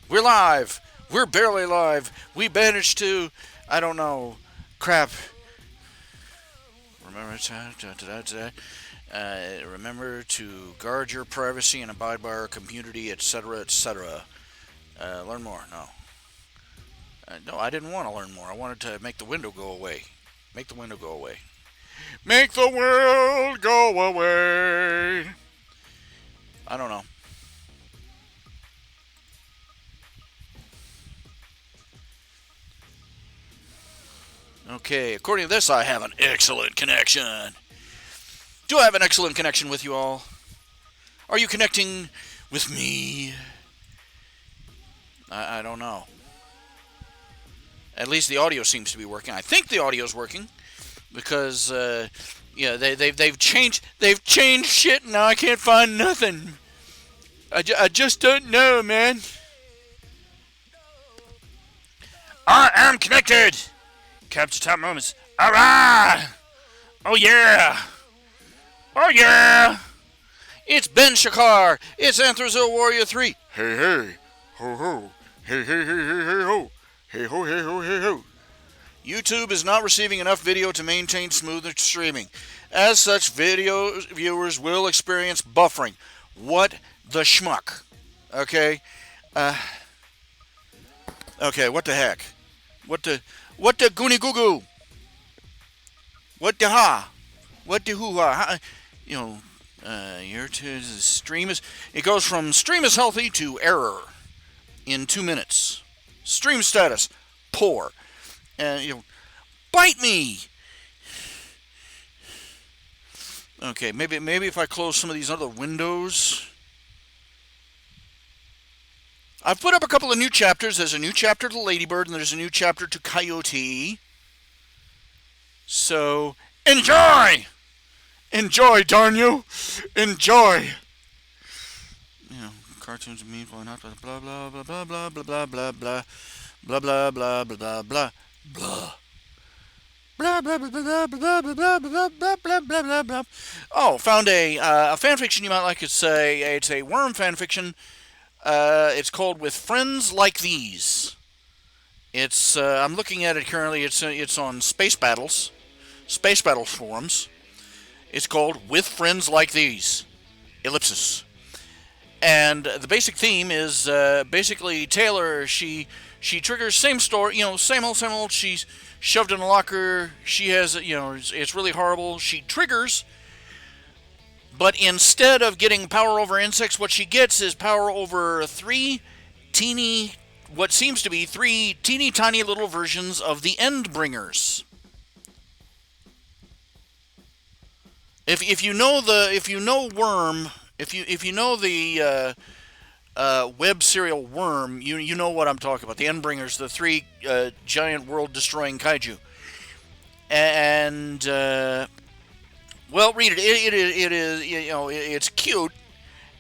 We're live. We're barely live. We managed to, I don't know, crap. Remember to guard your privacy and abide by our community, etc., etc. Learn more. No. No, I didn't want to learn more. I wanted to make the window go away. Make the window go away. Make the world go away. I don't know. Okay, according to this, I have an excellent connection. Do I have an excellent connection with you all? Are you connecting with me? I don't know. At least the audio seems to be working. I think the audio is working because they've changed shit. Now I can't find nothing. I just don't know, man. I am connected. Capture top moments. Alright! Oh yeah! Oh yeah! It's Ben Shakar. It's Anthrazil Warrior 3. Hey hey. Ho ho. Hey hey hey hey hey ho. Hey ho hey ho hey ho. YouTube is not receiving enough video to maintain smooth streaming. As such, video viewers will experience buffering. What the schmuck? Okay? Okay, what the heck? What the goony goo goo? What the ha? What the hoo ha? Your stream is. It goes from stream is healthy to error in 2 minutes. Stream status poor. And bite me. Okay, maybe if I close some of these other windows. I've put up a couple of new chapters. There's a new chapter to Ladybird, and there's a new chapter to Coyote. So, enjoy! Enjoy, darn you! Enjoy! Cartoons and memes, why not? Blah, blah, blah, blah, blah, blah, blah, blah, blah, blah, blah, blah, blah, blah, blah, blah. Blah blah blah blah blah blah blah blah blah blah blah blah blah. Oh, found a fan fiction you might like to say. It's a worm fan fiction. It's called With Friends Like These. It's I'm looking at it currently. It's on Space Battles forums. It's called With Friends Like These. Ellipsis. And the basic theme is basically Taylor. She triggers same story. Same old. She's shoved in a locker. She has it's really horrible. She triggers. But instead of getting power over insects, what she gets is power over what seems to be three teeny tiny little versions of the Endbringers. If you know Worm, if you know the web serial Worm, you know what I'm talking about. The Endbringers, the three giant world-destroying kaiju, and well, read it. It is it's cute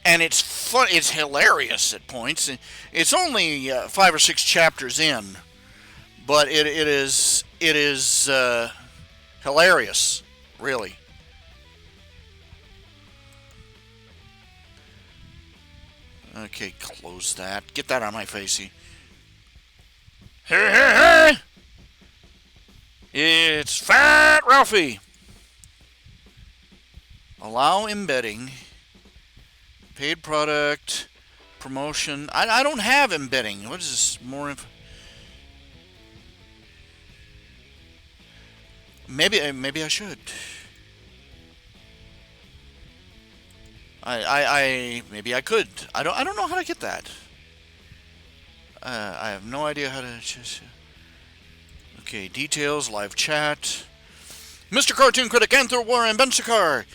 and it's fun. It's hilarious at points. It's only 5 or 6 chapters in, but it is hilarious, really. Okay, close that. Get that out of my facey. Hey, hey, hey! It's Fat Ralphie. Allow embedding. Paid product. Promotion. I don't have embedding. What is this? More info? Maybe I should. Maybe I could. I don't know how to get that. I have no idea how to. Okay, details, live chat. Mr. Cartoon Critic, Anthro Warren, Ben Shakar.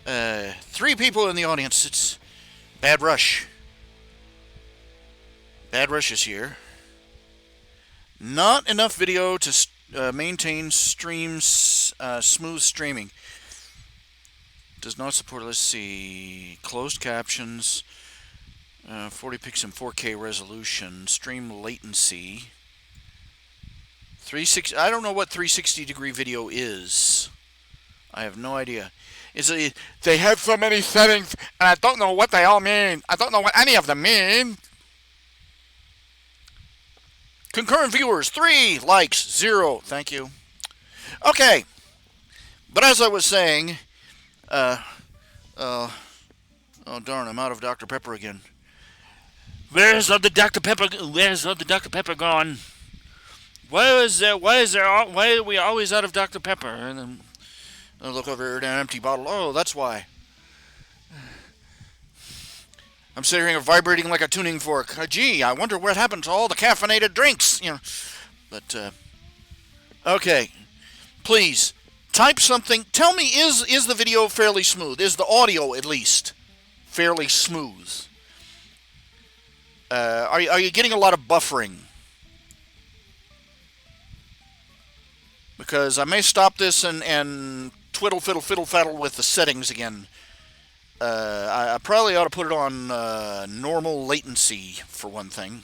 3 people in the audience. It's Bad Rush. Bad Rush is here. Not enough video to maintain smooth streaming. Does not support, let's see, closed captions, 40 pics in 4K resolution, stream latency, 360. I don't know what 360 degree video is. I have no idea. They have so many settings, and I don't know what they all mean. I don't know what any of them mean. Concurrent viewers, 3. Likes, 0. Thank you. Okay. But as I was saying, oh darn, I'm out of Dr. Pepper again. Where's all the Dr. Pepper? Where's all the Dr. Pepper gone? Why are we always out of Dr. Pepper? And then I look over here at an empty bottle. Oh, that's why. I'm sitting here vibrating like a tuning fork. Gee, I wonder what happened to all the caffeinated drinks. But okay, please type something. Tell me, is the video fairly smooth? Is the audio at least fairly smooth? Are you getting a lot of buffering? Because I may stop this and twiddle fiddle fiddle faddle with the settings again. I probably ought to put it on normal latency for one thing.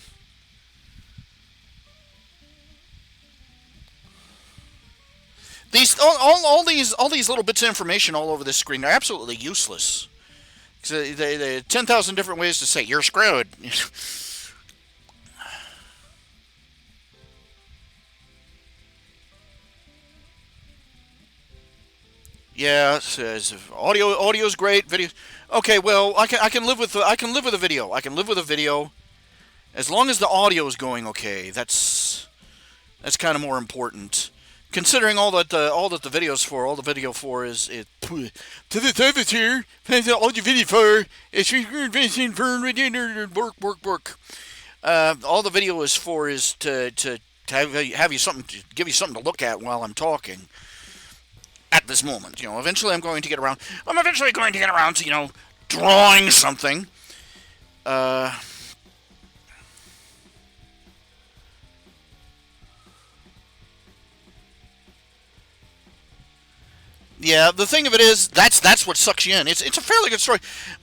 All these little bits of information all over this screen are absolutely useless. They 10,000 different ways to say you're screwed. Yeah, audio's great. Video, okay. Well, I can live with a video. I can live with a video, as long as the audio is going okay. That's kind of more important. Considering all that the video's for, all the video for is to the service here. All the video for is work. All the video is for is to have you something, to give you something to look at while I'm talking. At this moment, eventually I'm going to get around. I'm eventually going to get around to drawing something. Yeah, the thing of it is, that's what sucks you in. It's a fairly good story,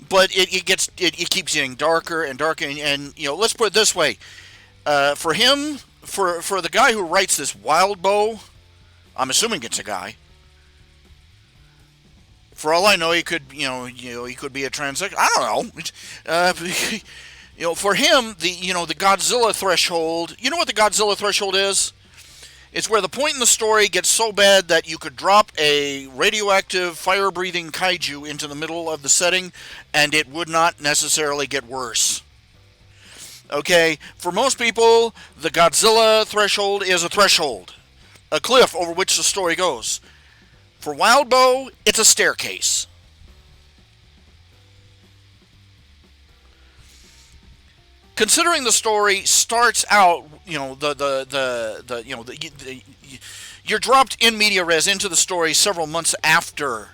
but it keeps getting darker and darker. And let's put it this way: for him, for the guy who writes this, Wild Bow, I'm assuming it's a guy. For all I know, he could he could be a transsexual. I don't know. For him, the Godzilla threshold. You know what the Godzilla threshold is? It's where the point in the story gets so bad that you could drop a radioactive, fire-breathing kaiju into the middle of the setting, and it would not necessarily get worse. Okay, for most people, the Godzilla threshold is a threshold, a cliff over which the story goes. For Wild Bow, it's a staircase. Considering the story starts out, you're dropped in media res into the story several months after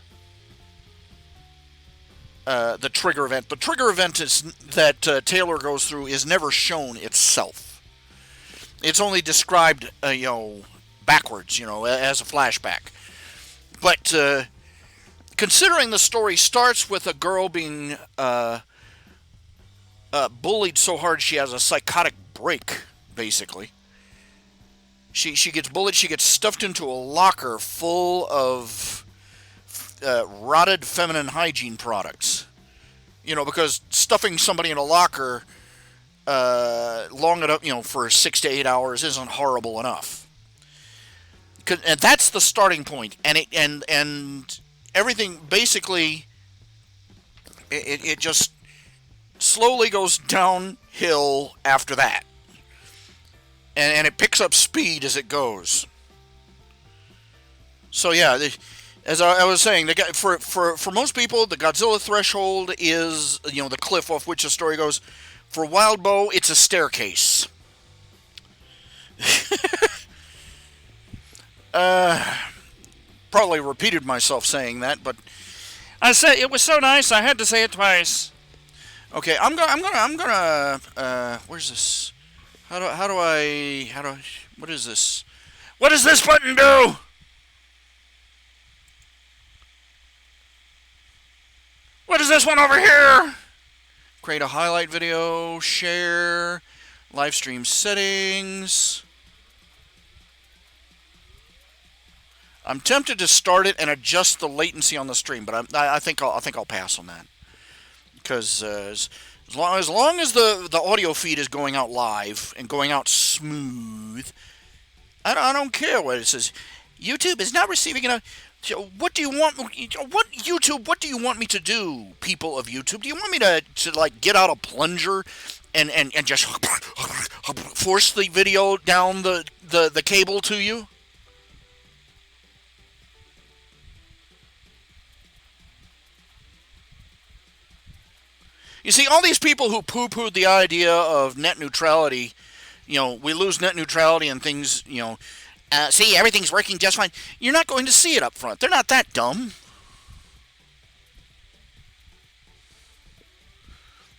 the trigger event. The trigger event that Taylor goes through is never shown itself. It's only described, backwards, as a flashback. But considering the story starts with a girl being bullied so hard she has a psychotic break, basically. She gets bullied. She gets stuffed into a locker full of rotted feminine hygiene products. Because stuffing somebody in a locker long enough, for 6 to 8 hours isn't horrible enough. And that's the starting point, and everything basically it just slowly goes downhill after that, and it picks up speed as it goes. So yeah, as I was saying, for most people, the Godzilla threshold is the cliff off which the story goes. For Wild Bow, it's a staircase. Probably repeated myself saying that, but I said it was so nice I had to say it twice. Okay, I'm gonna where's this? What is this? What does this button do? What is this one over here? Create a highlight video, share, live stream settings. I'm tempted to start it and adjust the latency on the stream, but I think I'll pass on that, because as As long as the audio feed is going out live and going out smooth, I don't care what it says. YouTube is not receiving enough. So what do you want? What YouTube? What do you want me to do, people of YouTube? Do you want me to like get out a plunger and just force the video down the cable to you? You see, all these people who poo-pooed the idea of net neutrality, we lose net neutrality and things, see, everything's working just fine. You're not going to see it up front. They're not that dumb.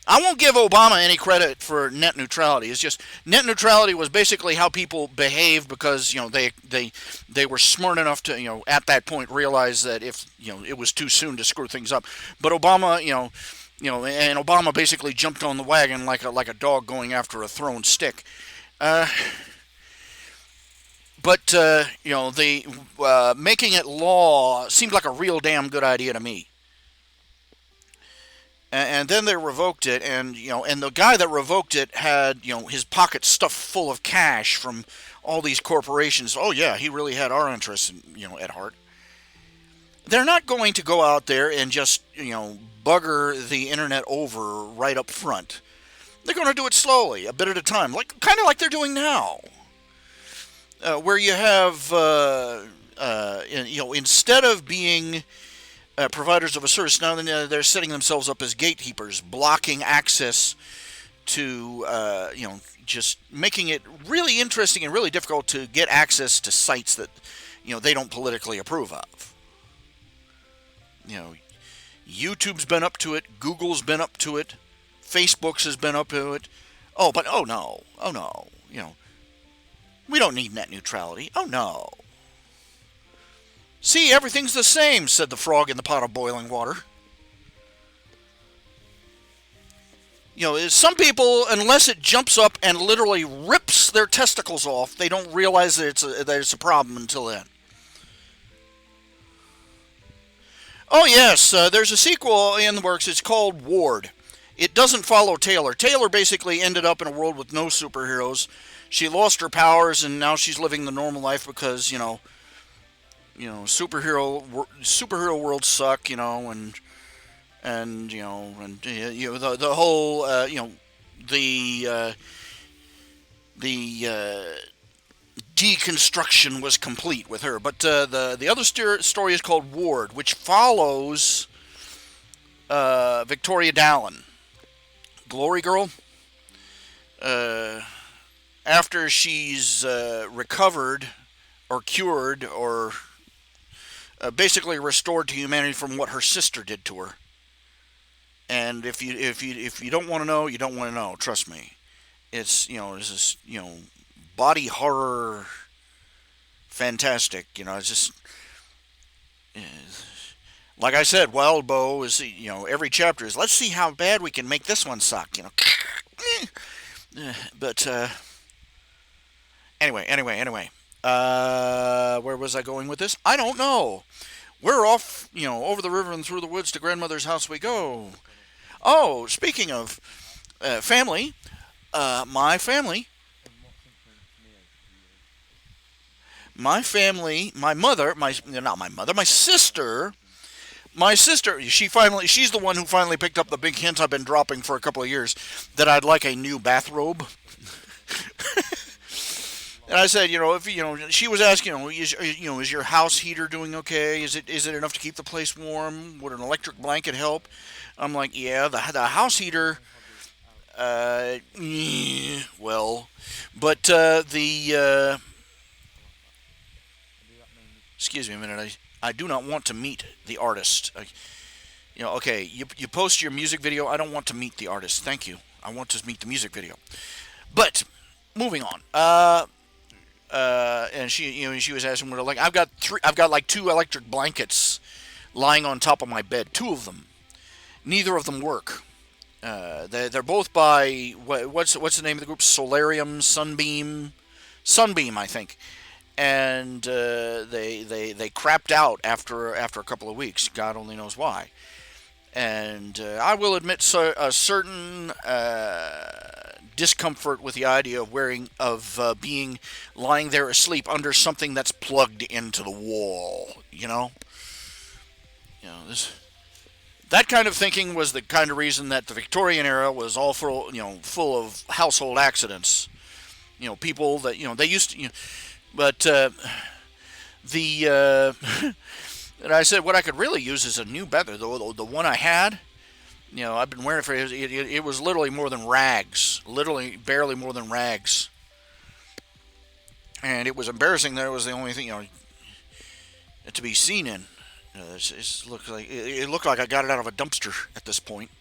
I won't give Obama any credit for net neutrality. It's just net neutrality was basically how people behaved because they were smart enough to at that point realize that if it was too soon to screw things up. But Obama and Obama basically jumped on the wagon like a dog going after a thrown stick. Uh, but the making it law seemed like a real damn good idea to me. And then they revoked it, and the guy that revoked it had his pocket stuffed full of cash from all these corporations. Oh yeah, he really had our interests at heart. They're not going to go out there and just bugger the internet over right up front. They're going to do it slowly, a bit at a time, kind of like they're doing now, where you have instead of being providers of a service. Now they're setting themselves up as gatekeepers, blocking access to, just making it really interesting and really difficult to get access to sites that, they don't politically approve of. You know, YouTube's been up to it, Google's been up to it, Facebook's has been up to it. Oh no, we don't need net neutrality. Oh no. See, everything's the same, said the frog in the pot of boiling water. Some people, unless it jumps up and literally rips their testicles off, they don't realize that it's a problem until then. Oh yes, there's a sequel in the works. It's called Ward. It doesn't follow Taylor. Taylor basically ended up in a world with no superheroes. She lost her powers, and now she's living the normal life because superhero worlds suck, the whole the deconstruction was complete with her. But the other story is called Ward, which follows Victoria Dallin, Glory Girl. After she's recovered or cured or basically restored to humanity from what her sister did to her. And if you don't want to know, you don't want to know. Trust me, it's this body horror, fantastic. It's just like I said, Wild Bow is every chapter is let's see how bad we can make this one suck. But anyway. Where was I going with this? I don't know. We're off, over the river and through the woods to grandmother's house we go. Oh, speaking of family, my family, my sister, she's the one who finally picked up the big hint I've been dropping for a couple of years that I'd like a new bathrobe. And I said, if she was asking, is your house heater doing okay? Is it enough to keep the place warm? Would an electric blanket help? I'm like, yeah, the house heater. Well, but the excuse me a minute. I do not want to meet the artist. Okay, you post your music video. I don't want to meet the artist. Thank you. I want to meet the music video. But moving on. And she was asking what I've got like two electric blankets lying on top of my bed, two of them. Neither of them work. They're both by what's the name of the group? Solarium, Sunbeam, I think. And they crapped out after a couple of weeks. God only knows why. And I will admit a certain discomfort with the idea of being lying there asleep under something that's plugged into the wall. This that kind of thinking was the kind of reason that the Victorian era was all full of household accidents. People that they used to. But the and I said what I could really use is a new bed. The one I had, I've been wearing it for it was literally more than rags, literally barely more than rags, and it was embarrassing that it was the only thing to be seen in. It looked like I got it out of a dumpster at this point.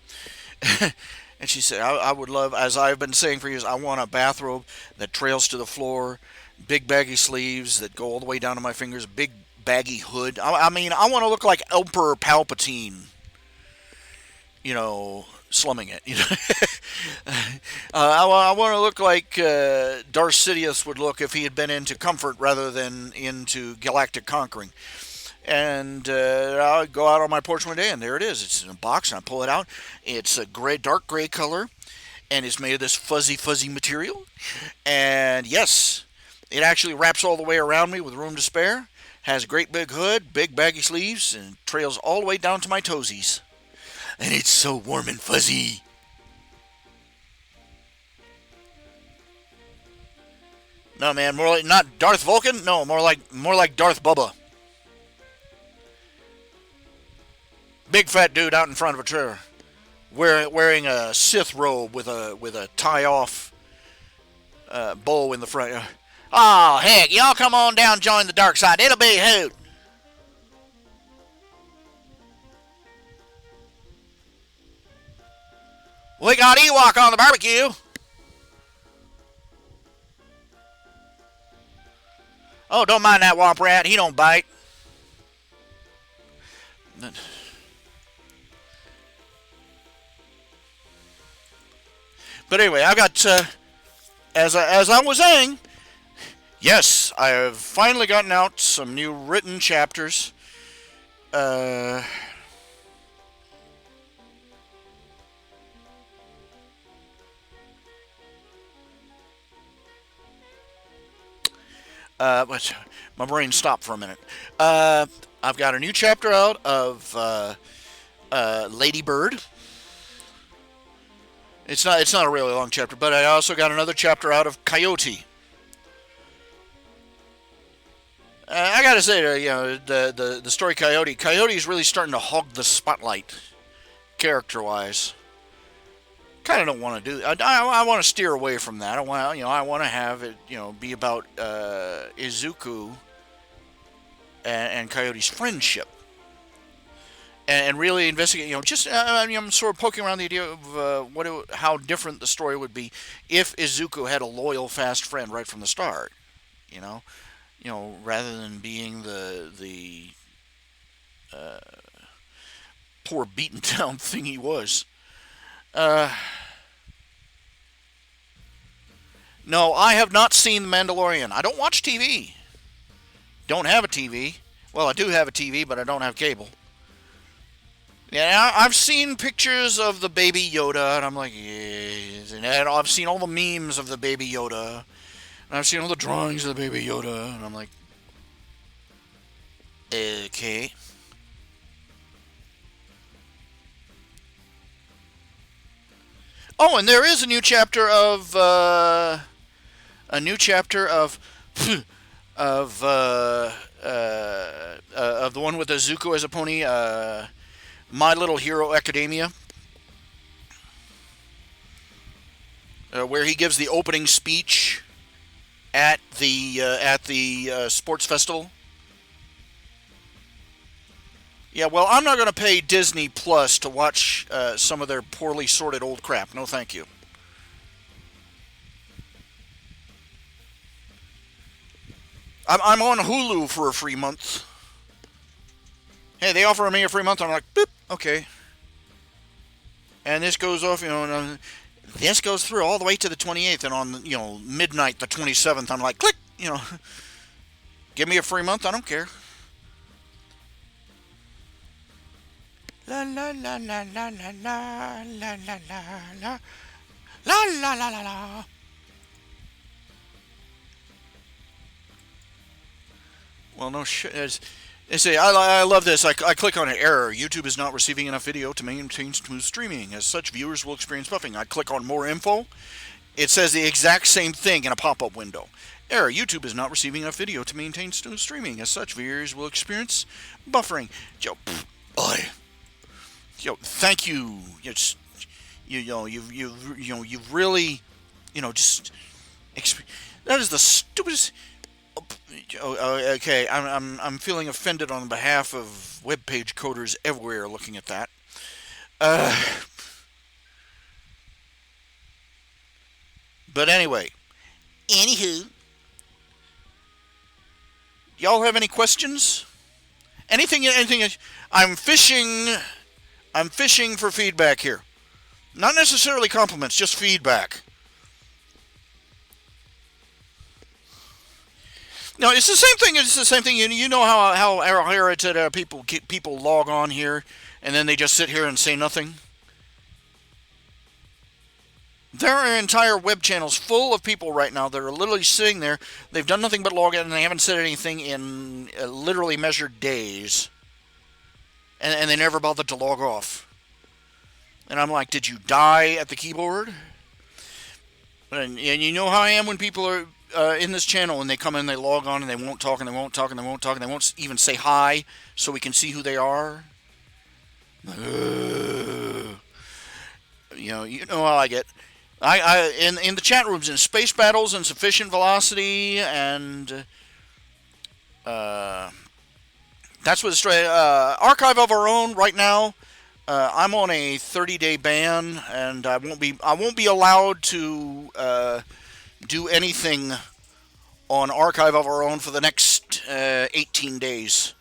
And she said, I would love, as I've been saying for years, I want a bathrobe that trails to the floor, big baggy sleeves that go all the way down to my fingers, big baggy hood. I mean, I want to look like Emperor Palpatine, slumming it. I want to look like Darth Sidious would look if he had been into comfort rather than into galactic conquering. And I go out on my porch one day, and there it is. It's in a box, and I pull it out. It's a dark gray color, and it's made of this fuzzy material. And yes, it actually wraps all the way around me with room to spare. Has a great big hood, big baggy sleeves, and trails all the way down to my toesies. And it's so warm and fuzzy. No, man, more like not Darth Vulcan. No, more like Darth Bubba. Big fat dude out in front of a trailer, wearing a Sith robe with a tie off bow in the front. Oh heck, y'all come on down, join the dark side. It'll be a hoot. We got Ewok on the barbecue. Oh, don't mind that womp rat. He don't bite. But anyway, I've got, as I was saying, yes, I have finally gotten out some new written chapters. But my brain stopped for a minute. I've got a new chapter out of Lady Bird. It's not a really long chapter, but I also got another chapter out of Coyote. I gotta say, the story Coyote. Coyote is really starting to hog the spotlight, character-wise. Kind of don't want to do. I want to steer away from that. I want to have it, be about Izuku and Coyote's friendship. And really investigate, I'm sort of poking around the idea of how different the story would be if Izuku had a loyal, fast friend right from the start, rather than being the poor beaten down thing he was. No, I have not seen The Mandalorian. I don't watch TV. Don't have a TV. Well, I do have a TV, but I don't have cable. Yeah, I've seen pictures of the baby Yoda, and I'm like, yes. And I've seen all the memes of the baby Yoda, and I've seen all the drawings of the baby Yoda, and I'm like, okay. Oh, and there is a new chapter of of the one with Izuku as a pony. My Little Hero Academia, where he gives the opening speech at the sports festival. Yeah, well, I'm not going to pay Disney Plus to watch some of their poorly sorted old crap. No, thank you. I'm on Hulu for a free month. Hey, they offer me a free month. I'm like, boop, okay. And this goes off, this goes through all the way to the 28th, and on, midnight the 27th, I'm like, click, give me a free month, I don't care. La la la la la la la la la la la la la la la. Well, no shit. They say, I love this. I click on an error. YouTube is not receiving enough video to maintain smooth streaming. As such, viewers will experience buffering. I click on more info. It says the exact same thing in a pop-up window. Error. YouTube is not receiving enough video to maintain smooth streaming. As such, viewers will experience buffering. Yo, thank you. You've really, just. That is the stupidest. Okay, I'm feeling offended on behalf of web page coders everywhere looking at that. Uh, but anyway, anywho, y'all have any questions? Anything? I'm fishing. I'm fishing for feedback here. Not necessarily compliments, just feedback. No, it's the same thing. It's the same thing. You know how irritated people log on here, and then they just sit here and say nothing. There are entire web channels full of people right now that are literally sitting there. They've done nothing but log in, and they haven't said anything in literally measured days, and they never bothered to log off. And I'm like, did you die at the keyboard? And you know how I am when people are in this channel and they come in, they log on, and they won't talk, and they won't talk, and they won't talk, and they won't even say hi so we can see who they are. You know how I get. In the chat rooms, in space battles and sufficient velocity, and that's what archive of our own right now. I'm on a 30-day ban, and I won't be allowed to do anything on archive of our own for the next 18 days.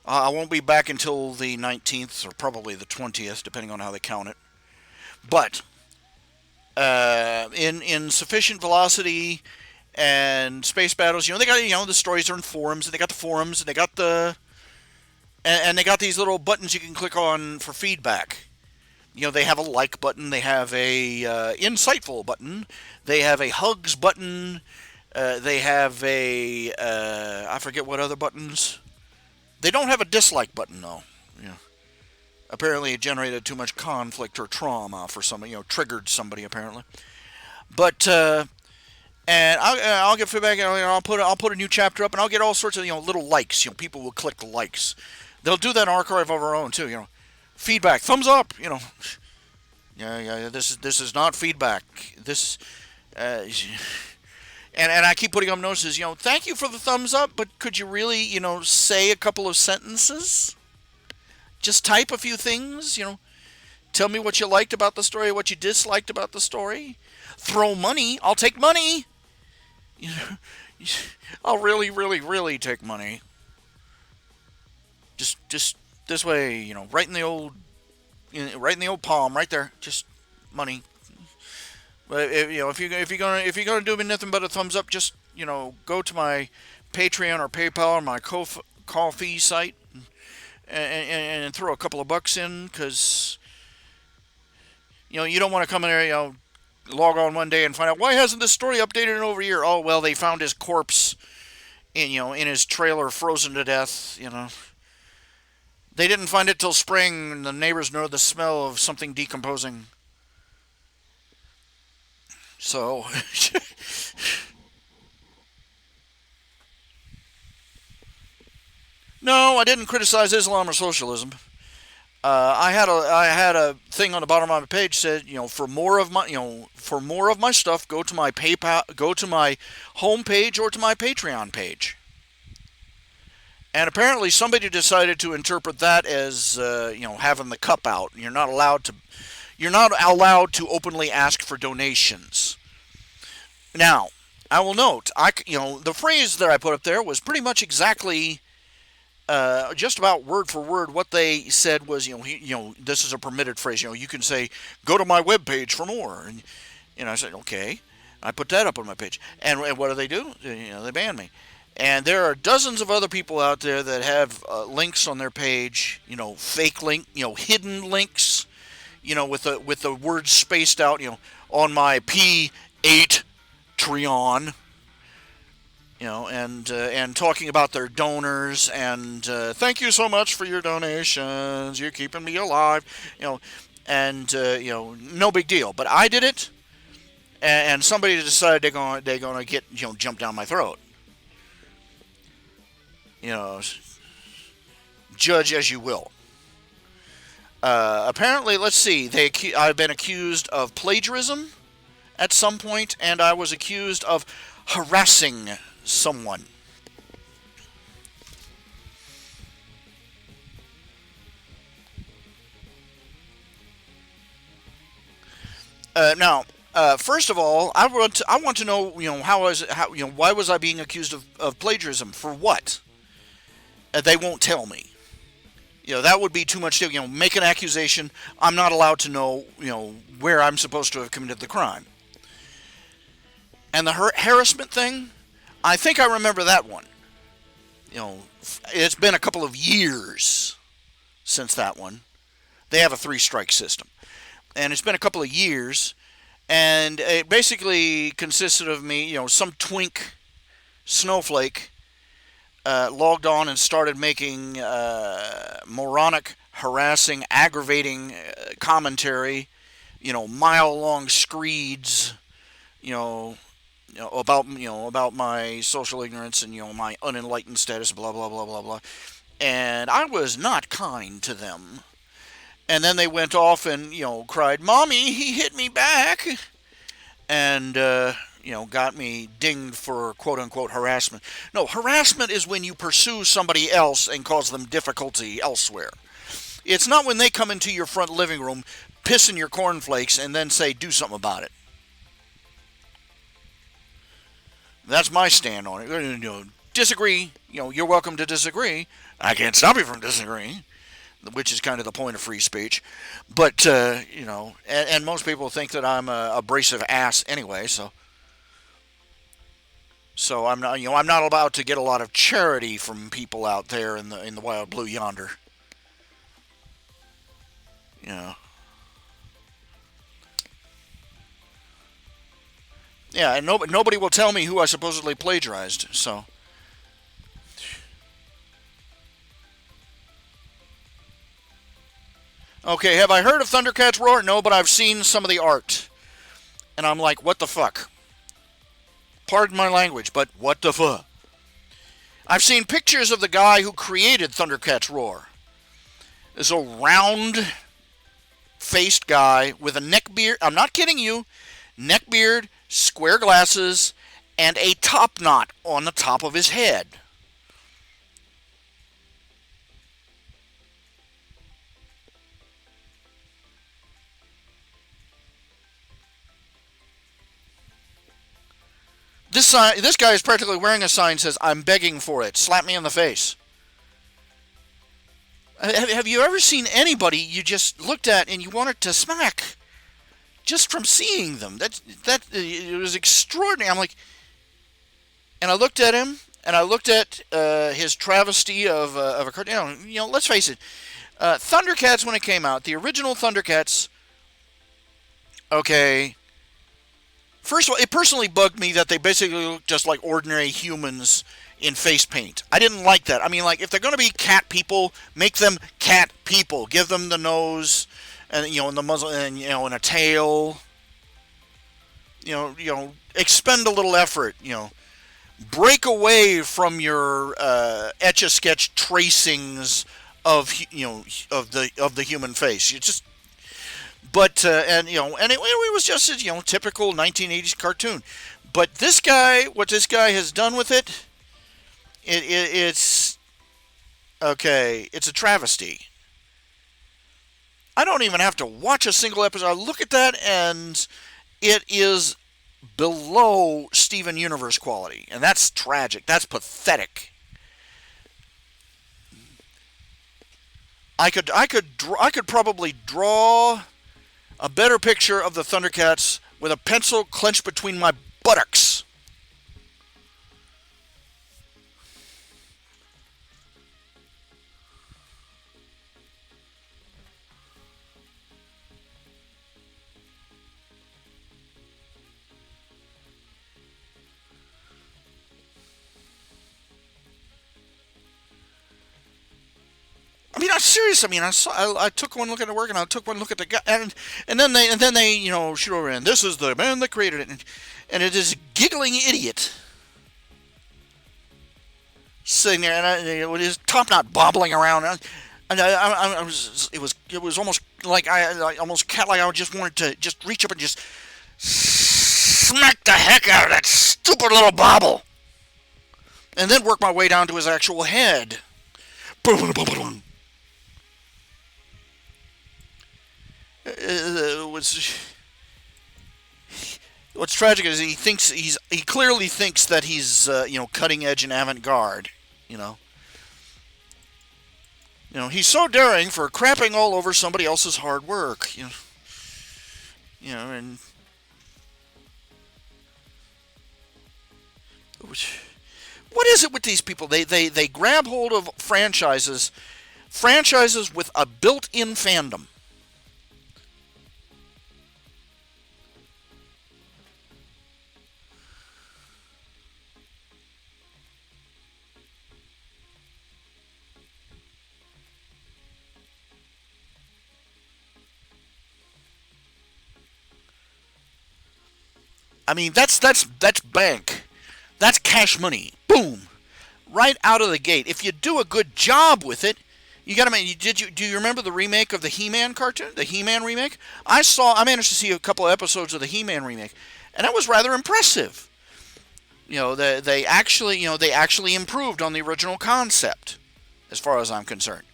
I won't be back until the 19th or probably the 20th, depending on how they count it. But in sufficient velocity and space battles, they got the stories are in forums, and they got the forums, and they got and they got these little buttons you can click on for feedback. They have a like button, they have a insightful button, they have a hugs button, they have a I forget what other buttons. They don't have a dislike button though. Apparently it generated too much conflict or trauma for somebody, triggered somebody apparently. But and I'll get feedback. I'll put a new chapter up, and I'll get all sorts of little likes. People will click the likes. They'll do that in archive of our own too. Feedback, thumbs up. Yeah. This is not feedback. This, and I keep putting up notices. Thank you for the thumbs up, but could you really say a couple of sentences? Just type a few things. Tell me what you liked about the story, what you disliked about the story. Throw money. I'll take money. I'll really, really, really take money. Just this way, right in the old palm, right there. Just money. But if you're gonna do me nothing but a thumbs up, just go to my Patreon or PayPal or my Ko-fi site and throw a couple of bucks in, because you don't want to come in there, log on one day and find out, why hasn't this story updated in over a year? Oh well, they found his corpse in his trailer, frozen to death. They didn't find it till spring, and the neighbors know the smell of something decomposing. So no, I didn't criticize Islam or socialism. I had a thing on the bottom of my page said, for more of my stuff, go to my PayPal, go to my home page or to my Patreon page. And apparently somebody decided to interpret that as having the cup out. You're not allowed to openly ask for donations. Now, I will note, the phrase that I put up there was pretty much exactly just about word for word what they said was, this is a permitted phrase. You can say, go to my webpage for more. And I said, okay. I put that up on my page. And what do? They ban me. And there are dozens of other people out there that have links on their page, fake link, hidden links, with the words spaced out, on my P8 Treon, and talking about their donors and thank you so much for your donations. You're keeping me alive, and no big deal. But I did it, and somebody decided they're gonna get jump down my throat. You know, judge as you will. Apparently, let's see. I've been accused of plagiarism at some point, and I was accused of harassing someone. Now, first of all, I want to know, why was I being accused of plagiarism? For what? They won't tell me. That would be too much to, make an accusation. I'm not allowed to know, where I'm supposed to have committed the crime. And the harassment thing, I think I remember that one. It's been a couple of years since that one. They have a 3-strike system. And it's been a couple of years, and it basically consisted of me, some twink snowflake logged on and started making moronic, harassing, aggravating commentary, mile-long screeds, about my social ignorance and my unenlightened status, blah blah blah blah blah, and I was not kind to them. And then they went off and cried, "Mommy, he hit me back," and got me dinged for quote unquote harassment. No, harassment is when you pursue somebody else and cause them difficulty elsewhere. It's not when they come into your front living room, piss in your cornflakes, and then say, "Do something about it." That's my stand on it. Disagree, you're welcome to disagree. I can't stop you from disagreeing, which is kind of the point of free speech. But, and most people think that I'm a abrasive ass anyway, so I'm not about to get a lot of charity from people out there in the wild blue yonder. You know. Yeah, and nobody will tell me who I supposedly plagiarized, so. Okay, have I heard of Thundercats Roar? No, but I've seen some of the art. And I'm like, what the fuck? Pardon my language, but what the fuck? I've seen pictures of the guy who created Thundercats Roar. There's a round-faced guy with a neck beard. I'm not kidding you. Neck beard, square glasses, and a top knot on the top of his head. This guy is practically wearing a sign that says, "I'm begging for it. Slap me in the face." Have you ever seen anybody you just looked at and you wanted to smack just from seeing them? That it was extraordinary. I'm like, and I looked at him, and I looked at his travesty of a cartoon. Let's face it, Thundercats, when it came out, the original Thundercats. Okay. First of all, it personally bugged me that they basically look just like ordinary humans in face paint. I didn't like that. I mean, like, if they're going to be cat people, make them cat people. Give them the nose, and and the muzzle, and and a tail. Expend a little effort. Break away from your etch-a-sketch tracings of of the human face. You just. But and it was just a typical 1980s cartoon. But what this guy has done with it, it's okay. It's a travesty. I don't even have to watch a single episode. I look at that and it is below Steven Universe quality, and that's tragic. That's pathetic. I could probably draw a better picture of the Thundercats with a pencil clenched between my buttocks. serious. I mean, I took one look at the work, and I took one look at the guy, and then they shoot over, and this is the man that created it, and it is a giggling idiot sitting there, and with his top knot bobbling around, and I was it was almost like I almost cat like I just wanted to just reach up and just smack the heck out of that stupid little bobble, and then work my way down to his actual head. What's tragic is he clearly thinks that he's cutting edge and avant garde. You know, he's so daring for crapping all over somebody else's hard work. And what is it with these people? They grab hold of franchises with a built-in fandom. I mean, that's bank. That's cash money. Boom. Right out of the gate. If you do a good job with it, you got to. Do you remember the remake of the He-Man cartoon? The He-Man remake? I managed to see a couple of episodes of the He-Man remake, and that was rather impressive. They actually improved on the original concept, as far as I'm concerned.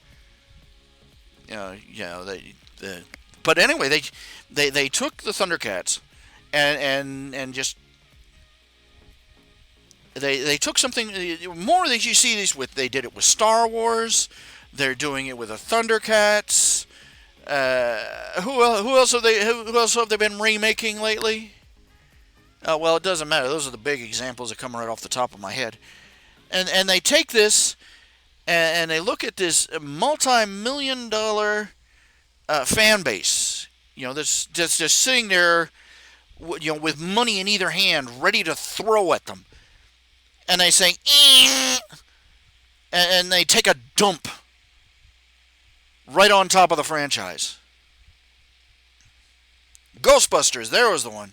But anyway, they took the Thundercats and just they took something more that you see these with. They did it with Star Wars. They're doing it with the Thundercats. Who else have they been remaking lately? Well, it doesn't matter. Those are the big examples that come right off the top of my head. And they take this and they look at this multi-million-dollar fan base. That's just sitting there, with money in either hand, ready to throw at them. And they say, and they take a dump right on top of the franchise. Ghostbusters, there was the one.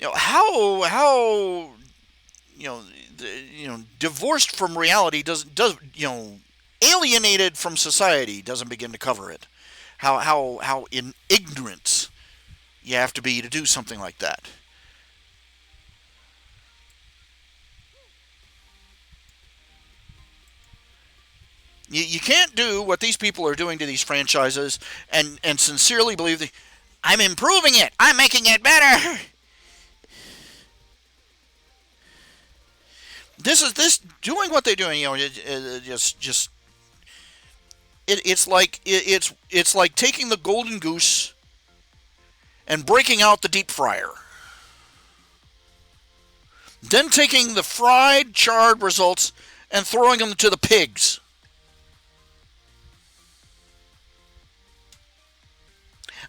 How divorced from reality does alienated from society doesn't begin to cover it. How in ignorance you have to be to do something like that. You can't do what these people are doing to these franchises and sincerely believe that I'm improving it. I'm making it better. This doing what they're doing. It's like taking the golden goose and breaking out the deep fryer. Then taking the fried, charred results and throwing them to the pigs.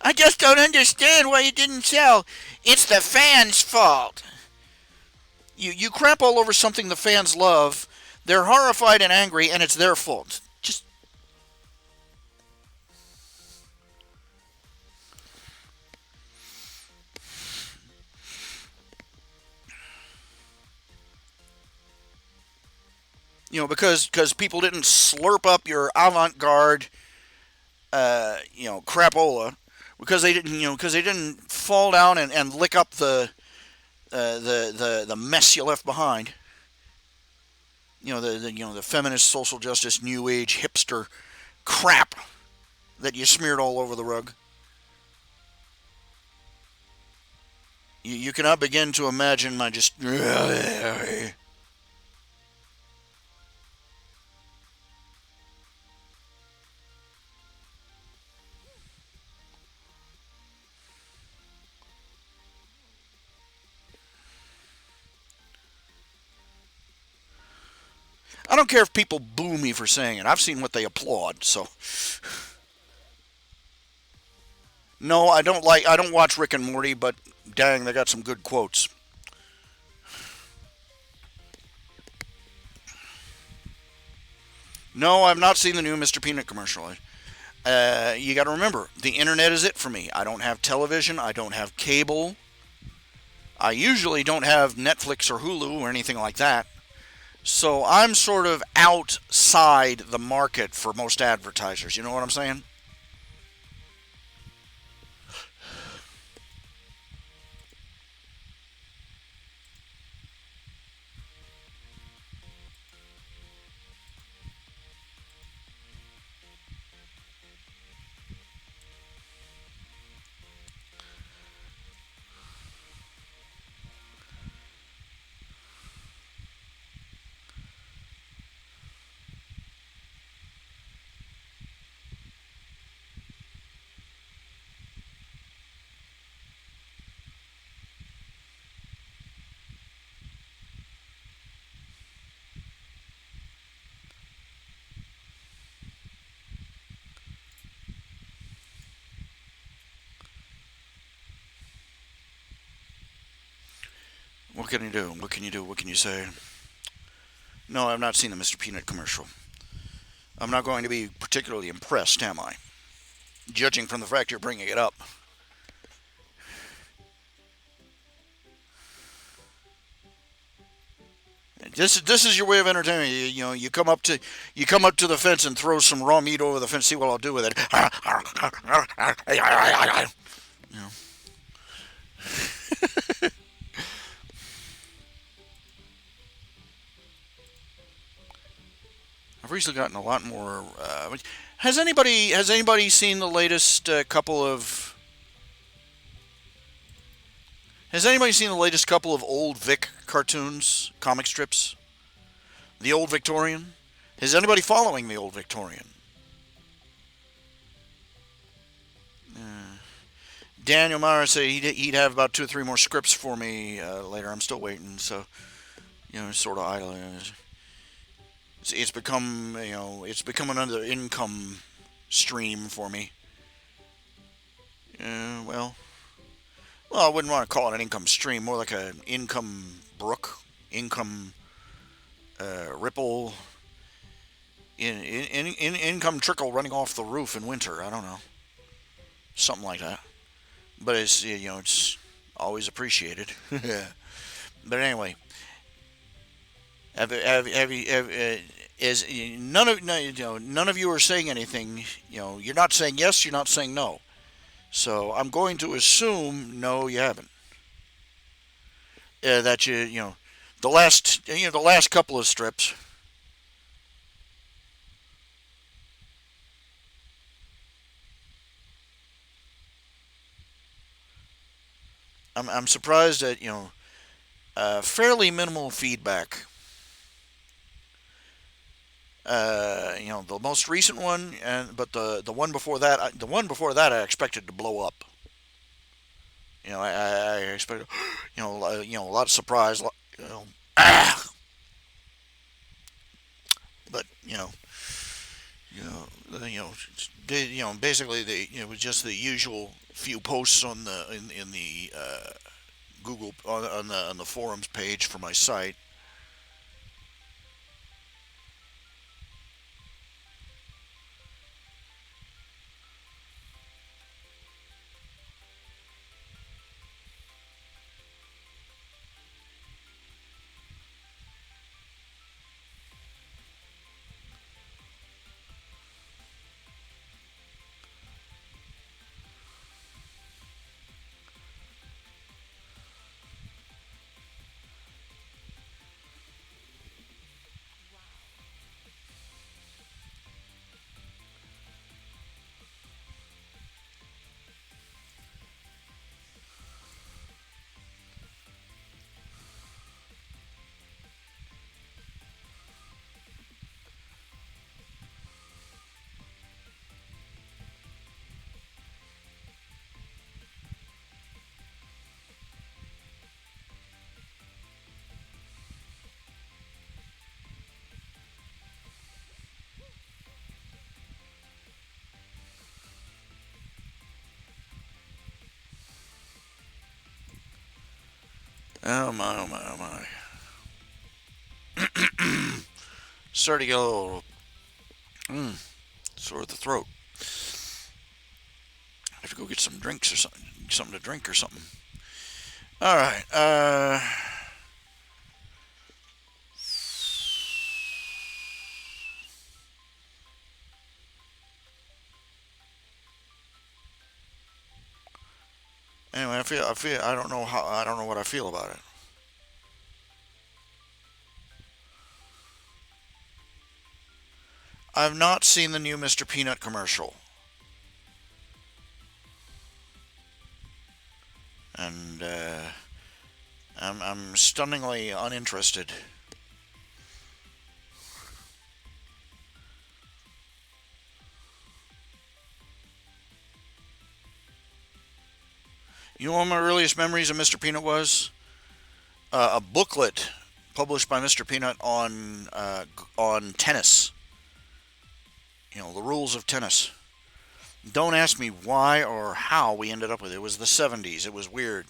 I just don't understand why it didn't sell. It's the fans' fault. You crap all over something the fans love. They're horrified and angry, and it's their fault. Just because people didn't slurp up your avant-garde, crapola, because they didn't fall down and lick up the mess you left behind. The feminist, social justice, new age hipster crap that you smeared all over the rug. You cannot begin to imagine my just. I don't care if people boo me for saying it. I've seen what they applaud, so. No, I don't watch Rick and Morty, but dang, they got some good quotes. No, I've not seen the new Mr. Peanut commercial. You got to remember, the internet is it for me. I don't have television. I don't have cable. I usually don't have Netflix or Hulu or anything like that. So I'm sort of outside the market for most advertisers. You know what I'm saying? What can you do? What can you do? What can you say? No, I've not seen the Mr. Peanut commercial. I'm not going to be particularly impressed, am I? Judging from the fact you're bringing it up. This is your way of entertaining. You come up to the fence and throw some raw meat over the fence. See what I'll do with it. You know, I've recently gotten a lot more. Has anybody seen the latest couple of? Has anybody seen the latest couple of old Vic cartoons, comic strips? The Old Victorian. Is anybody following the Old Victorian? Daniel Meyer said he'd have about two or three more scripts for me later. I'm still waiting, so it's sort of idle. It's become it's become another income stream for me. Uh, well, well, I wouldn't want to call it an income stream, more like an income brook, income ripple, income trickle running off the roof in winter. I don't know, something like that. But it's always appreciated. But anyway, have you is none of you are saying anything. You're not saying yes. You're not saying no. So I'm going to assume no, you haven't. That the last couple of strips. I'm surprised at fairly minimal feedback. The most recent one, but the one before that, I expected to blow up. I expected, a lot of surprise, ah, but basically it was just the usual few posts in the Google on the forums page for my site. Oh my, oh my, oh my. Starting to get a little Sore the throat. I have to go get some drinks or something to drink or something. All right. Anyway, I don't know I don't know what I feel about it. I've not seen the new Mr. Peanut commercial, and I'm stunningly uninterested. You know what my earliest memories of Mr. Peanut was? A booklet published by Mr. Peanut on tennis. You know, the rules of tennis. Don't ask me why or how we ended up with it. It was the 70s. It was weird.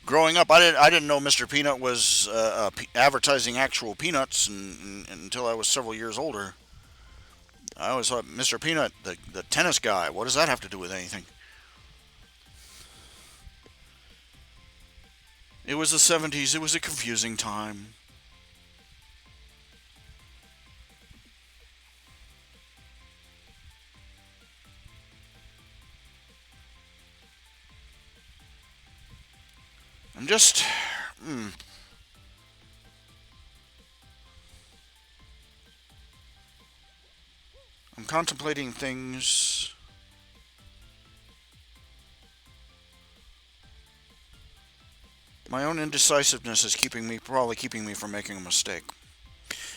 Growing up, I didn't know Mr. Peanut was advertising actual peanuts until I was several years older. I always thought Mr. Peanut, the tennis guy. What does that have to do with anything? It was the 70s. It was a confusing time. I'm just. Mm, I'm contemplating things. My own indecisiveness is probably keeping me from making a mistake.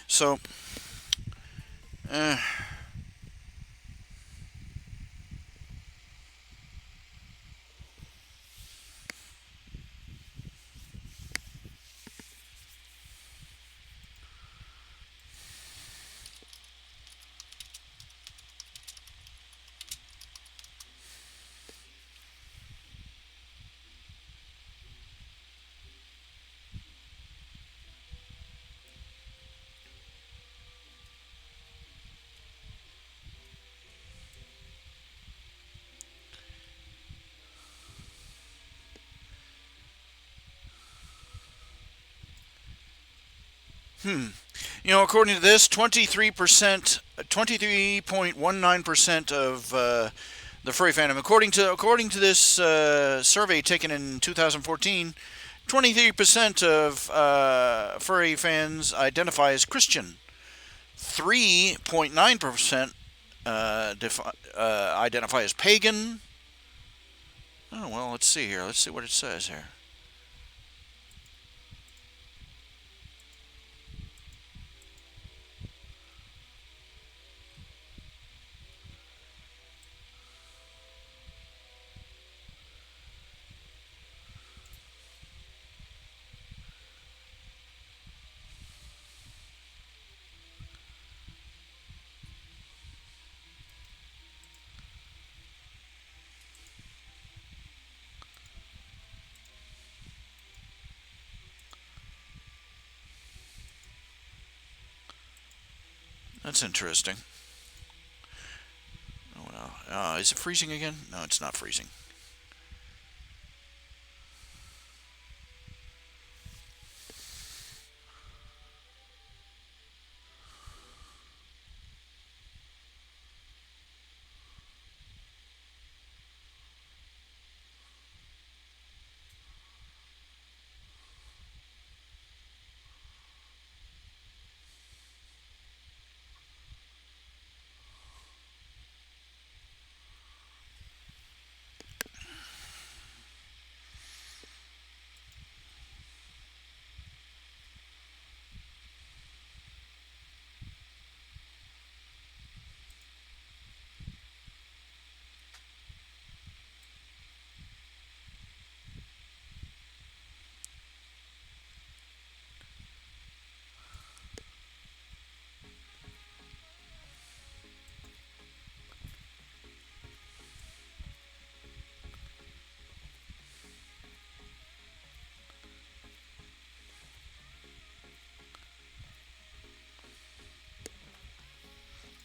So, eh, hmm. You know, according to this, 23.19% of the furry fandom. According to this survey taken in 2014, 23% of furry fans identify as Christian. 3.9% identify as pagan. Oh well, let's see here. Let's see what it says here. That's interesting. Oh no, is it freezing again? No, it's not freezing.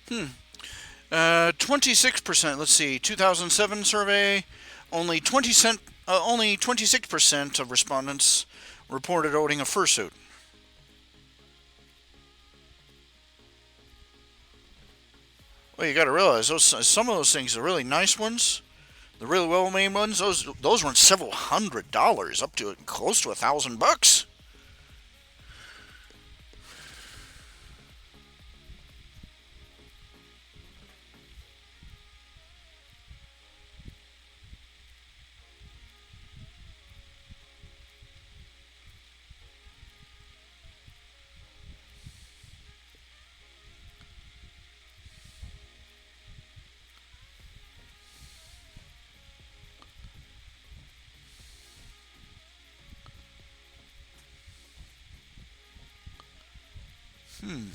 Hmm. 26%. Let's see. 2007 survey. Only 26% of respondents reported owning a fursuit. Well, you got to realize some of those things, the really nice ones, the really well-made ones, those run several $100s, up to close to $1,000. Hmm.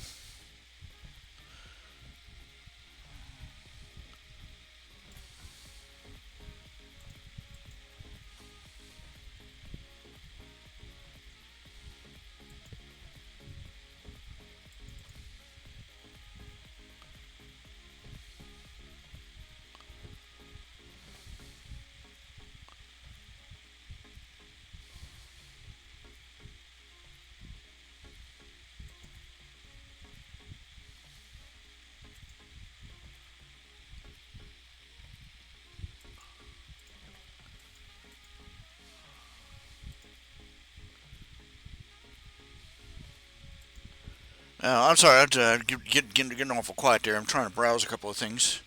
I'm sorry, I'm getting awful quiet there. I'm trying to browse a couple of things.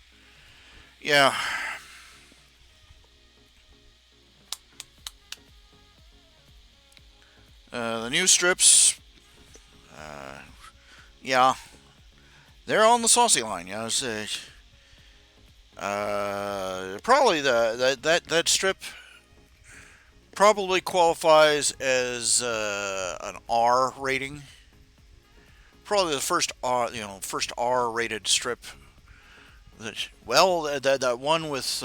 Yeah, the news strips. Uh, yeah, they're on the saucy line. Yeah, probably that strip probably qualifies as an R rating. Probably the first R rated strip. Well, that one with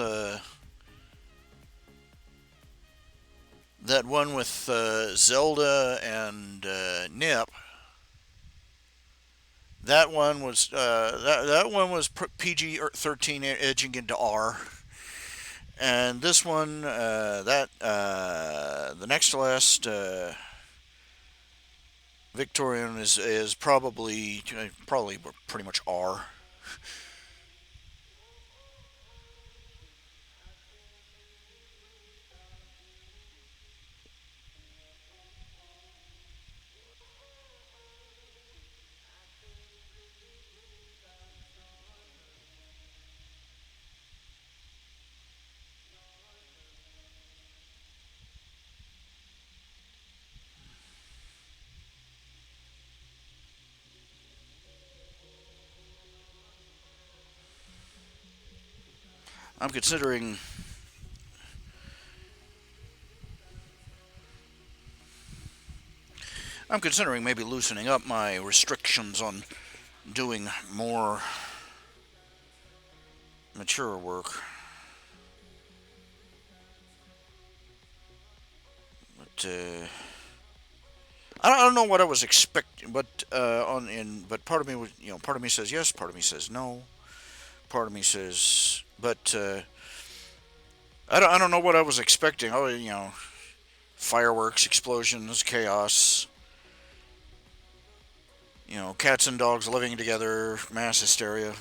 Zelda and Nip. That one was PG-13 edging into R, and this one that the next to last Victorian is probably pretty much R. I'm considering I'm considering maybe loosening up my restrictions on doing more mature work. But I don't know what I was expecting. But part of me was part of me says yes, part of me says no, part of me says but I don't know what I was expecting. Oh, fireworks, explosions, chaos. Cats and dogs living together, mass hysteria.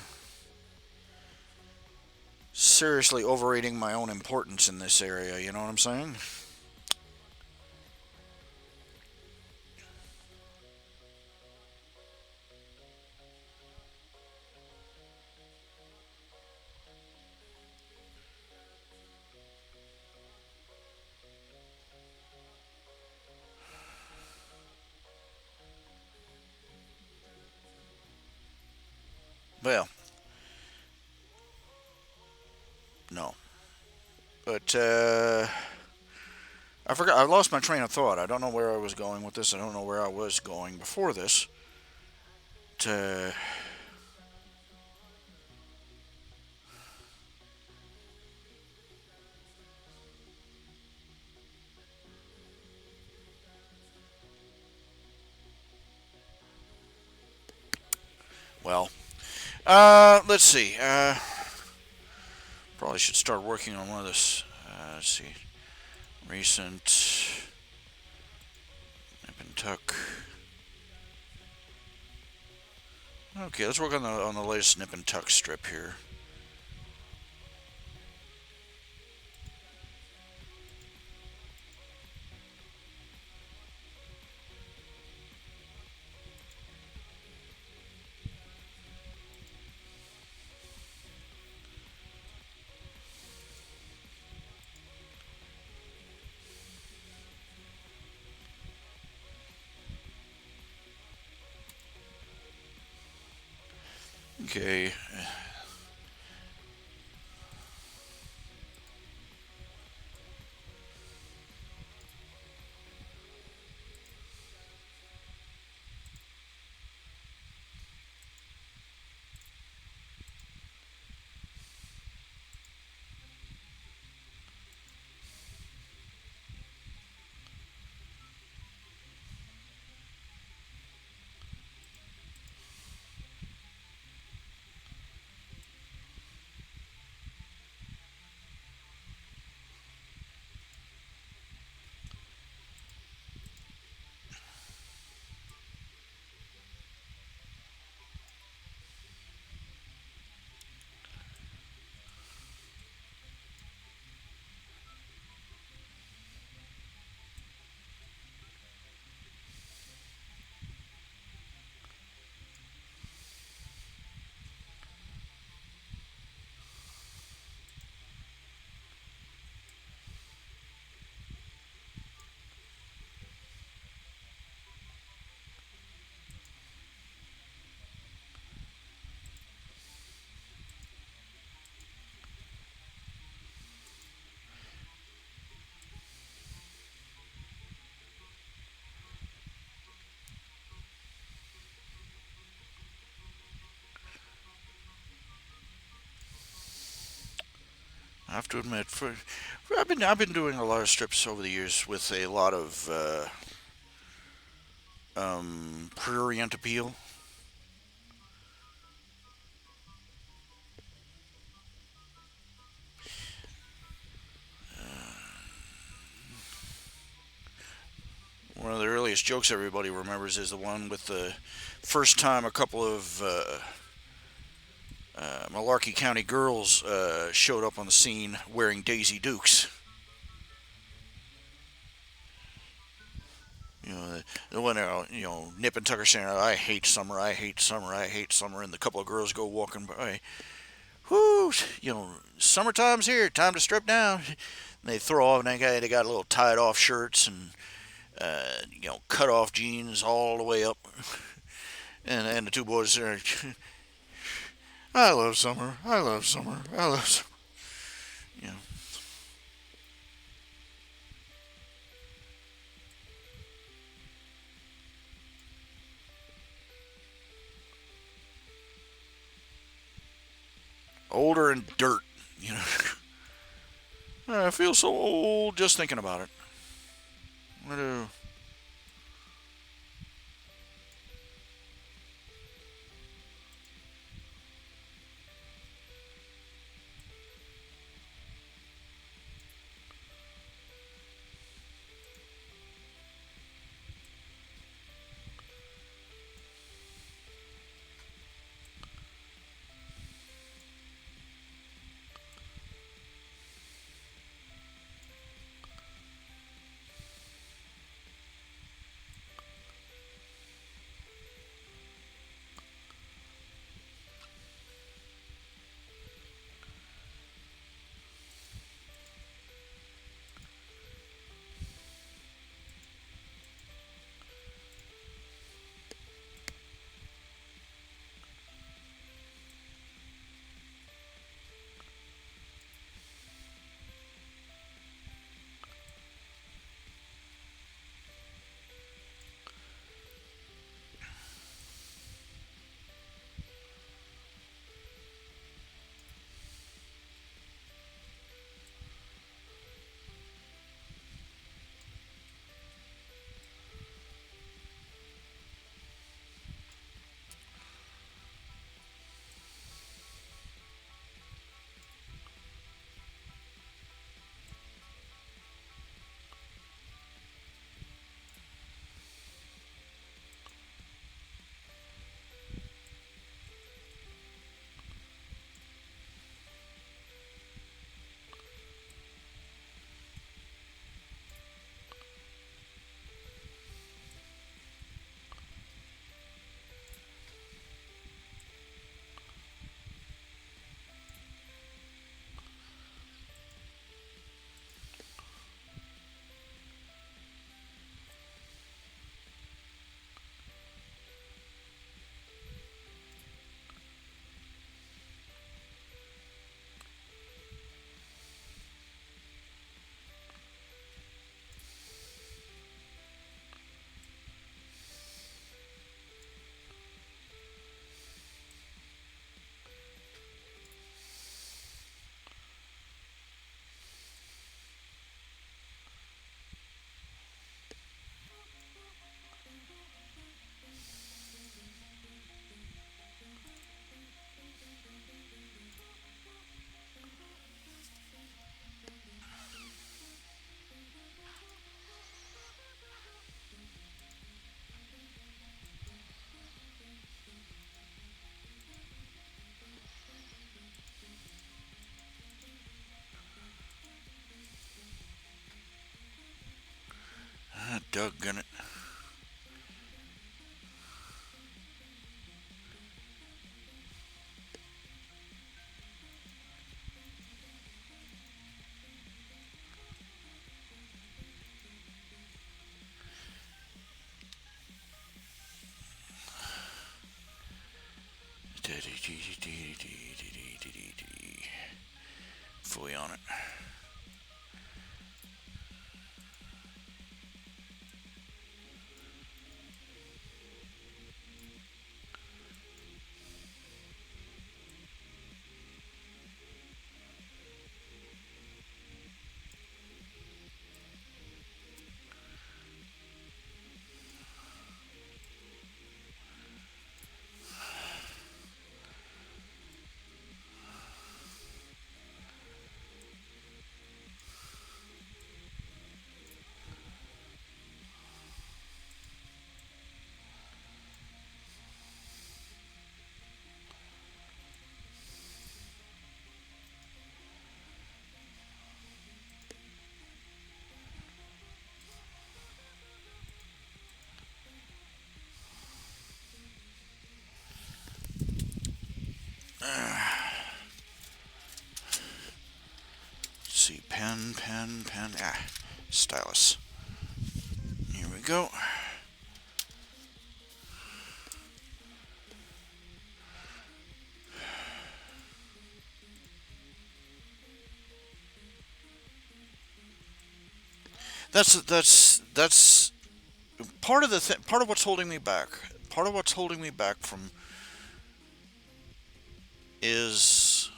Seriously overrating my own importance in this area. You know what I'm saying? Well, no. But I forgot. I lost my train of thought. I don't know where I was going with this. I don't know where I was going before this. To well, Let's see. Probably should start working on one of this. Let's see. Recent nip and tuck. Okay, let's work on the latest nip and tuck strip here. Okay. I have to admit, I've been doing a lot of strips over the years with a lot of prurient appeal. One of the earliest jokes everybody remembers is the one with the first time a couple of Malarkey County girls showed up on the scene wearing Daisy Dukes. The one, Nip and Tucker saying, "I hate summer, I hate summer, I hate summer," and the couple of girls go walking by. Whoo, summertime's here, time to strip down. And they throw off, and they got little tied off shirts and cut off jeans all the way up, and the two boys there. I love summer. I love summer. I love summer. You know, older and dirt. You know, I feel so old just thinking about it. What do? Doggone it. Fully on it. Let's see, pen. Stylus. Here we go. That's part of part of what's holding me back. Part of what's holding me back from is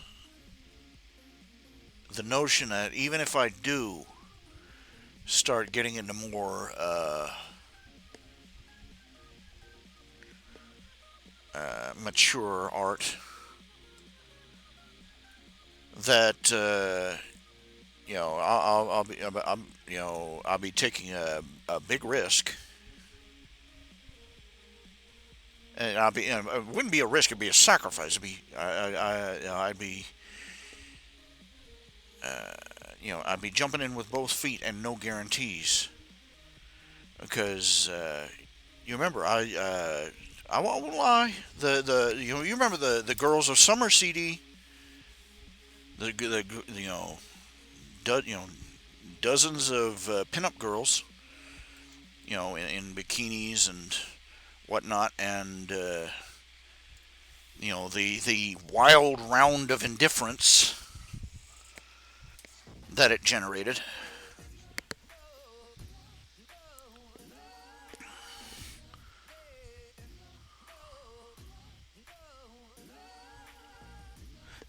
the notion that even if I do start getting into more mature art, that I'll be taking a big risk, and it wouldn't be a risk; it'd be a sacrifice. It'd be I'd be I'd be jumping in with both feet and no guarantees, because you remember I won't lie, you remember the Girls of Summer CD, the you know dozens of pinup girls, in bikinis and whatnot, and the wild round of indifference that it generated.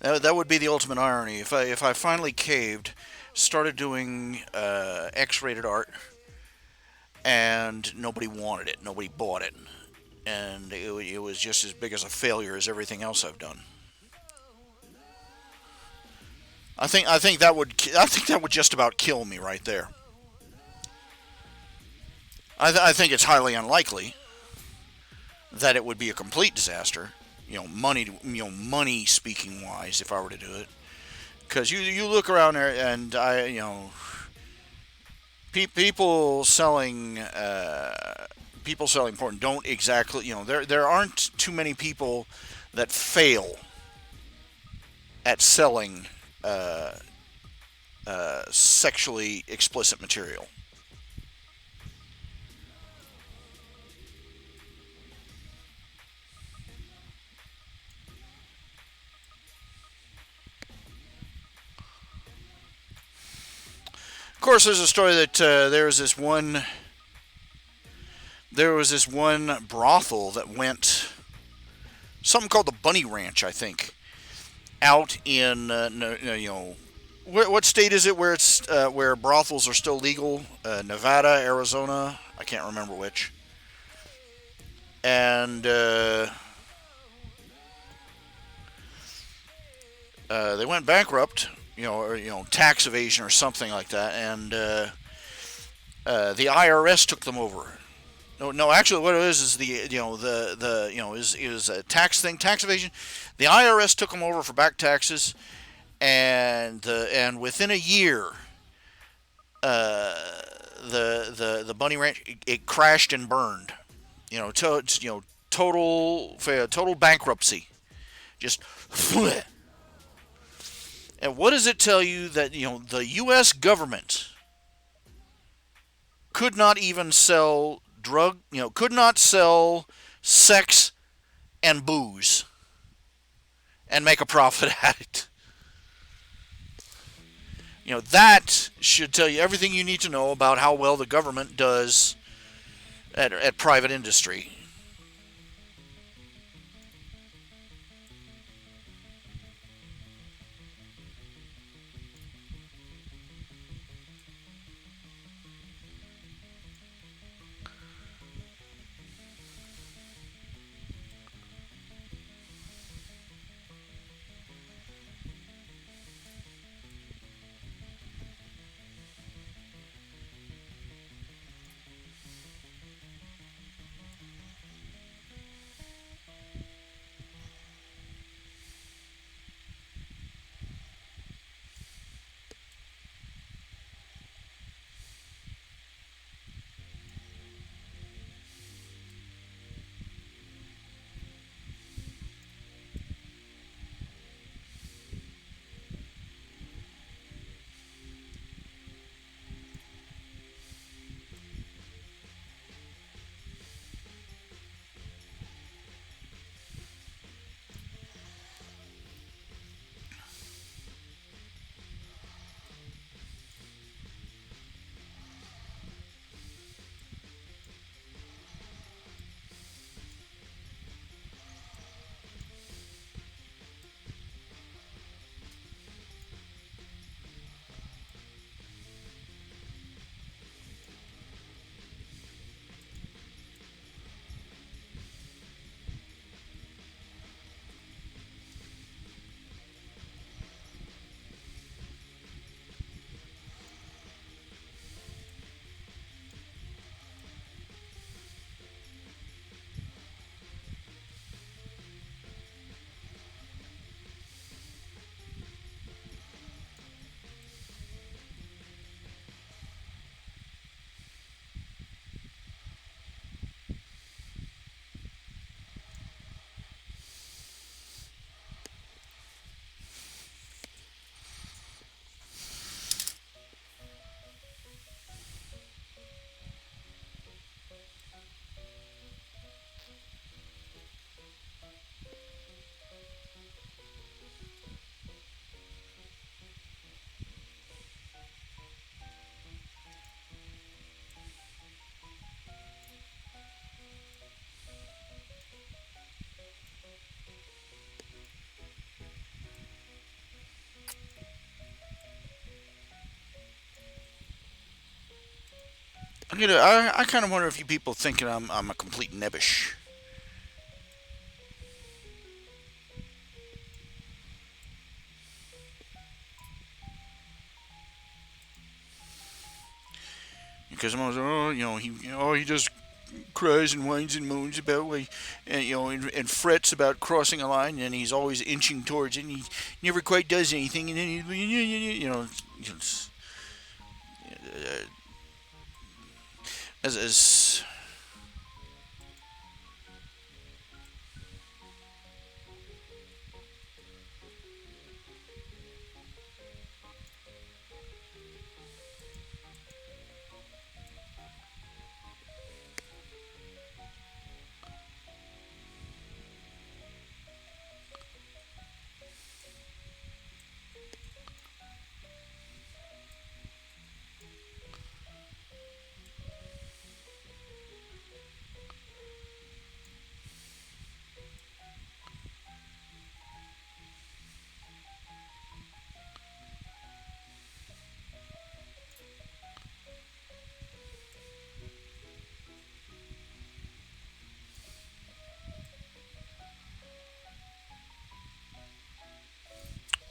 That would be the ultimate irony if I finally caved, started doing X-rated art, and nobody wanted it, nobody bought it, and it was just as big as a failure as everything else I've done. I think that would just about kill me right there. I think it's highly unlikely that it would be a complete disaster. Money speaking wise, if I were to do it, because you look around there, and people selling people selling porn don't exactly, there aren't too many people that fail at selling uh, sexually explicit material. Of course, there's a story that there was this one brothel that went, something called the Bunny Ranch, I think, out in what state is it where it's where brothels are still legal? Nevada, Arizona, I can't remember which. And they went bankrupt, or tax evasion or something like that, and the IRS took them over. No, actually, what it is the is a tax thing, tax evasion. The IRS took them over for back taxes, and within a year, uh, the bunny ranch, it crashed and burned. Total bankruptcy. Just and what does it tell you that the U.S. government could not even sell could not sell sex and booze and make a profit at it. That should tell you everything you need to know about how well the government does at private industry. I kind of wonder if you people thinking I'm a complete nebbish. Because I'm always, he just cries and whines and moans about and frets about crossing a line, and he's always inching towards it, and he never quite does anything, and then as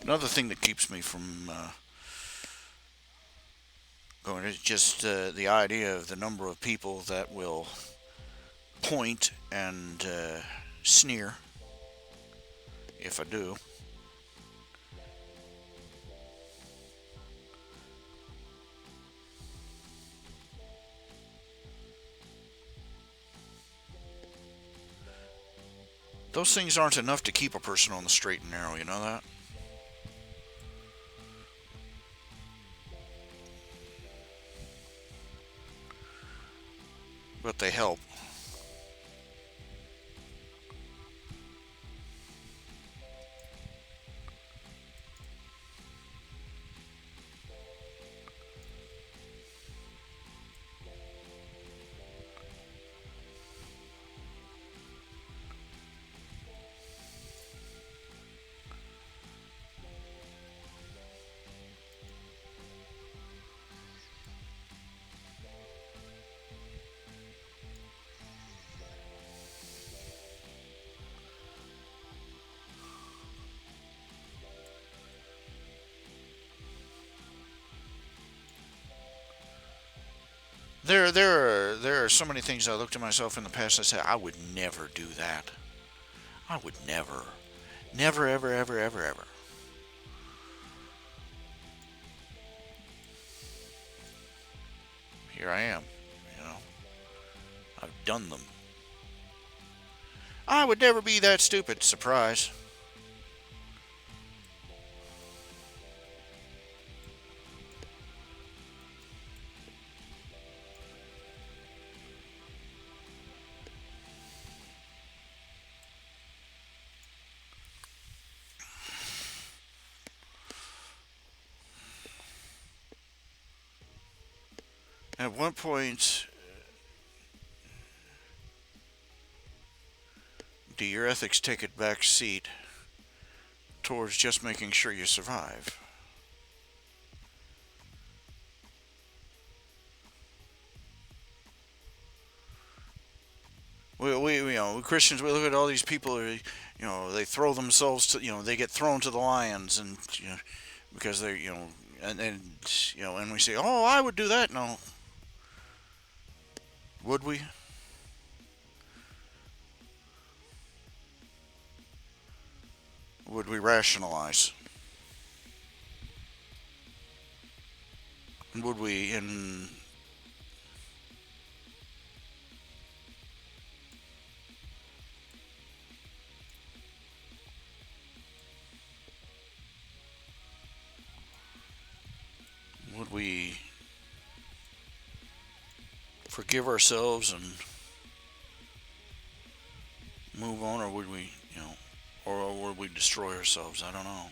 another thing that keeps me from going is just the idea of the number of people that will point and sneer if I do. Those things aren't enough to keep a person on the straight and narrow, you know that? But they help. There are so many things I looked at myself in the past. I said I would never do that. I would never, never, ever, ever, ever, ever. Here I am. You know, I've done them. I would never be that stupid. Surprise. At what point do your ethics take a back seat towards just making sure you survive? Christians, we look at all these people who, they throw themselves to, they get thrown to the lions, and because they're, and we say, oh, I would do that. No, would we? Would we rationalize? Would we, in would we forgive ourselves and move on, or would we, or would we destroy ourselves? I don't know.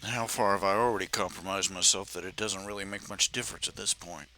How far have I already compromised myself that it doesn't really make much difference at this point?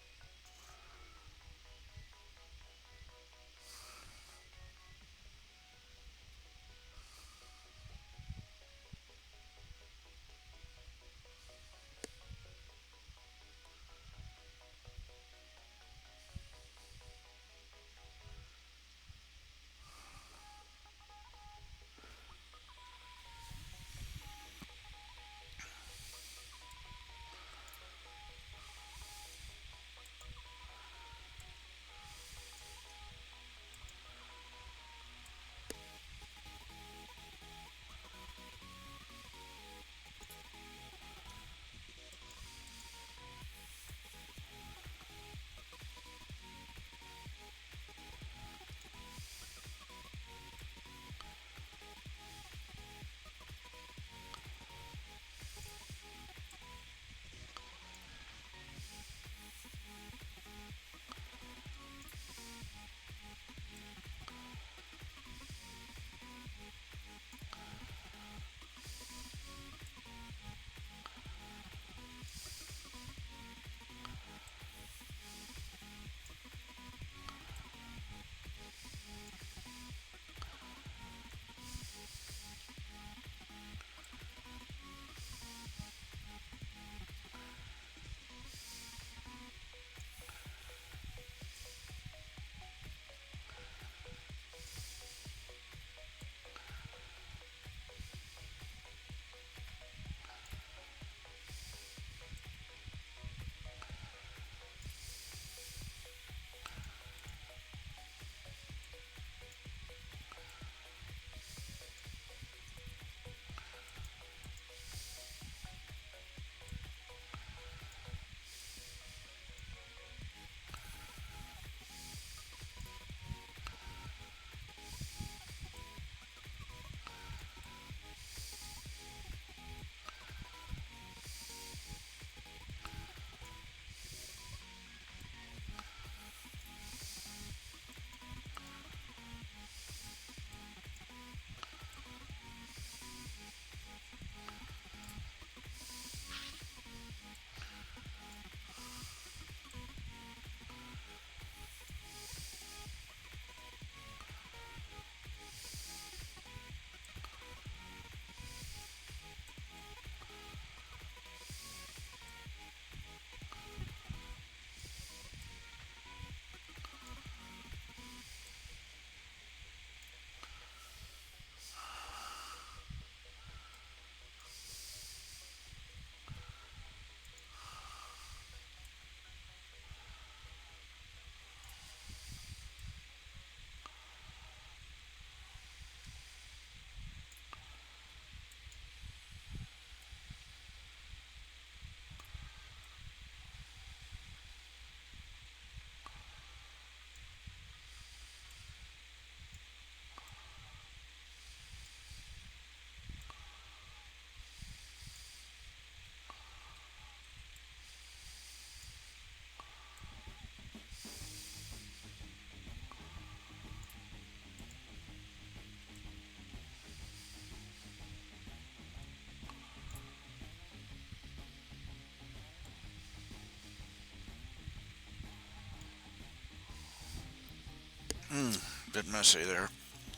bit messy there.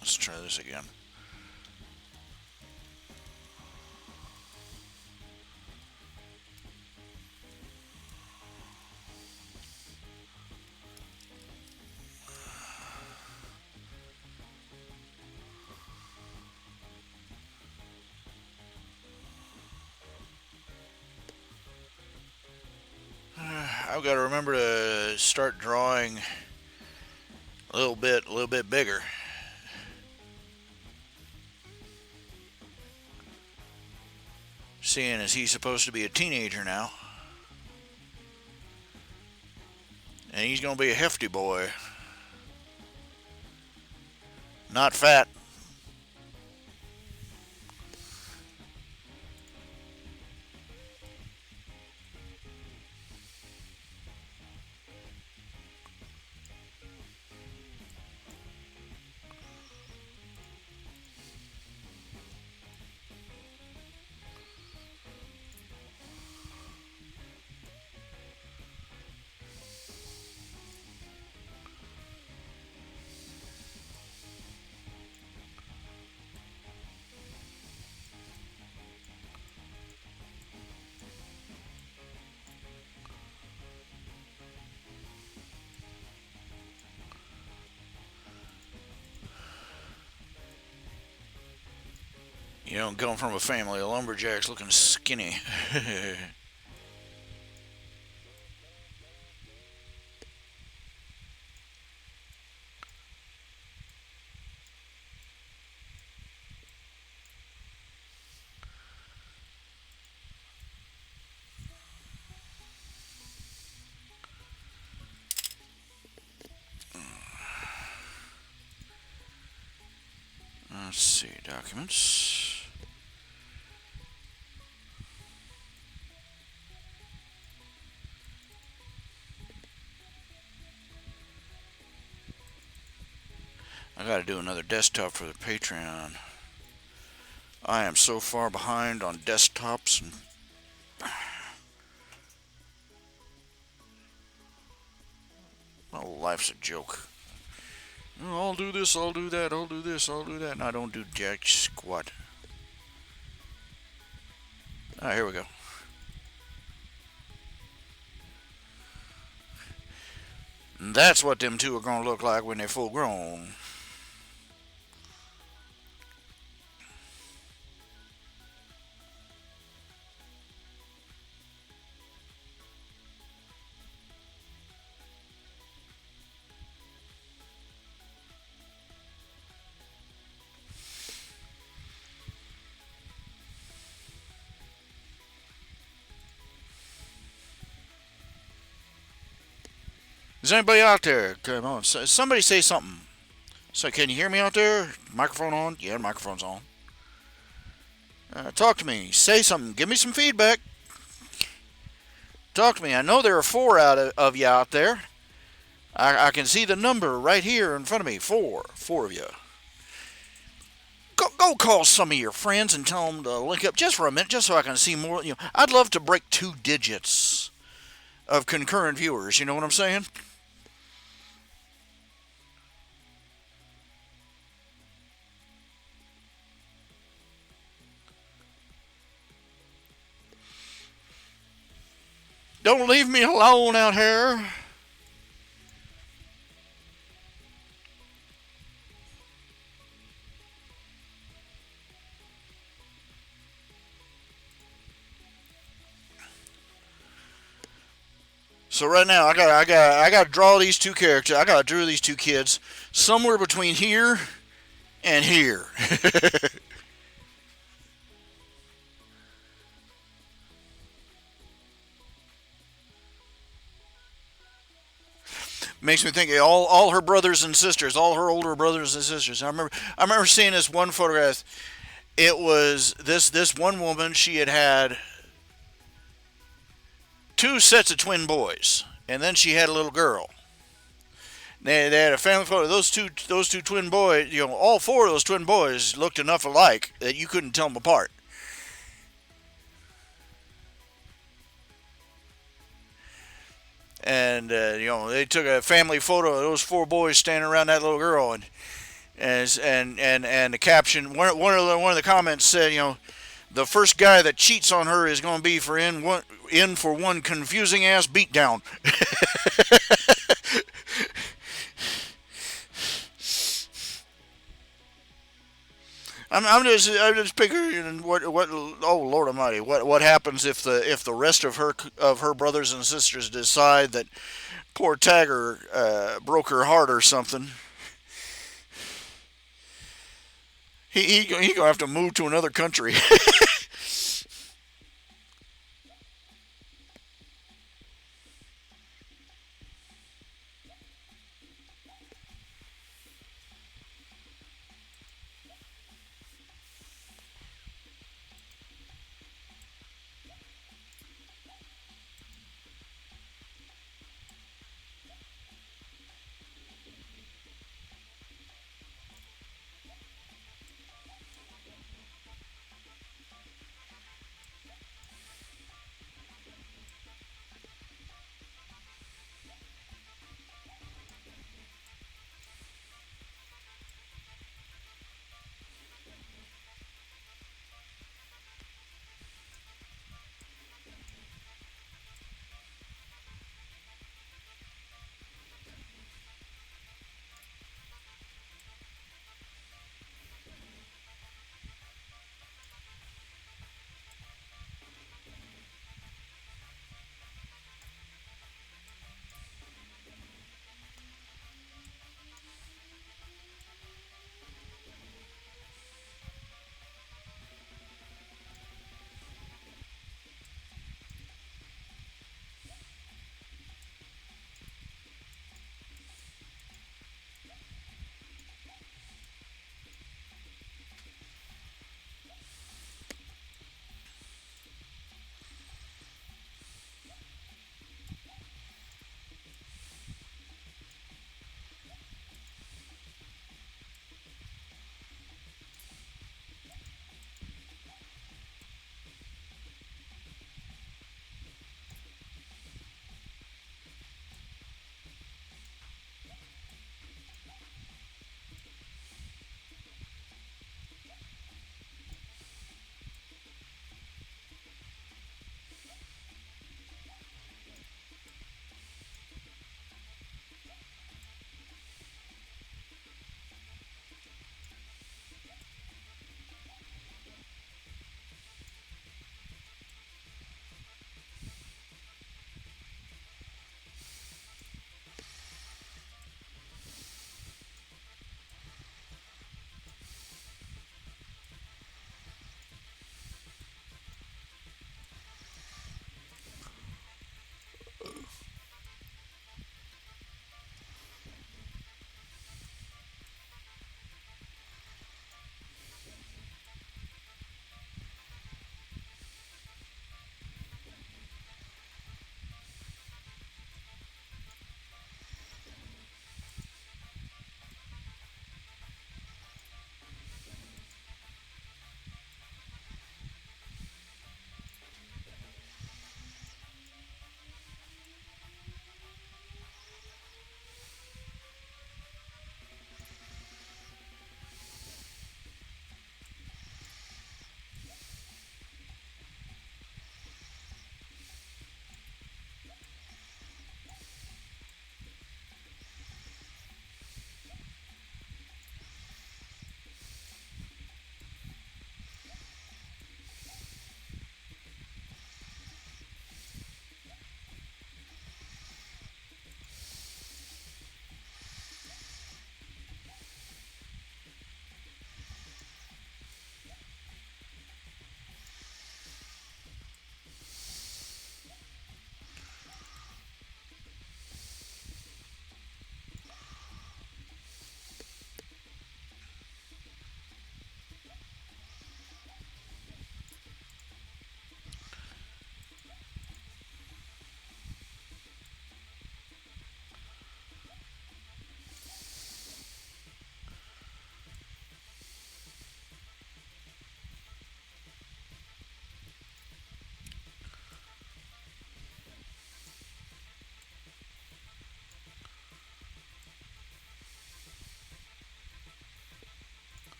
Let's try this again. I've got to remember to start drawing a little bit bigger. Seeing as he's supposed to be a teenager now. And he's going to be a hefty boy. Not fat. You know, going from a family of lumberjacks looking skinny. Let's see, documents. I gotta do another desktop for the Patreon. I am so far behind on desktops and well, life's a joke. I'll do this, I'll do that, I'll do this, I'll do that, and I don't do jack squat. Alright, here we go. And that's what them two are going to look like when they're full grown. Is anybody out there? Come on, somebody say something. So, can you hear me out there? Microphone on? Yeah, microphone's on. Talk to me. Say something. Give me some feedback. Talk to me. I know there are 4 of you out there. I can see the number right here in front of me. 4 of you. Go call some of your friends and tell them to link up just for a minute, just so I can see more. You know, I'd love to break 2 digits of concurrent viewers. You know what I'm saying? Don't leave me alone out here. So right now I got to draw these 2 characters. I got to draw these 2 kids somewhere between here and here. Makes me think of all her brothers and sisters, all her older brothers and sisters. I remember seeing this one photograph. It was this one woman. She had 2 sets of twin boys, and then she had a little girl. They had a family photo. Those two twin boys, you know, all 4 of those twin boys looked enough alike that you couldn't tell them apart. and they took a family photo of those four boys standing around that little girl, and the caption, one of the comments said, the first guy that cheats on her is going to be in for one confusing ass beatdown. I'm just picturing what oh Lord Almighty, what happens if the rest of her brothers and sisters decide that poor Tagger broke her heart or something. He gonna have to move to another country.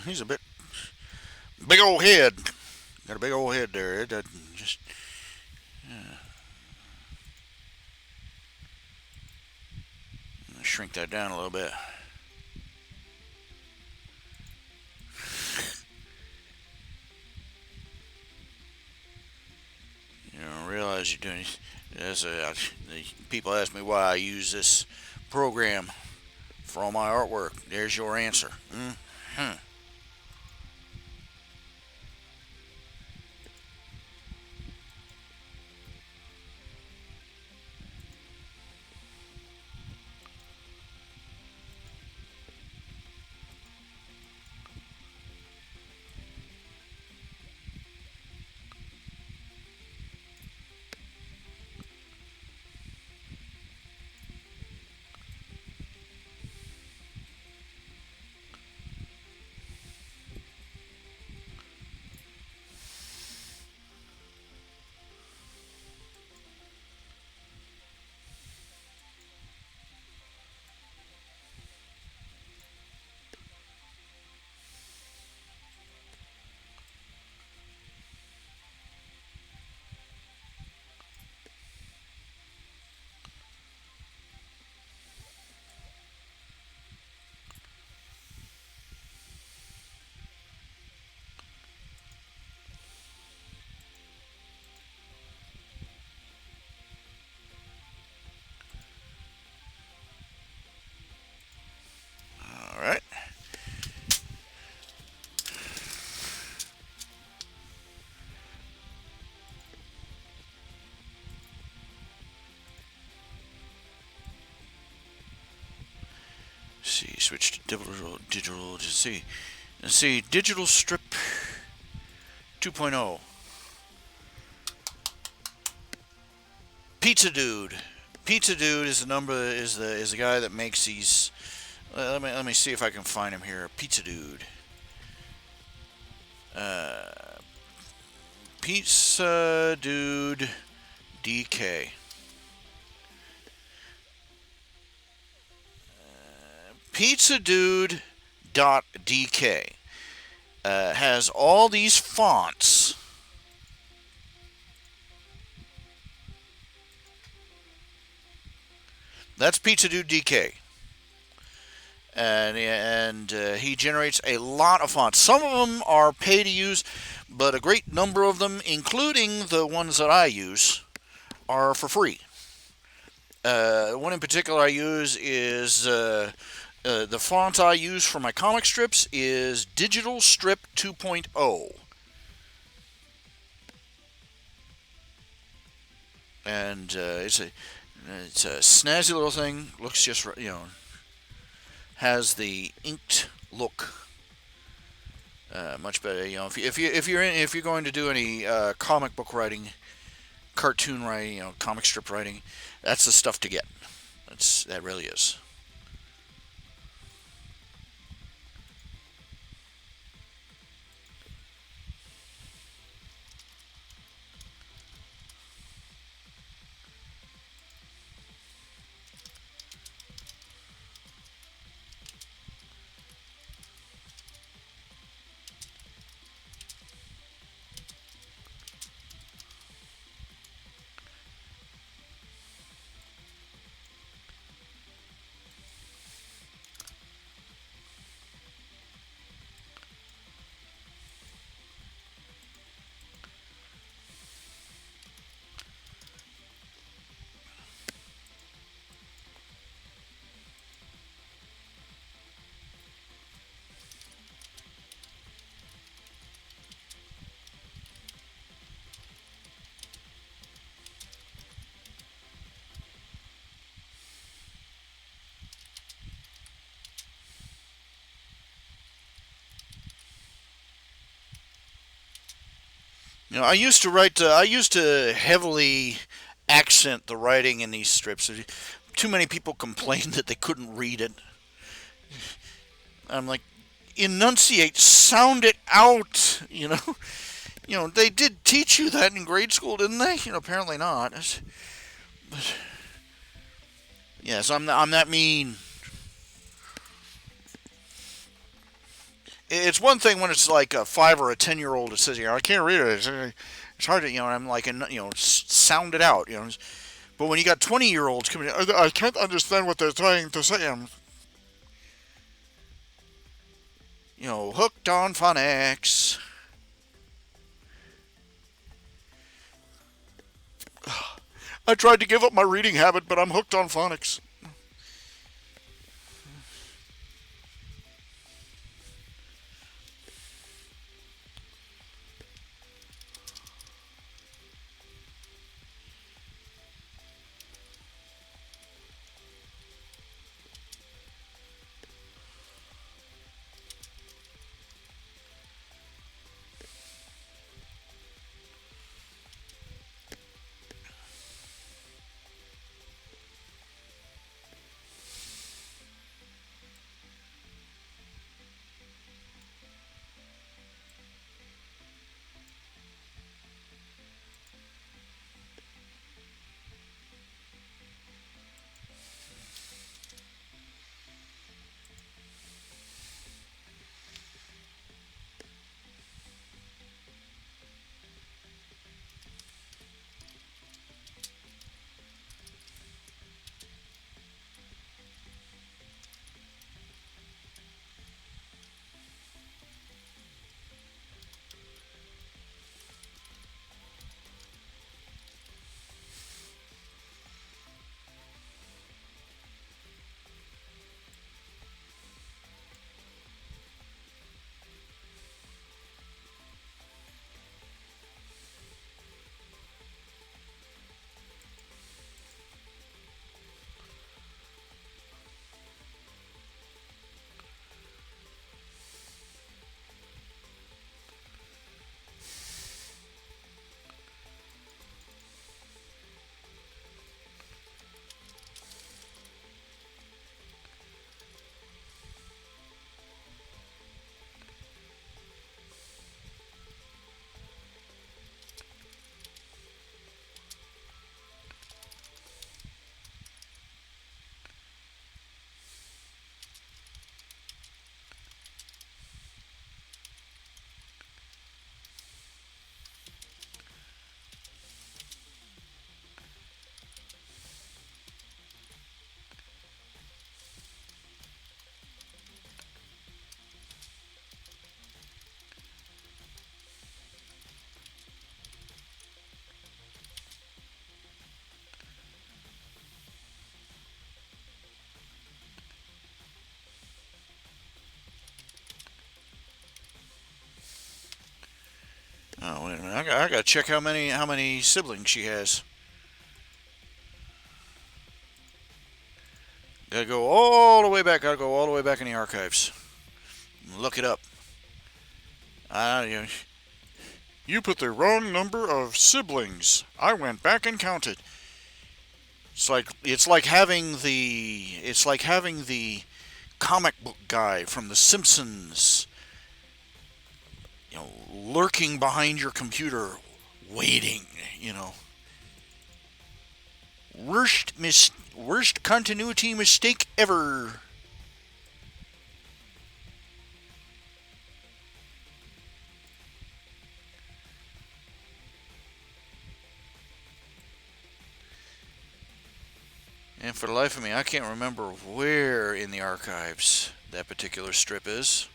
He's a big old head. Got a big old head there. It doesn't just shrink that down a little bit. You don't realize you're doing. People ask me why I use this program for all my artwork. There's your answer. Mm-hmm. All right. See, switch to digital to see. Let's see, digital strip 2.0. Pizza Dude. Pizza Dude is the guy that makes these. Let me see if I can find him here. Pizza Dude. Uh, Pizza Dude DK. Pizza Dude .dk has all these fonts. That's Pizza Dude DK. And he generates a lot of fonts. Some of them are pay to use, but a great number of them, including the ones that I use, are for free. One in particular I use is the font I use for my comic strips is Digital Strip 2.0. And it's a snazzy little thing. Looks just has the inked look. Much better, if you're going to do any comic book writing, cartoon writing, comic strip writing, that's the stuff to get. That really is. I used to write. I used to heavily accent the writing in these strips. Too many people complained that they couldn't read it. I'm like, enunciate, sound it out. They did teach you that in grade school, didn't they? Apparently not. But yes, I'm that mean. It's one thing when it's like a 5 or a 10-year-old that says, I can't read it. It's hard to, I'm like, sound it out, But when you got 20-year-olds coming in, I can't understand what they're trying to say. Hooked on phonics. I tried to give up my reading habit, but I'm hooked on phonics. Oh, wait a minute. I got to check how many siblings she has. Gotta go all the way back. Gotta go all the way back in the archives. Look it up. You, you put the wrong number of siblings. I went back and counted. It's like having the comic book guy from The Simpsons, lurking behind your computer, waiting. Worst continuity mistake ever. And for the life of me, I can't remember where in the archives that particular strip is.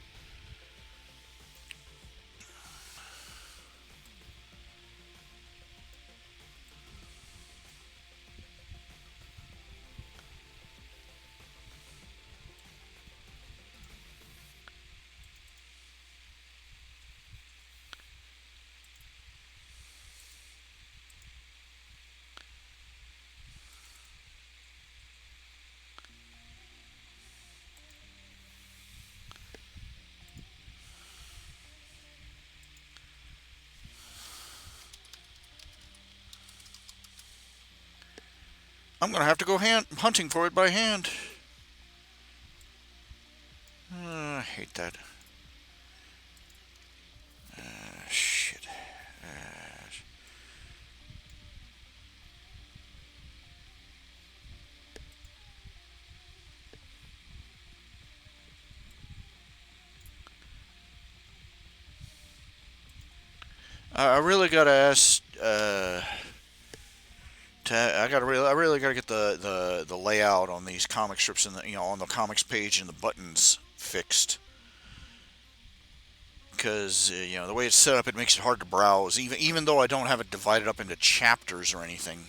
I'm going to have to go hunting for it by hand. I hate that. Shit. I really gotta ask. I really gotta get the layout on these comic strips and on the comics page and the buttons fixed because the way it's set up, it makes it hard to browse. Even though I don't have it divided up into chapters or anything.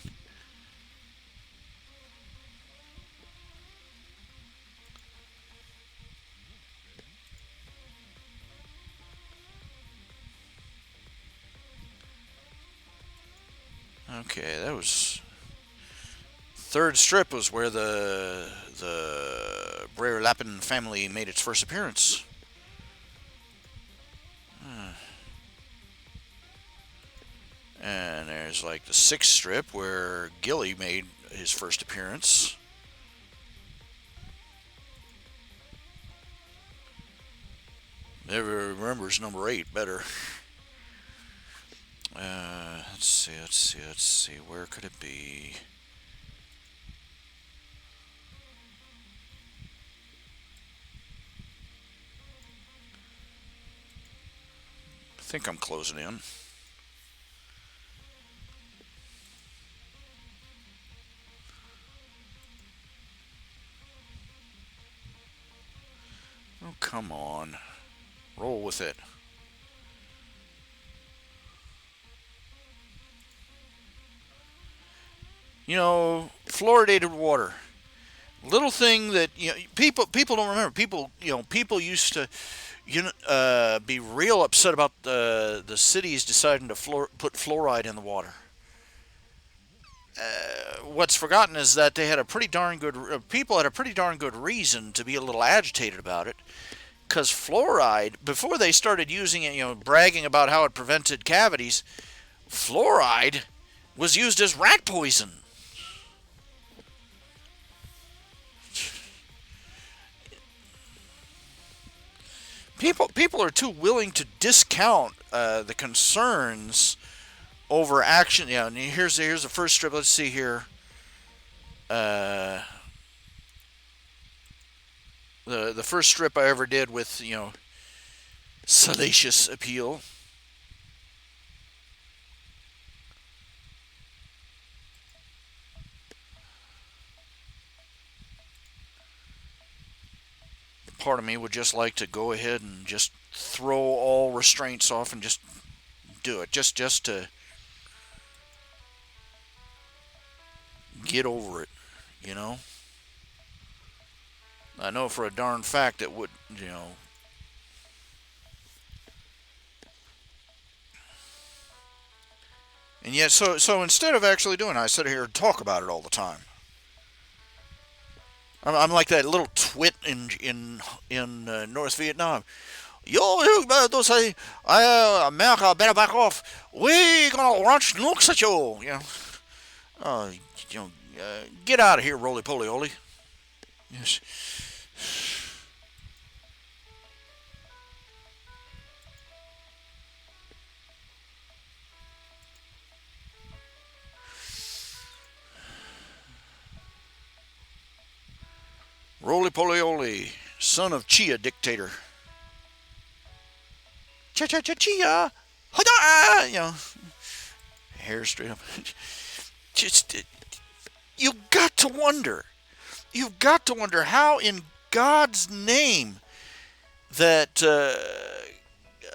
Okay, that was third strip was where the Brer Lappin family made its first appearance. And there's like the sixth strip where Gilly made his first appearance. Never remembers number 8 better. Let's see. Where could it be? I think I'm closing in. Oh, come on. Roll with it. Fluoridated water. Little thing that people don't remember. People used to be real upset about the cities deciding to put fluoride in the water. What's forgotten is that they had a pretty darn good people had a pretty darn good reason to be a little agitated about it. Because fluoride, before they started using it, bragging about how it prevented cavities, fluoride was used as rat poison. People are too willing to discount the concerns over action. And here's the first strip. Let's see here. The first strip I ever did with salacious appeal. Part of me would just like to go ahead and just throw all restraints off and just do it, just to get over it. I know for a darn fact it would. And yet, so instead of actually doing it, I sit here and talk about it all the time. I'm like that little twit in North Vietnam. Yo, don't say, America better back off. We gonna launch nukes at you. Uh, get out of here, roly poly oly. Yes. Roly poly oly, son of Chia dictator. Cha cha cha chia, hada, hair straight up. Just you've got to wonder. You've got to wonder how in God's name that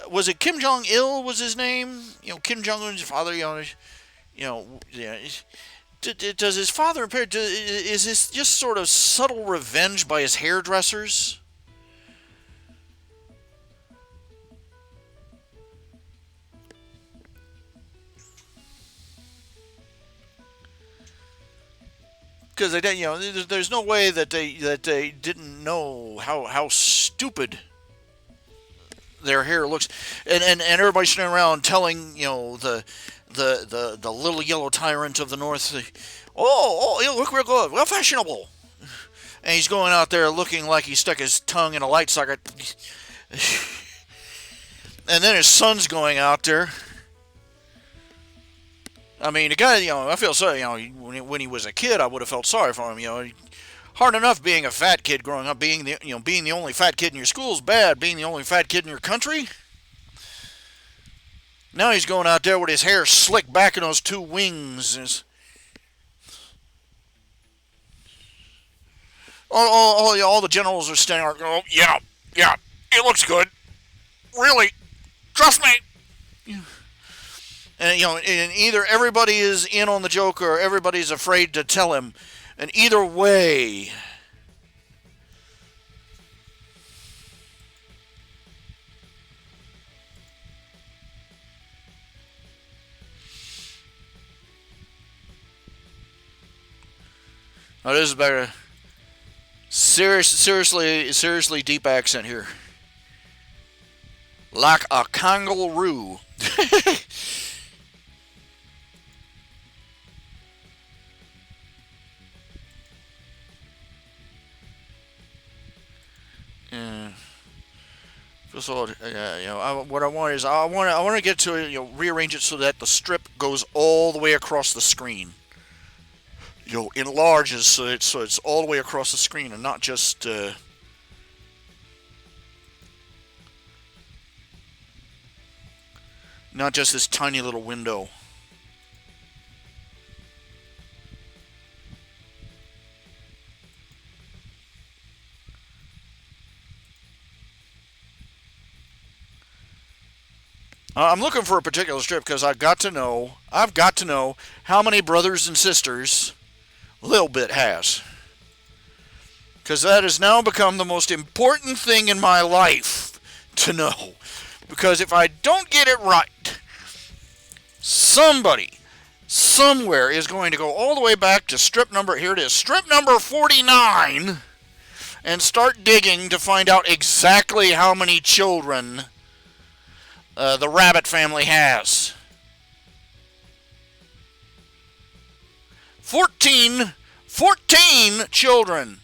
was it Kim Jong Il was his name? Kim Jong Un's father. Yeah. Does his father appear? Is this just sort of subtle revenge by his hairdressers? Because there's no way that they didn't know how stupid their hair looks, and everybody's sitting around telling the little yellow tyrant of the north, you look real good, real fashionable, and he's going out there looking like he stuck his tongue in a light socket, and then his son's going out there. I mean, the guy, I feel sorry, when he was a kid, I would have felt sorry for him, Hard enough being a fat kid growing up, being the only fat kid in your school is bad. Being the only fat kid in your country, Now he's going out there with his hair slicked back in those two wings. All the generals are standing there. Oh, yeah, yeah, it looks good. Really, trust me. And and either everybody is in on the joke or everybody's afraid to tell him. And either way, this is better. Seriously deep accent here. Like a kangaroo. Yeah. So, what I want is I want to get to rearrange it so that the strip goes all the way across the screen. Enlarges so it's all the way across the screen and not just this tiny little window. I'm looking for a particular strip because I've got to know how many brothers and sisters Lil Bit has. Because that has now become the most important thing in my life to know. Because if I don't get it right, somebody, somewhere is going to go all the way back to strip number 49, and start digging to find out exactly how many children the Rabbit family has. 14 children.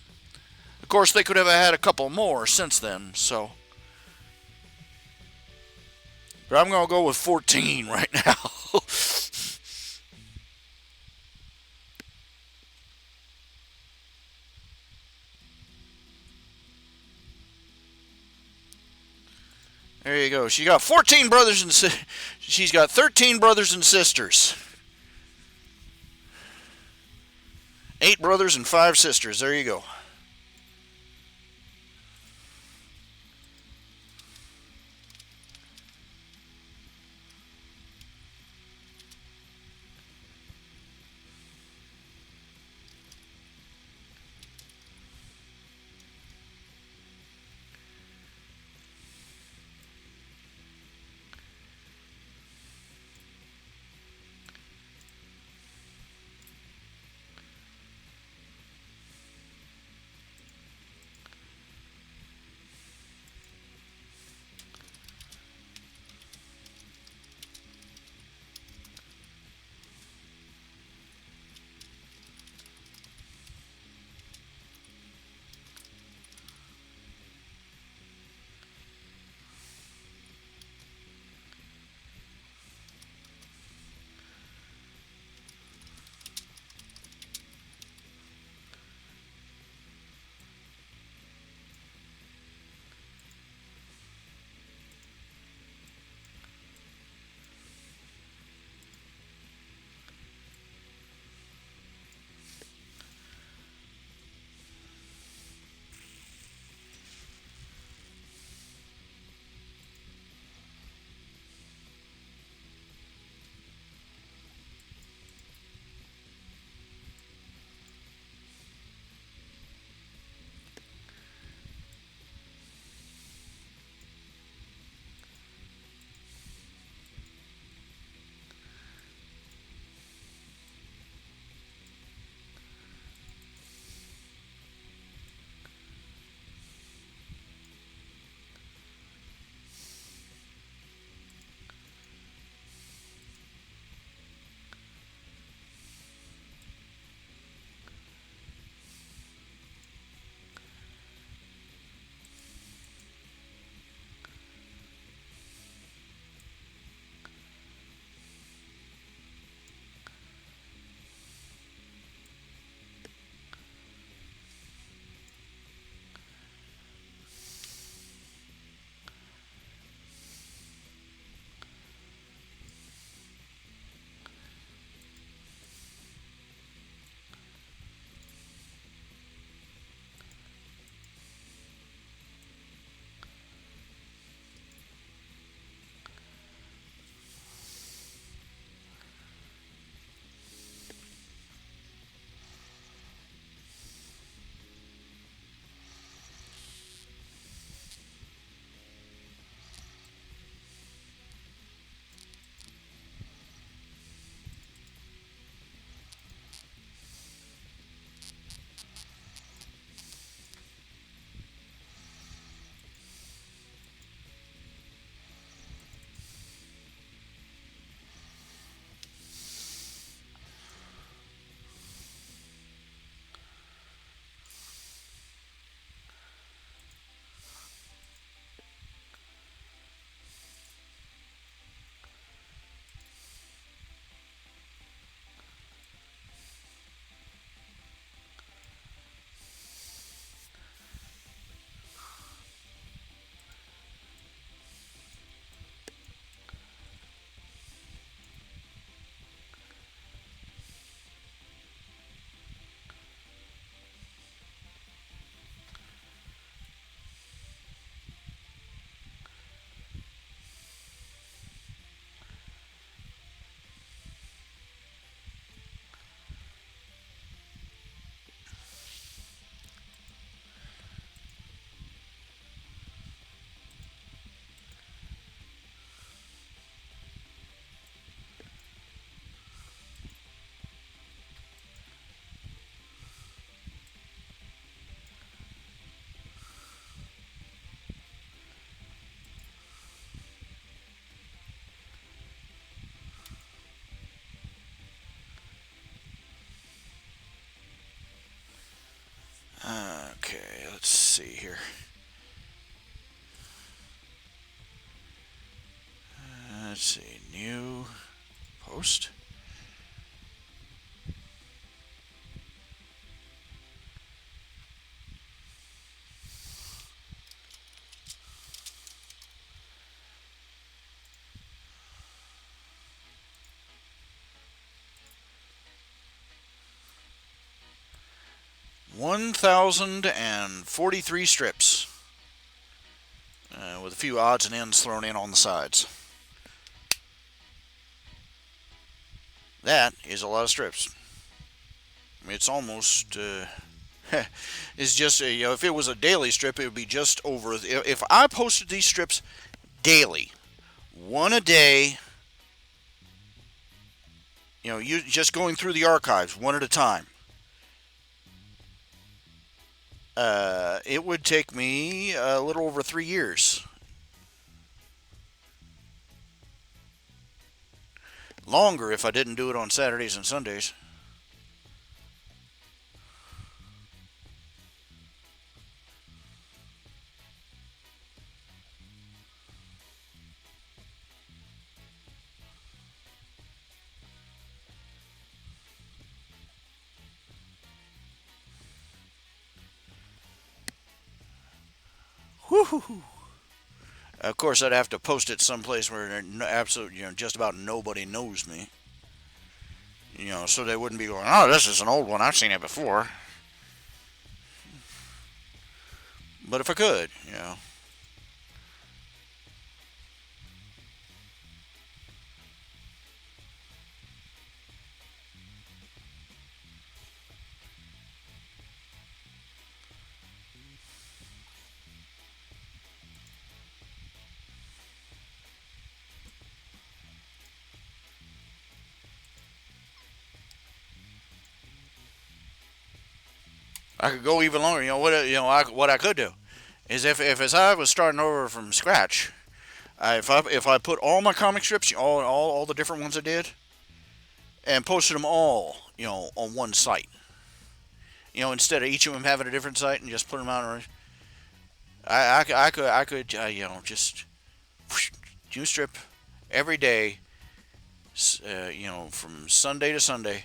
Of course, they could have had a couple more since then, so. But I'm going to go with 14 right now. There you go. She got 14 brothers and she's got 13 brothers and sisters. 8 brothers and 5 sisters. There you go. see here. Let's see. New post. $1,043 strips, with a few odds and ends thrown in on the sides. That is a lot of strips. It's almost. It's just if it was a daily strip, it would be just over. If I posted these strips daily, one a day, you just going through the archives one at a time. It would take me a little over 3 years. Longer if I didn't do it on Saturdays and Sundays. Whoo. Of course, I'd have to post it someplace where absolutely, just about nobody knows me. So they wouldn't be going, "Oh, this is an old one. I've seen it before." But if I could, I could go even longer. What I could do is if as I was starting over from scratch, if I put all my comic strips, all the different ones I did, and posted them all, on one site. Instead of each of them having a different site and just put them out. I could, just new strip every day, from Sunday to Sunday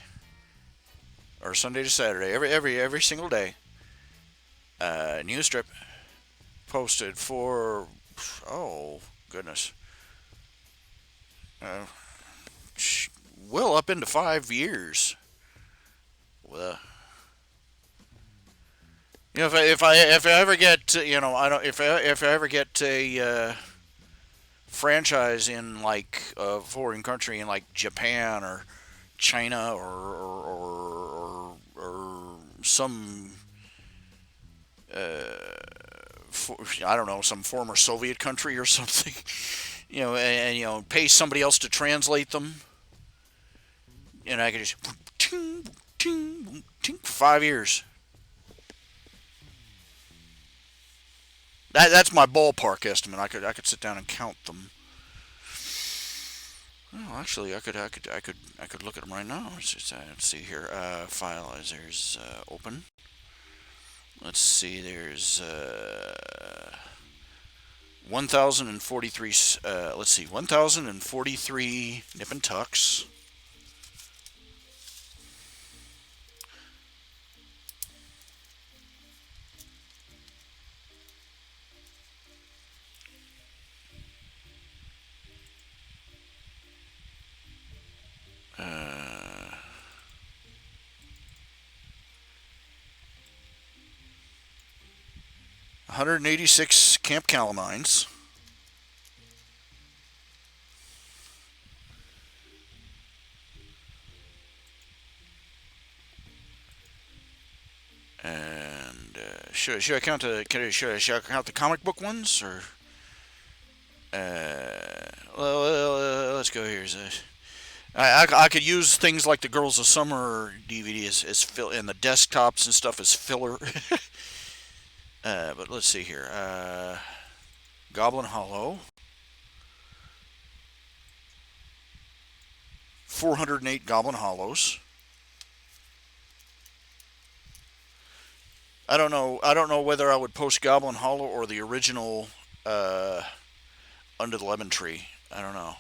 or Sunday to Saturday, every single day. New strip posted for, oh goodness, uh, well up into 5 years. Well, if I ever get I don't if I ever get a franchise in like a foreign country in like Japan or China or some I don't know, some former Soviet country or something, and pay somebody else to translate them, and I could just ting, ting, ting, for 5 years. That's my ballpark estimate. I could sit down and count them. Well, actually, I could look at them right now. Let's see here. File as there's open. Let's see. There's 1,043. Let's see. 1,043 nip and tucks. Uh, 186 Camp Calamines. And should I count should I count the comic book ones or let's go here. I could use things like the Girls of Summer DVD as fill and the desktops and stuff as filler. But let's see here. Goblin Hollow. 408 Goblin Hollows. I don't know whether I would post Goblin Hollow or the original uh, Under the Lemon Tree. I don't know.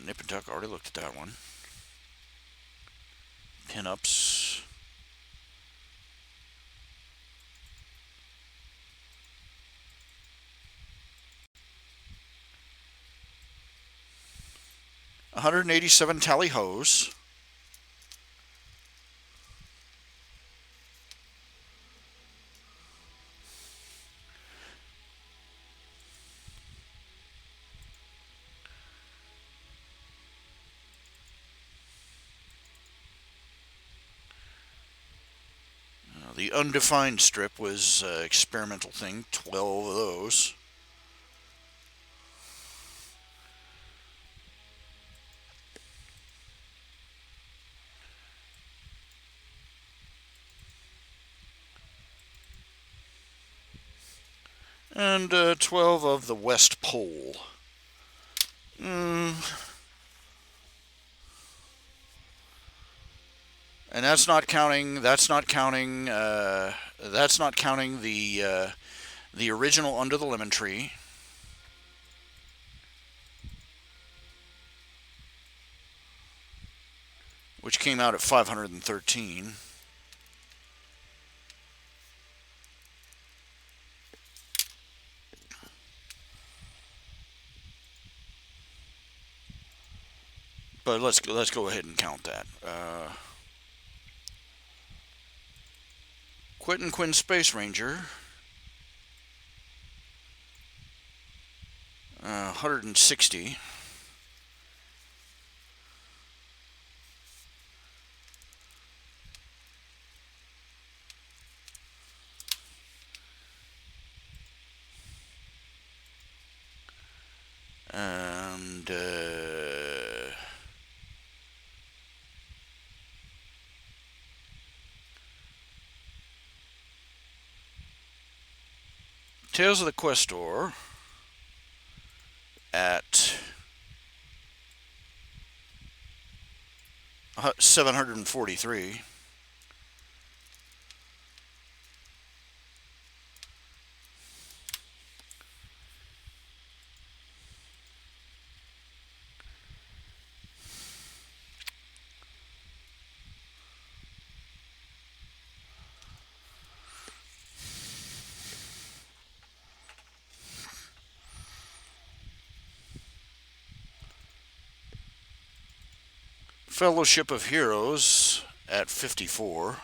Nip and Tuck, already looked at that one. Pinups. 187 tally hos. The undefined strip was experimental thing. 12 of those. And 12 of the West Pole. Mm. And that's not counting. That's not counting. That's not counting the original Under the Lemon Tree, which came out at 513. But let's go ahead and count that. Quentin Quinn Space Ranger, 160. And Tales of the Questor at 743. Fellowship of Heroes at 54.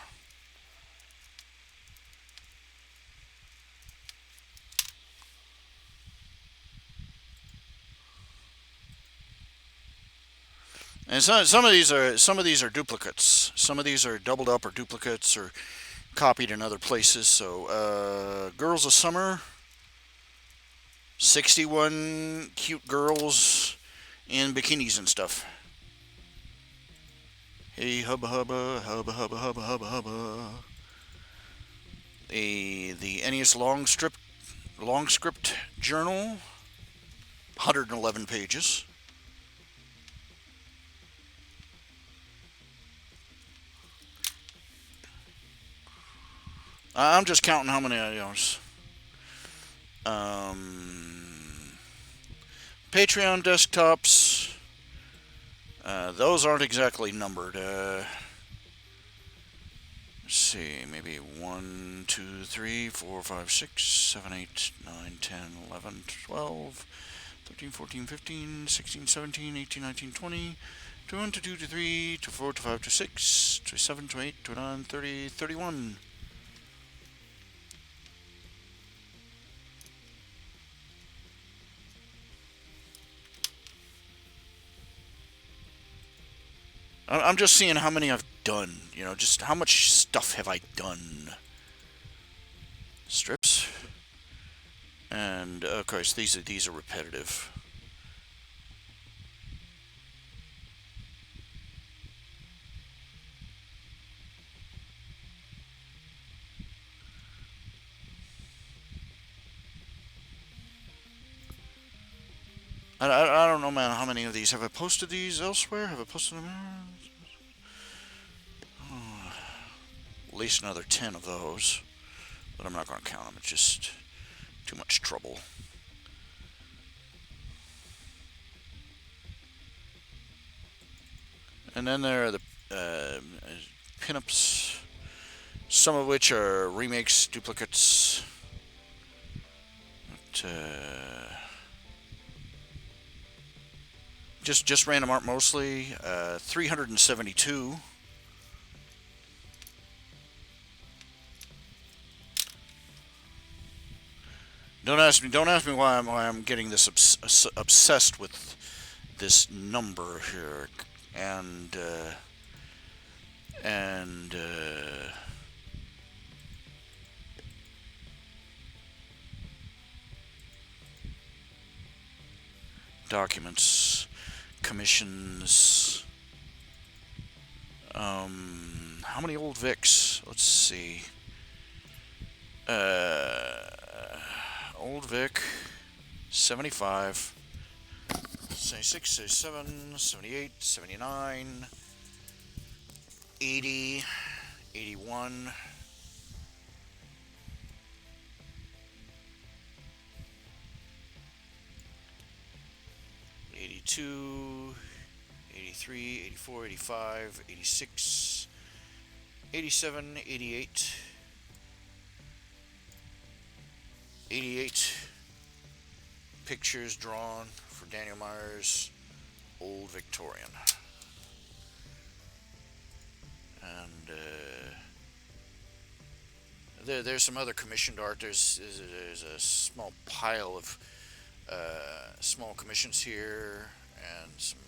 And some of these are duplicates. Some of these are doubled up or duplicates or copied in other places. So Girls of Summer, 61 cute girls in bikinis and stuff. Hey hubba hubba hubba hubba hubba hubba hubba. The NES long script journal, 111 pages. I'm just counting how many Patreon desktops. Those aren't exactly numbered. Let's see, maybe 1, 2, 3, 4, 5, 6, 7, 8, 9, 10, 11, 12, 13, 14, 15, 16, 17, 18, 19, 20, 21, 22, 23, 24, 25, 26, 27, 28, 29, 30, 31. I'm just seeing how many I've done. Just how much stuff have I done. Strips. And of course, these are repetitive. I don't know, man, how many of these. Have I posted these elsewhere? Have I posted them? least another 10 of those. But I'm not going to count them. It's just too much trouble. And then there are the pinups, some of which are remakes, duplicates. But, just random art mostly. 372. Don't ask me why I'm getting this obsessed with this number here, and documents, commissions. How many old Vics? Let's see. Old Vic, 75, 76, 77, 78, 79, 80, 81, 82, 83, 84, 85, 86, 87, 88, 88 pictures drawn for Daniel Myers, Old Victorian. And there's some other commissioned art. There's a small pile of small commissions here, and some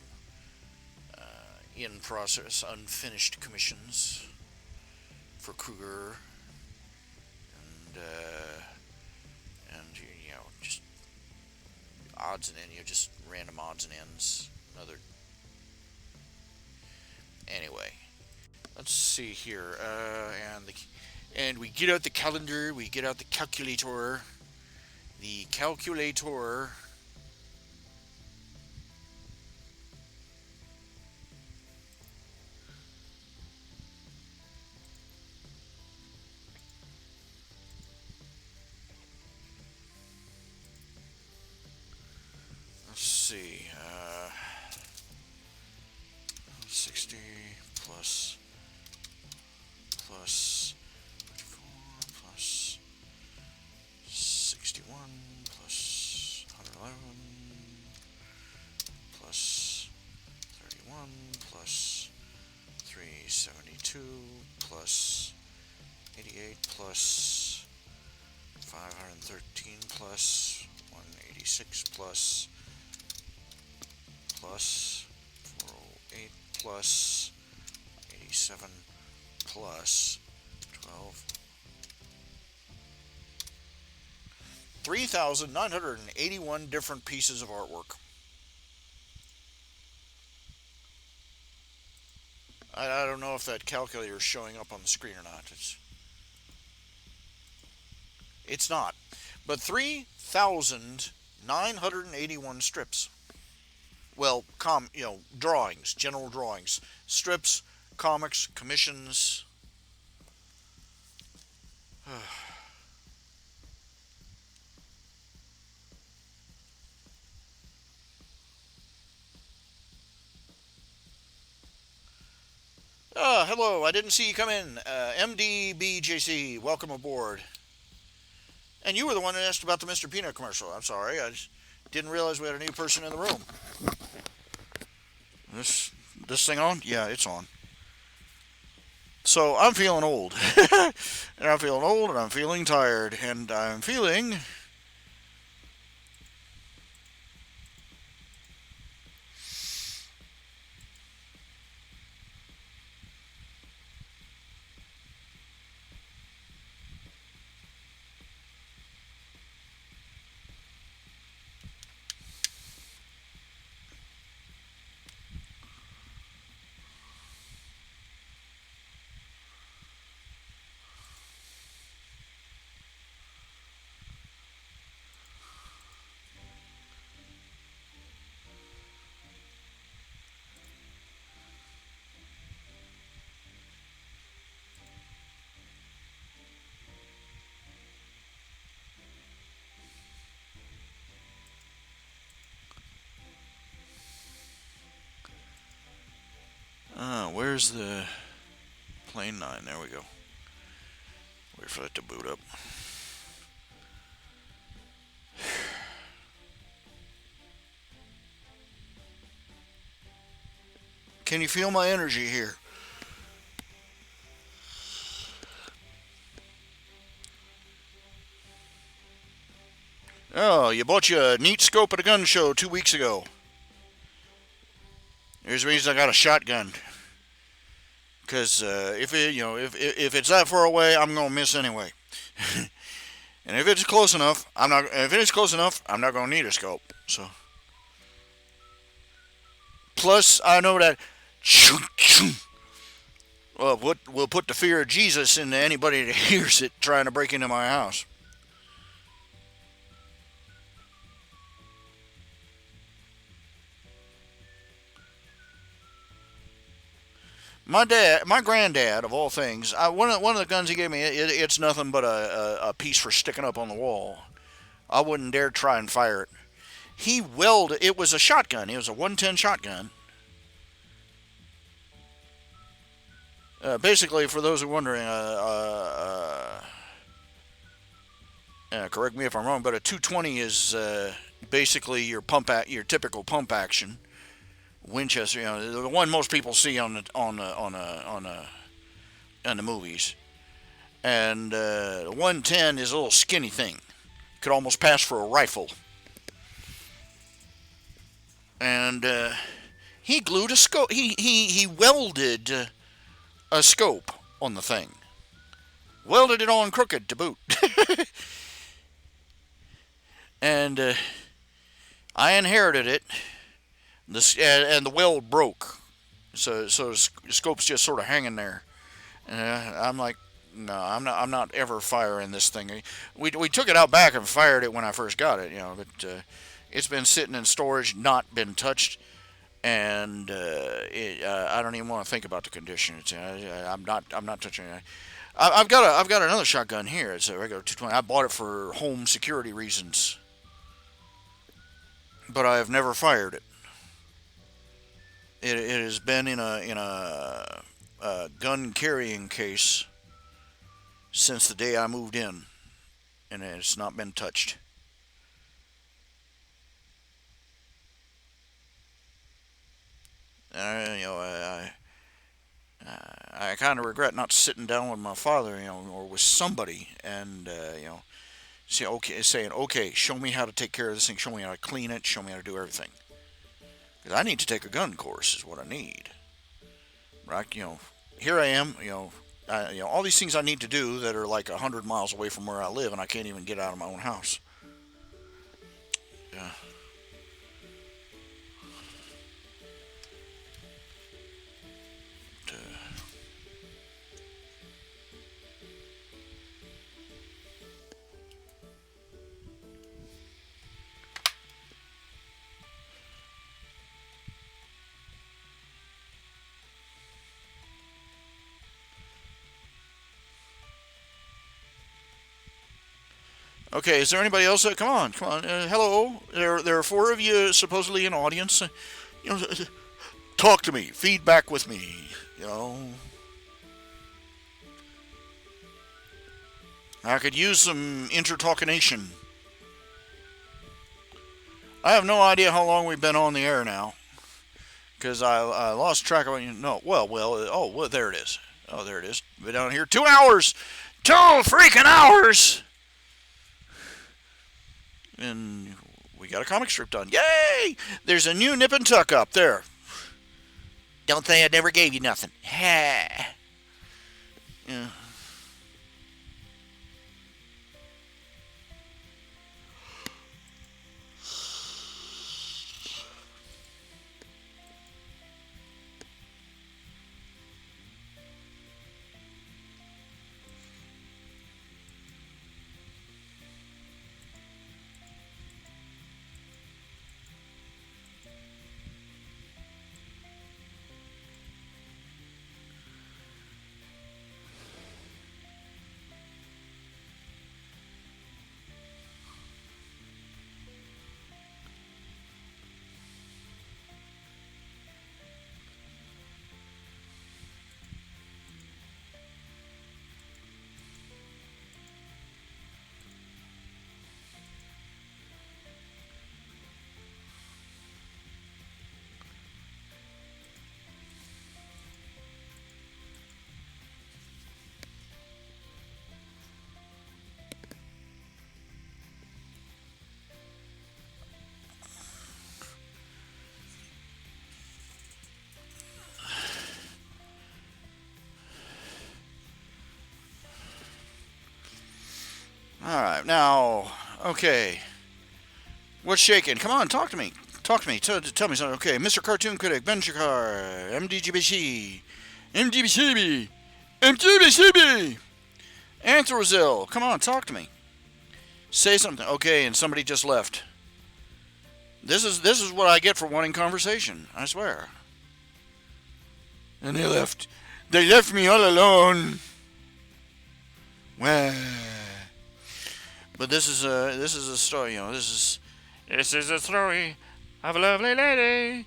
in process unfinished commissions for Kruger, and you know, just odds and ends, just random odds and ends. Anyway, let's see here, and we get out the calendar, we get out the calculator. The calculator. Let's see. 60 plus 54 plus 61 plus 111 plus 31 plus 372 plus 88 plus 513 plus 186 plus 408 plus 87 plus 12. 3,981 different pieces of artwork. I don't know if that calculator is showing up on the screen or not. It's not. But 3,981 strips. Well, drawings, general drawings, strips, comics, commissions. Hello, I didn't see you come in. MDBJC, welcome aboard. And you were the one that asked about the Mr. Peanut commercial. I'm sorry, I just didn't realize we had a new person in the room. This thing on? Yeah, it's on. So I'm feeling old. And I'm feeling old, and I'm feeling tired, and I'm feeling... where's the Plane 9? There we go. Wait for that to boot up. Can you feel my energy here? Oh, you bought you a neat scope at a gun show 2 weeks ago. Here's the reason I got a shotgun. Because if it's that far away, I'm gonna miss anyway. And if it's close enough, I'm not. If it is close enough, I'm not gonna need a scope. So. Plus, I know that. Well, we'll put the fear of Jesus into anybody that hears it trying to break into my house. My granddad, of all things, one of the guns he gave me, it's nothing but a piece for sticking up on the wall. I wouldn't dare try and fire it. He welded. It was a shotgun. It was a 110 shotgun. Basically, for those who are wondering, correct me if I'm wrong, but a 220 is basically your typical pump action Winchester. The one most people see on the movies, and the 110 is a little skinny thing. Could almost pass for a rifle. And he glued a scope. He welded a scope on the thing. Welded it on crooked to boot. And I inherited it. And the weld broke. So the scope's just sort of hanging there. And I'm like, no, I'm not ever firing this thing. We took it out back and fired it when I first got it, but it's been sitting in storage, not been touched, and I don't even want to think about the condition. I'm not touching it. I've got another shotgun here. It's a regular 220. I bought it for home security reasons, but I have never fired it. It has been in a gun carrying case since the day I moved in, and it's not been touched. I kind of regret not sitting down with my father, or with somebody, and saying, okay, show me how to take care of this thing, show me how to clean it, show me how to do everything. Because I need to take a gun course, is what I need. Right? Here I am, all these things I need to do that are like 100 miles away from where I live, and I can't even get out of my own house. Yeah. Okay, is there anybody else? Come on. Hello. There are four of you supposedly in audience. Talk to me. Feedback with me. I could use some intertalkination. I have no idea how long we've been on the air now, because I lost track of it. No, well, there it is. Oh, there it is. Been down here 2 hours. 2 freaking hours. And we got a comic strip done. Yay! There's a new nip and tuck up there. Don't say I never gave you nothing. Ha! Yeah. All right, now, okay. What's shaking? Come on, talk to me. Talk to me. Tell me something. Okay, Mr. Cartoon Critic, Ben Shakar, MDGBC, MDBCB, MDBCB, Anthrozil. Come on, talk to me. Say something. Okay, and somebody just left. This is what I get for wanting conversation. I swear. And they left. They left me all alone. Well, but this is a story. This is a story of a lovely lady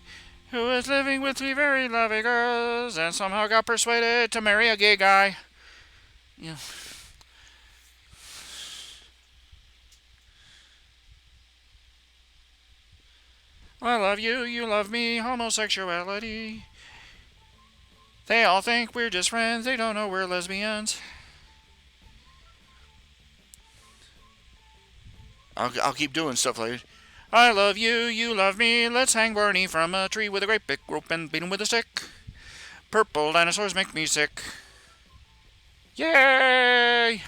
who was living with three very lovely girls and somehow got persuaded to marry a gay guy. Yeah. I love you, you love me, homosexuality. They all think we're just friends, they don't know we're lesbians. I'll keep doing stuff like it. I love you, you love me, let's hang Barney from a tree with a great big rope and beat him with a stick. Purple dinosaurs make me sick. Yay!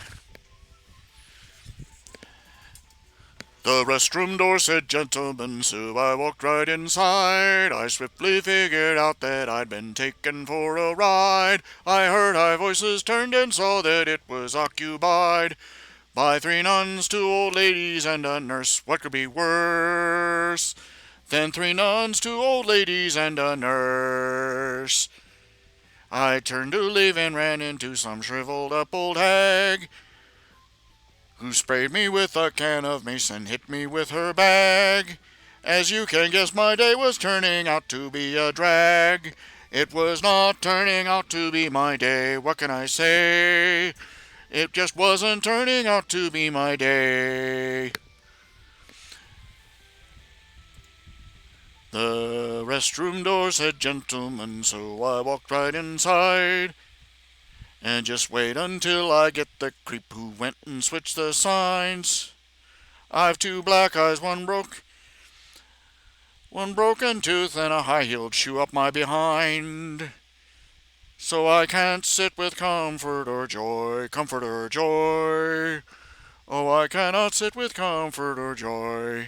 The restroom door said gentlemen, so I walked right inside. I swiftly figured out that I'd been taken for a ride. I heard high voices, turned and saw that it was occupied by three nuns, two old ladies, and a nurse. What could be worse than three nuns, two old ladies, and a nurse? I turned to leave and ran into some shriveled up old hag who sprayed me with a can of mace and hit me with her bag. As you can guess, my day was turning out to be a drag. It was not turning out to be my day. What can I say? It just wasn't turning out to be my day. The restroom door said gentlemen, so I walked right inside. And just wait until I get the creep who went and switched the signs. I've two black eyes, one broken tooth, and a high-heeled shoe up my behind. So I can't sit with comfort or joy, comfort or joy. Oh, I cannot sit with comfort or joy.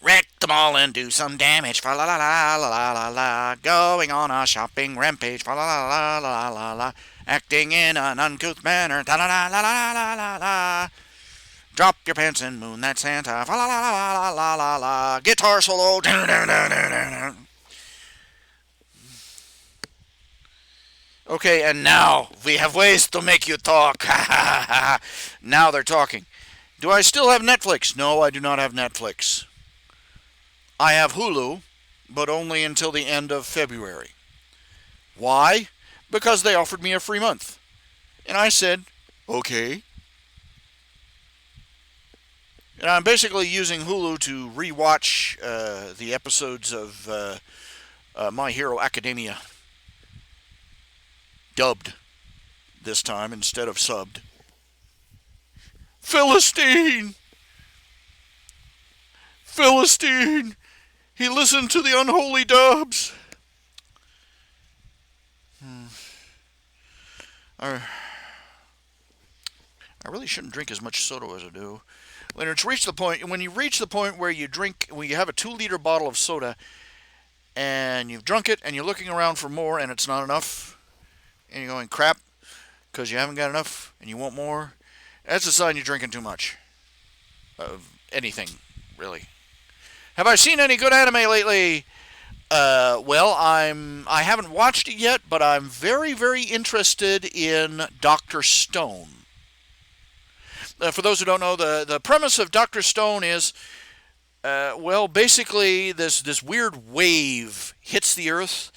Wreck the mall and do some damage. Fa la la la la la la la. Going on a shopping rampage. Fa la la la la la la. Acting in an uncouth manner. Ta la la la la la la la. Drop your pants and moon that Santa. Fa la la la la la la la. Guitar solo. Okay, and now we have ways to make you talk. Now they're talking. Do I still have Netflix? No, I do not have Netflix. I have Hulu, but only until the end of February. Why? Because they offered me a free month. And I said, okay. And I'm basically using Hulu to rewatch the episodes of My Hero Academia. Dubbed this time instead of subbed. Philistine! Philistine! He listened to the unholy dubs. I really shouldn't drink as much soda as I do. When you reach the point where you have a 2-liter bottle of soda, and you've drunk it, and you're looking around for more, and it's not enough, and you're going crap because you haven't got enough, and you want more, that's a sign you're drinking too much of anything, really. Have I seen any good anime lately? Well, I haven't watched it yet, but I'm very, very interested in Dr. Stone. For those who don't know, the premise of Dr. Stone is, basically this weird wave hits the earth,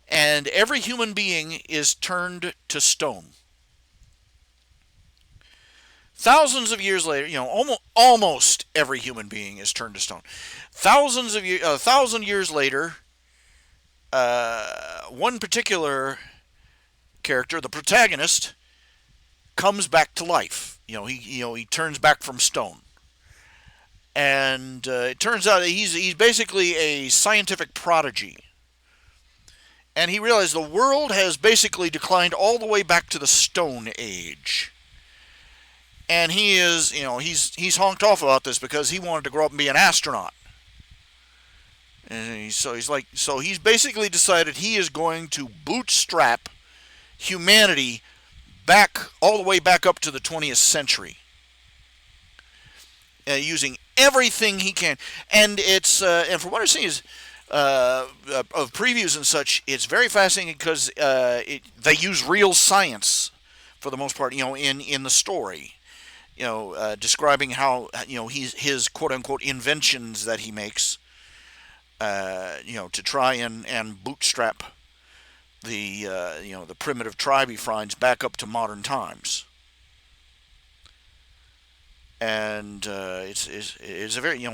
and every human being is turned to stone. Thousands of years later, almost every human being is turned to stone. 1,000 years later, one particular character, the protagonist, comes back to life. He turns back from stone, and it turns out that he's basically a scientific prodigy. and he realized the world has basically declined all the way back to the Stone Age. And he is, he's honked off about this because he wanted to grow up and be an astronaut. And so he's basically decided he is going to bootstrap humanity back all the way back up to the 20th century, using everything he can. And it's and from what I've seen is of previews and such, it's very fascinating because they use real science for the most part. In the story, describing how his quote unquote inventions that he makes, to try and bootstrap the primitive tribe he finds back up to modern times. And it's a very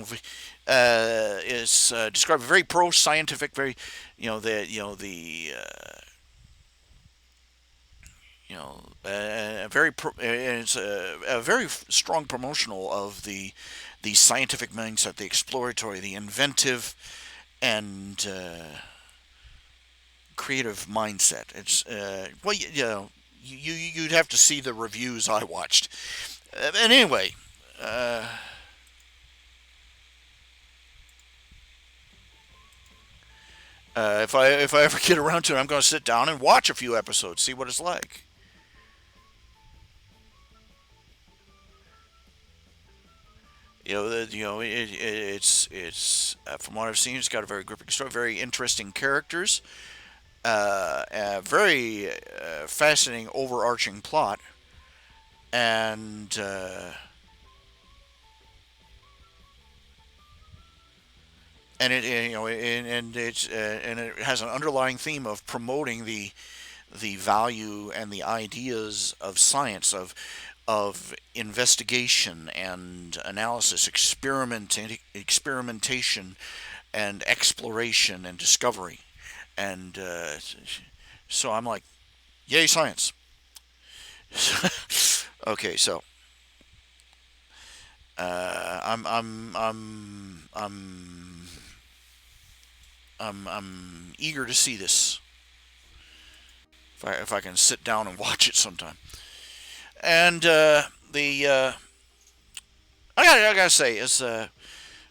it's described very pro scientific, very it's a very strong promotional of the scientific mindset, the exploratory, the inventive, and creative mindset. It's you'd have to see the reviews I watched. And anyway, if I ever get around to it, I'm going to sit down and watch a few episodes, see what it's like. It's from what I've seen, it's got a very gripping story, very interesting characters, a very fascinating overarching plot, and it has an underlying theme of promoting the value and the ideas of science, of investigation and analysis, experimentation and exploration and discovery. And so I'm like, yay, science. Okay, so I'm eager to see this. If I can sit down and watch it sometime. And I gotta say is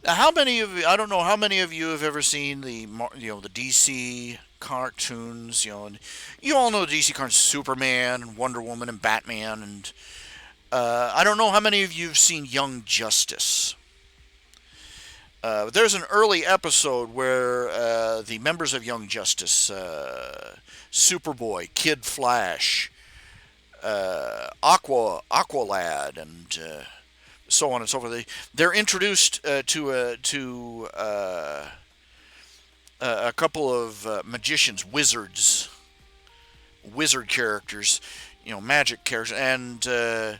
how many of you, I don't know how many of you have ever seen the DC cartoons, and you all know the DC cartoons, Superman and Wonder Woman and Batman, and I don't know how many of you have seen Young Justice. There's an early episode where the members of Young Justice, Superboy, Kid Flash, Aqualad, and so on and so forth. They're introduced to a couple of magicians, wizard characters, magic characters,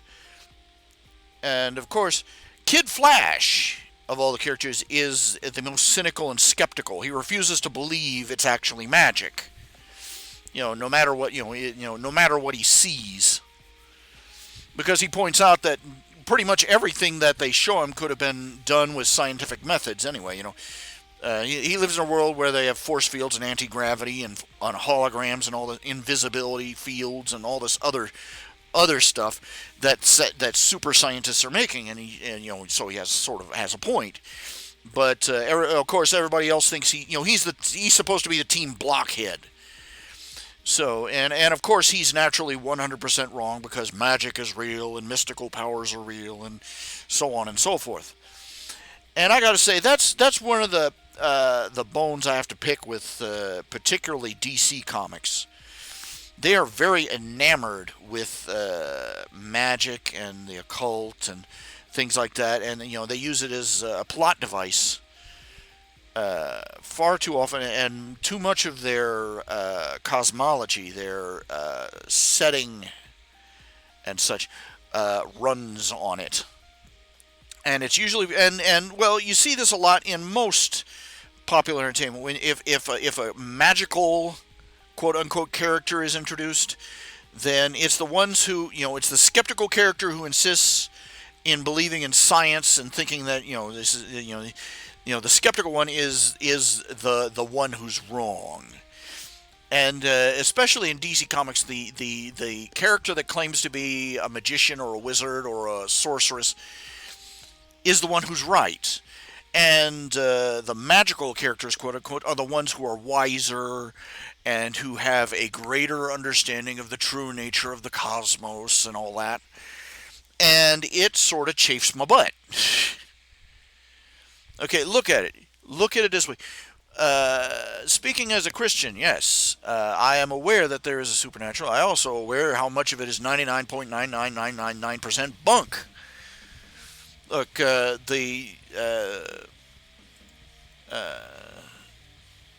and of course, Kid Flash, of all the characters, is the most cynical and skeptical. He refuses to believe it's actually magic. No matter what, no matter what he sees, because he points out that pretty much everything that they show him could have been done with scientific methods anyway. He lives in a world where they have force fields and anti-gravity and on holograms and all the invisibility fields and all this other stuff that super scientists are making, so he has a point. But of course, everybody else thinks he's supposed to be the team blockhead. So, and of course he's naturally 100% wrong because magic is real and mystical powers are real and so on and so forth. And I got to say that's one of the bones I have to pick with particularly DC comics. They are very enamored with magic and the occult and things like that, and they use it as a plot device far too often, and too much of their cosmology, their setting and such, runs on it. And it's usually and well, you see this a lot in most popular entertainment. When if a magical quote unquote character is introduced, then it's the ones who it's the skeptical character who insists in believing in science and thinking that this is the skeptical one is the one who's wrong. And especially in DC Comics, the character that claims to be a magician or a wizard or a sorceress is the one who's right. And the magical characters, quote unquote, are the ones who are wiser and who have a greater understanding of the true nature of the cosmos and all that. And it sort of chafes my butt. Okay, look at it. Look at it this way. Speaking as a Christian, yes, I am aware that there is a supernatural. I also aware how much of it is 99.99999% bunk. Look,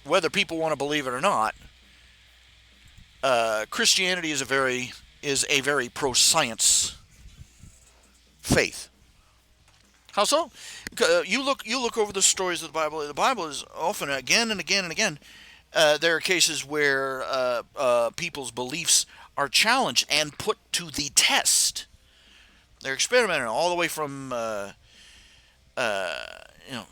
whether people want to believe it or not, Christianity is a very pro science faith. How so? You look over the stories of the Bible. The Bible is often, again and again and again, there are cases where people's beliefs are challenged and put to the test. They're experimenting all the way from you know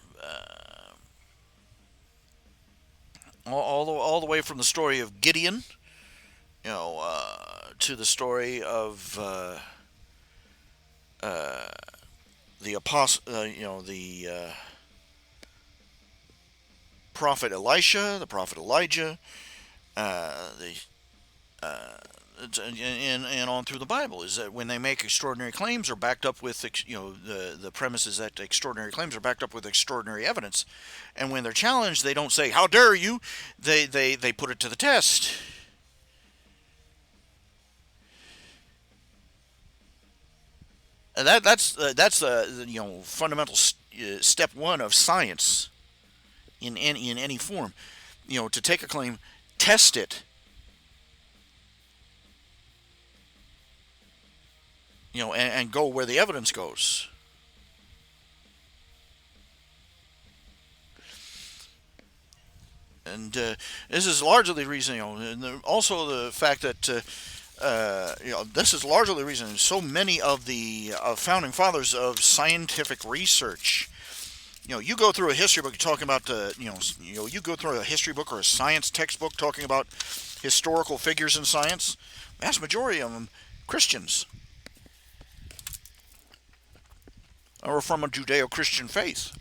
all the way from the story of Gideon, to the story of the apostle, the prophet Elisha, the prophet Elijah, the and on through the Bible, is that when they make extraordinary claims are backed up with the premise is that extraordinary claims are backed up with extraordinary evidence, and when they're challenged, they don't say "How dare you?" They put it to the test. And that's the fundamental step one of science in any form. To take a claim, test it, and go where the evidence goes. And this is largely the reason, and also the fact that this is largely the reason so many of the founding fathers of scientific research. You go through a history book talking about you go through a history book or a science textbook talking about historical figures in science. Vast majority of them Christians or from a Judeo-Christian faith.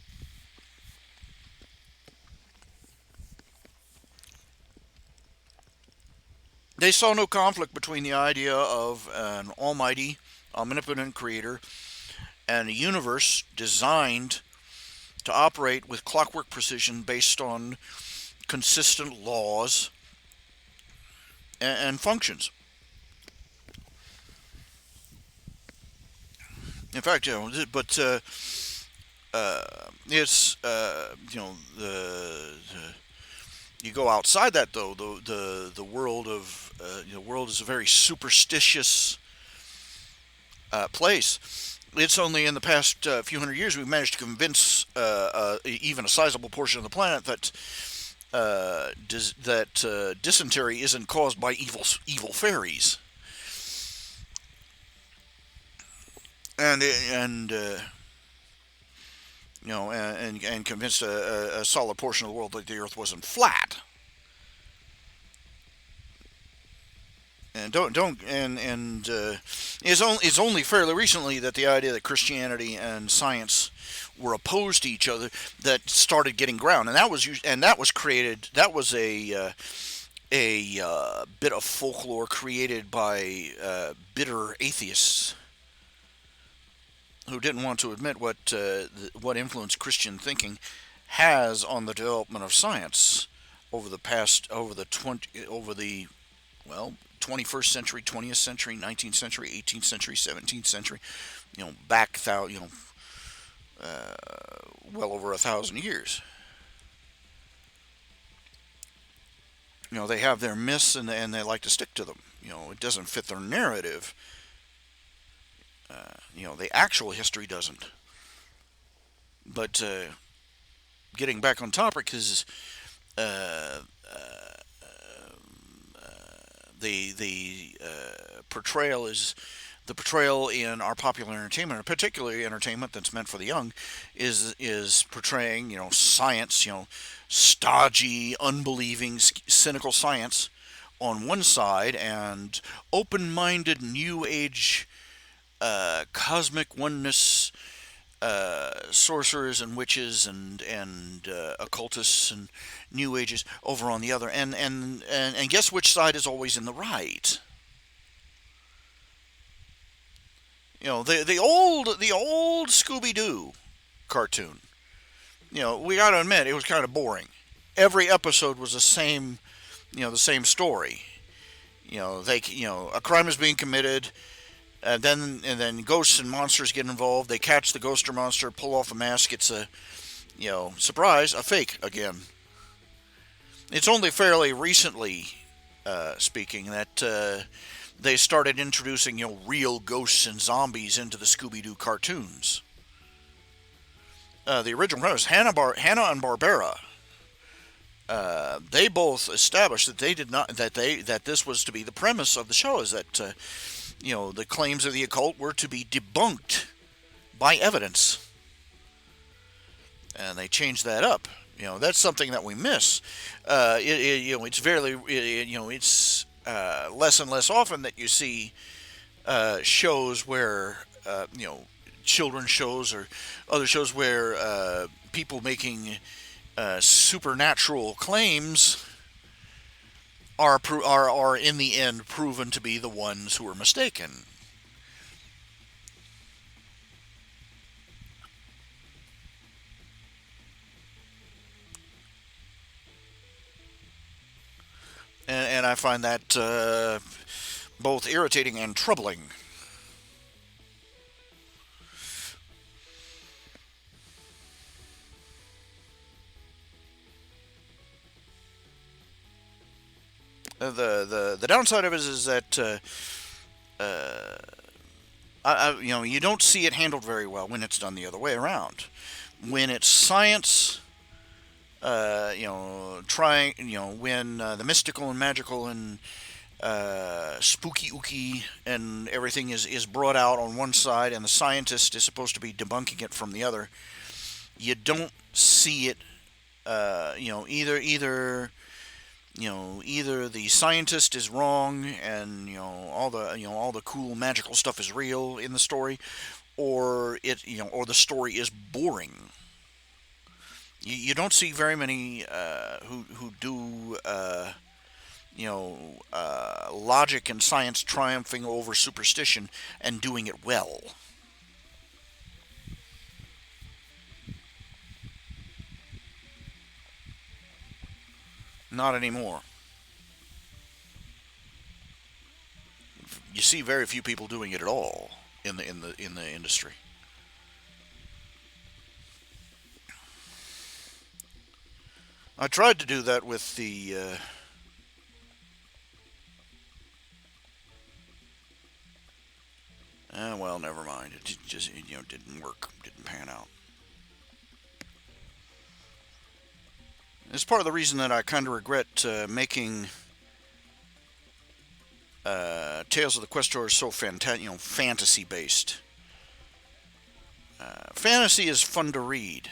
They saw no conflict between the idea of an almighty, omnipotent creator and a universe designed to operate with clockwork precision based on consistent laws and functions. In fact, but it's you go outside that though the world of the world is a very superstitious place. It's only in the past few hundred years we've managed to convince even a sizable portion of the planet that dysentery isn't caused by evil fairies, and convinced a solid portion of the world that the Earth wasn't flat. And don't and it's only fairly recently that the idea that Christianity and science were opposed to each other that started getting ground, and that was created. That was a bit of folklore created by bitter atheists who didn't want to admit what influence Christian thinking has on the development of science over the well 21st century, 20th century, 19th century, 18th century, 17th century, back well over 1,000 years. They have their myths and they like to stick to them. It doesn't fit their narrative. The actual history doesn't. But getting back on topic is uh, the portrayal is the portrayal in our popular entertainment, or particularly entertainment that's meant for the young, is portraying science, stodgy, unbelieving, cynical science on one side and open-minded New Age cosmic oneness sorcerers and witches and occultists and New Ages over on the other, and guess which side is always in the right? The old Scooby Doo cartoon. We got to admit it was kind of boring. Every episode was the same story. A crime is being committed, and then ghosts and monsters get involved. They catch the ghost or monster, pull off a mask. It's surprise, a fake again. It's only fairly recently, speaking, that they started introducing real ghosts and zombies into the Scooby Doo cartoons. The original premise, Hanna and Barbera, they both established that they did not that this was to be the premise of the show, is that the claims of the occult were to be debunked by evidence, and they changed that up. That's something that we miss. It's very it's less and less often that you see shows where children's shows or other shows where people making supernatural claims are in the end proven to be the ones who are mistaken. And I find that both irritating and troubling. The downside of it is that uh, you don't see it handled very well when it's done the other way around. When it's science, trying, when the mystical and magical and spooky ooky and everything is brought out on one side, and the scientist is supposed to be debunking it from the other. You don't see it. Either the scientist is wrong, and all the cool magical stuff is real in the story, or the story is boring. You don't see very many who do logic and science triumphing over superstition and doing it well. Not anymore. You see very few people doing it at all in the industry. I tried to do that with the. Well, never mind. It just didn't work. Didn't pan out. It's part of the reason that I kind of regret making Tales of the Questor so fantasy based. Fantasy is fun to read,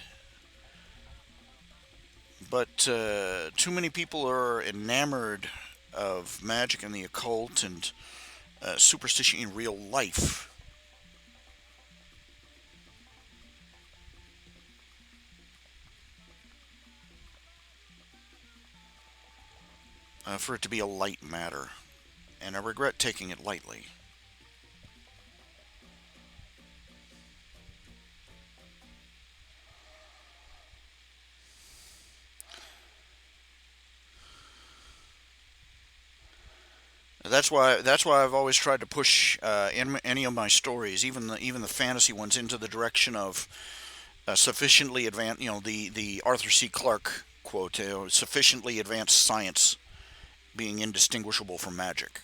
but too many people are enamored of magic and the occult and superstition in real life for it to be a light matter, and I regret taking it lightly. That's why I've always tried to push in any of my stories, even the fantasy ones, into the direction of sufficiently advanced. The Arthur C. Clarke quote: "Sufficiently advanced science being indistinguishable from magic."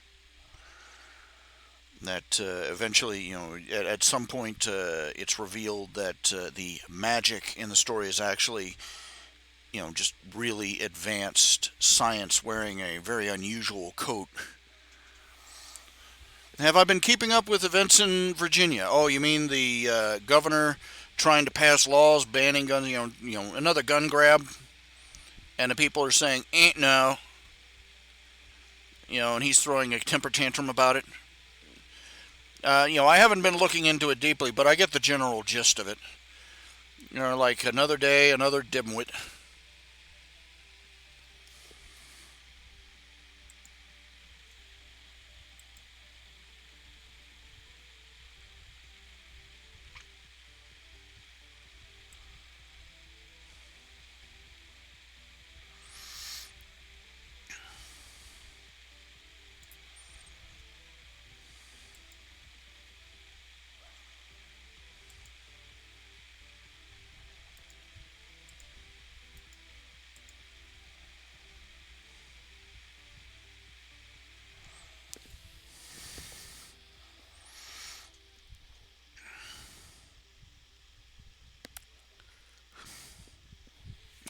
That eventually, at some point, it's revealed that the magic in the story is actually, just really advanced science wearing a very unusual coat. Have I been keeping up with events in Virginia? Oh, you mean the governor trying to pass laws banning guns? Another gun grab, and the people are saying, "Ain't no." and he's throwing a temper tantrum about it. I haven't been looking into it deeply, but I get the general gist of it. Like another day, another dimwit.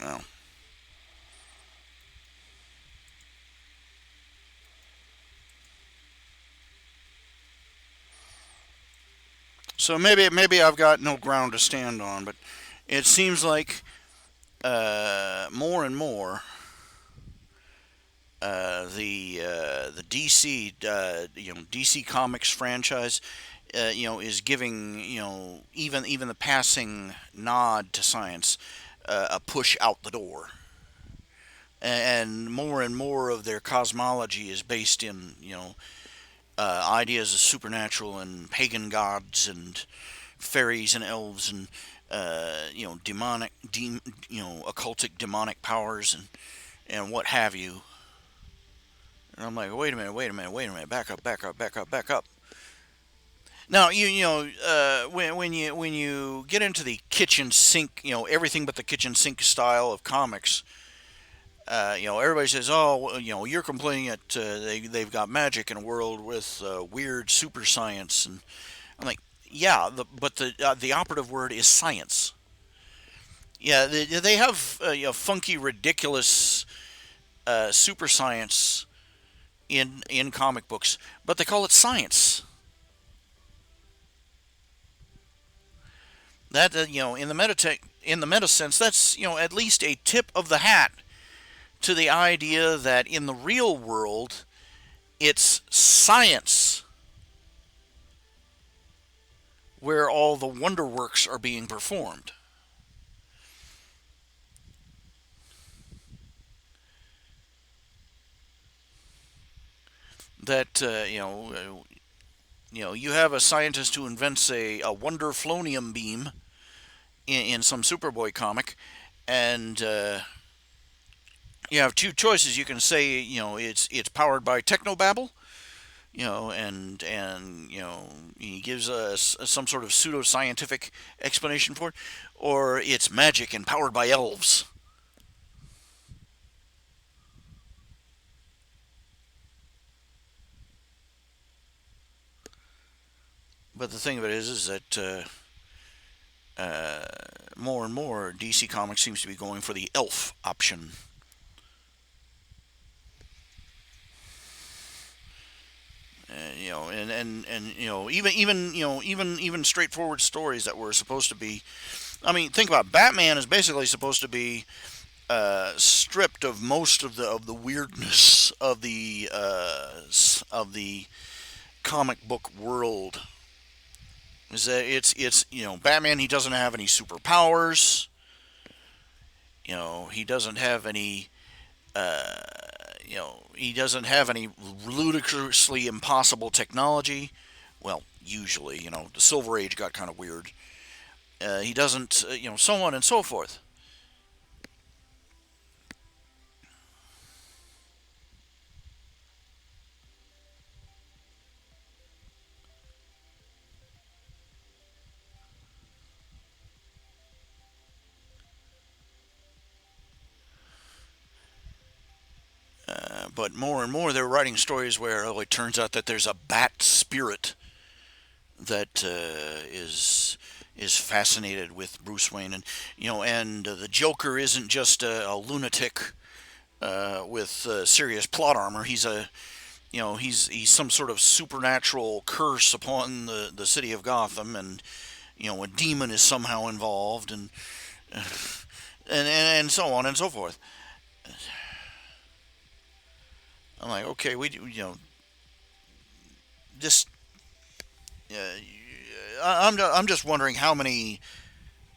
Well, so maybe I've got no ground to stand on, but it seems like more and more the DC DC Comics franchise is giving even the passing nod to science a push out the door, and more of their cosmology is based in ideas of supernatural and pagan gods and fairies and elves and demonic occultic demonic powers and what have you. And I'm like, wait a minute, back up, back up, back up, back up. Now when you get into the kitchen sink, everything but the kitchen sink style of comics, everybody says, oh, well, you're complaining that they've got magic in a world with weird super science, and I'm like, yeah, but the operative word is science. Yeah, they have funky, ridiculous super science in comic books, but they call it science. That in the meta sense, that's at least a tip of the hat to the idea that in the real world, it's science where all the wonder works are being performed. That you have a scientist who invents a wonder flonium beam in some Superboy comic, and you have two choices. You can say it's powered by technobabble, and he gives us some sort of pseudoscientific explanation for it, or it's magic and powered by elves. But the thing of it is that more and more DC Comics seems to be going for the elf option. And even straightforward stories that were supposed to be. I mean, think about it. Batman is basically supposed to be stripped of most of the weirdness of the comic book world. Is that it's Batman? He doesn't have any superpowers. He doesn't have any. Uh, he doesn't have any ludicrously impossible technology. Well, usually, the Silver Age got kind of weird. He doesn't, so on and so forth. But more and more, they're writing stories where it turns out that there's a bat spirit that is fascinated with Bruce Wayne, and the Joker isn't just a lunatic with serious plot armor. He's some sort of supernatural curse upon the city of Gotham, and a demon is somehow involved, and so on and so forth. I'm like, okay, just uh, I'm just wondering how many.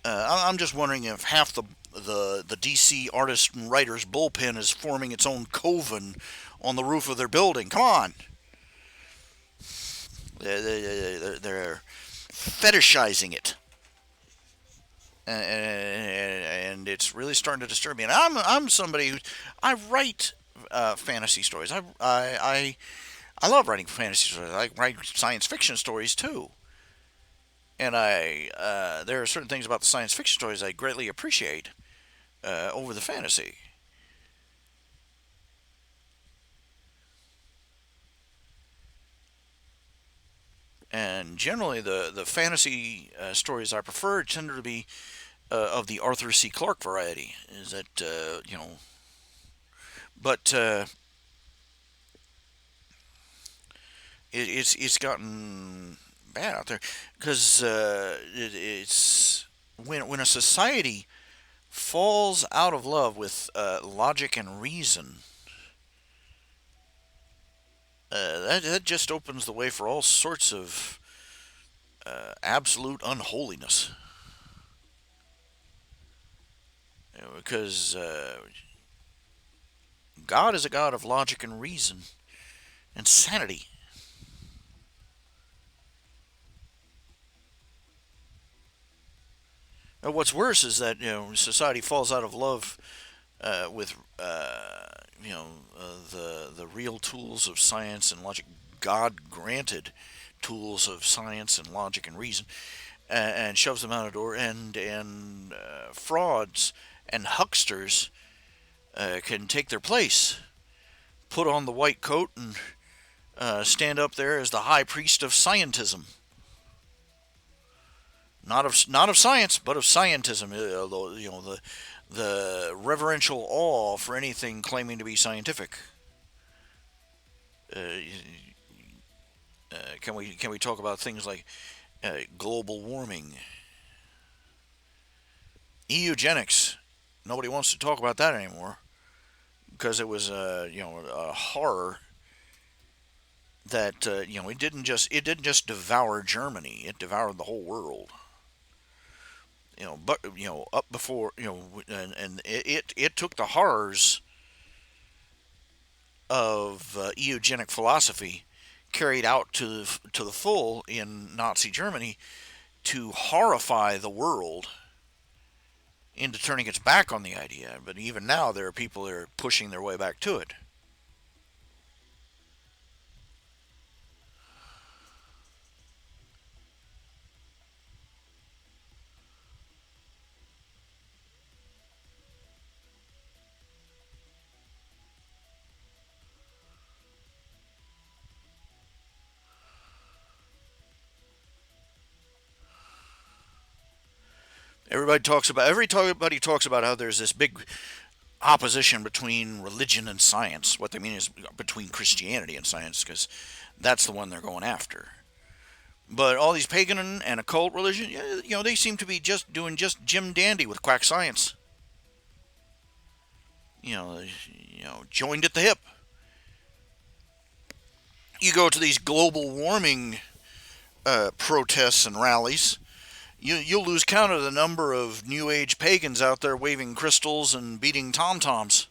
I'm just wondering if half the DC artist and writers bullpen is forming its own coven on the roof of their building. Come on, they're fetishizing it, and it's really starting to disturb me. And I'm somebody who I write fantasy stories. I love writing fantasy stories. I write science fiction stories too. And there are certain things about the science fiction stories I greatly appreciate over the fantasy. And generally, the fantasy stories I prefer tend to be of the Arthur C. Clarke variety. Is that but it's gotten bad out there because it's when a society falls out of love with logic and reason, that just opens the way for all sorts of absolute unholiness. Because God is a God of logic and reason and sanity. What's worse is that society falls out of love with the real tools of science and logic, God granted tools of science and logic and reason, and shoves them out the door, and frauds and hucksters can take their place, put on the white coat, and stand up there as the high priest of scientism. Not of science, but of scientism. The reverential awe for anything claiming to be scientific. Uh, can we talk about things like global warming, eugenics? Nobody wants to talk about that anymore because it was a horror that it didn't just devour Germany; it devoured the whole world. But up before and it took the horrors of eugenic philosophy carried out to the full in Nazi Germany to horrify the world into turning its back on the idea. But even now, there are people that are pushing their way back to it. Everybody talks about how there's this big opposition between religion and science. What they mean is between Christianity and science, because that's the one they're going after. But all these pagan and occult religion, they seem to be just doing just Jim Dandy with quack science. Joined at the hip. You go to these global warming protests and rallies, you'll lose count of the number of New Age pagans out there waving crystals and beating tom toms.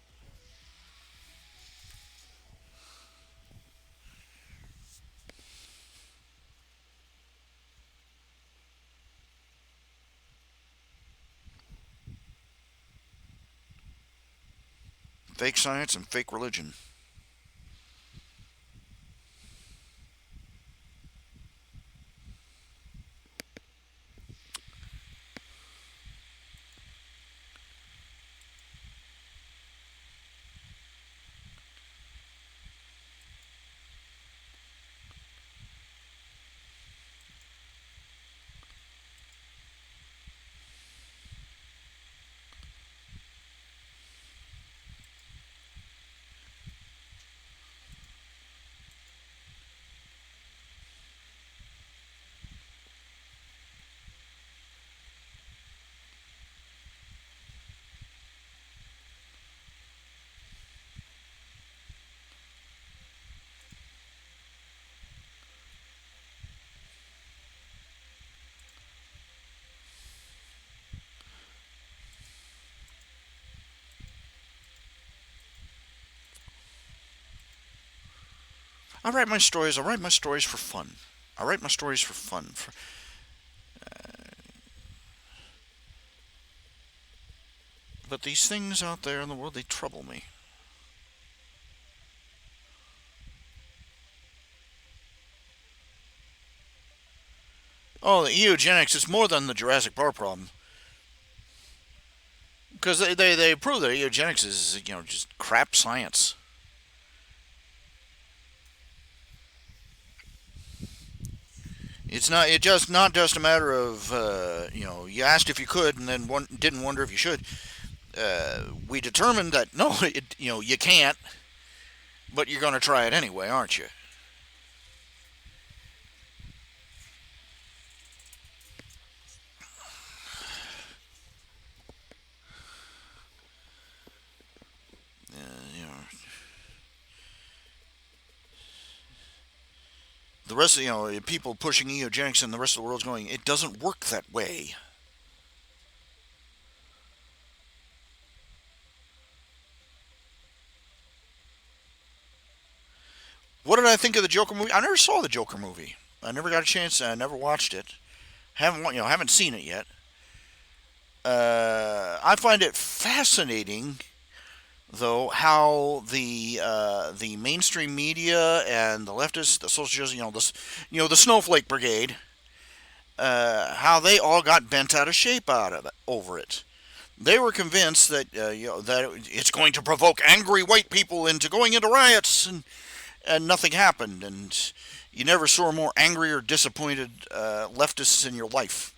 Fake science and fake religion. I write my stories. I write my stories for fun. I write my stories for fun. But these things out there in the world, they trouble me. Oh, the eugenics is more than the Jurassic Park problem. Because they prove that eugenics is, just crap science. It's not. It just not just a matter of you asked if you could and then didn't wonder if you should. We determined that no, you can't, but you're going to try it anyway, aren't you? You know, the rest of people pushing eugenics and the rest of the world's going. It doesn't work that way. What did I think of the Joker movie? I never saw the Joker movie. I never got a chance. I never watched it. Haven't seen it yet. I find it fascinating, though, how the mainstream media and the leftists, the socialists, the snowflake brigade, how they all got bent out of shape out of it over it. They were convinced that that it's going to provoke angry white people into going into riots, and nothing happened, and you never saw more angry or disappointed leftists in your life.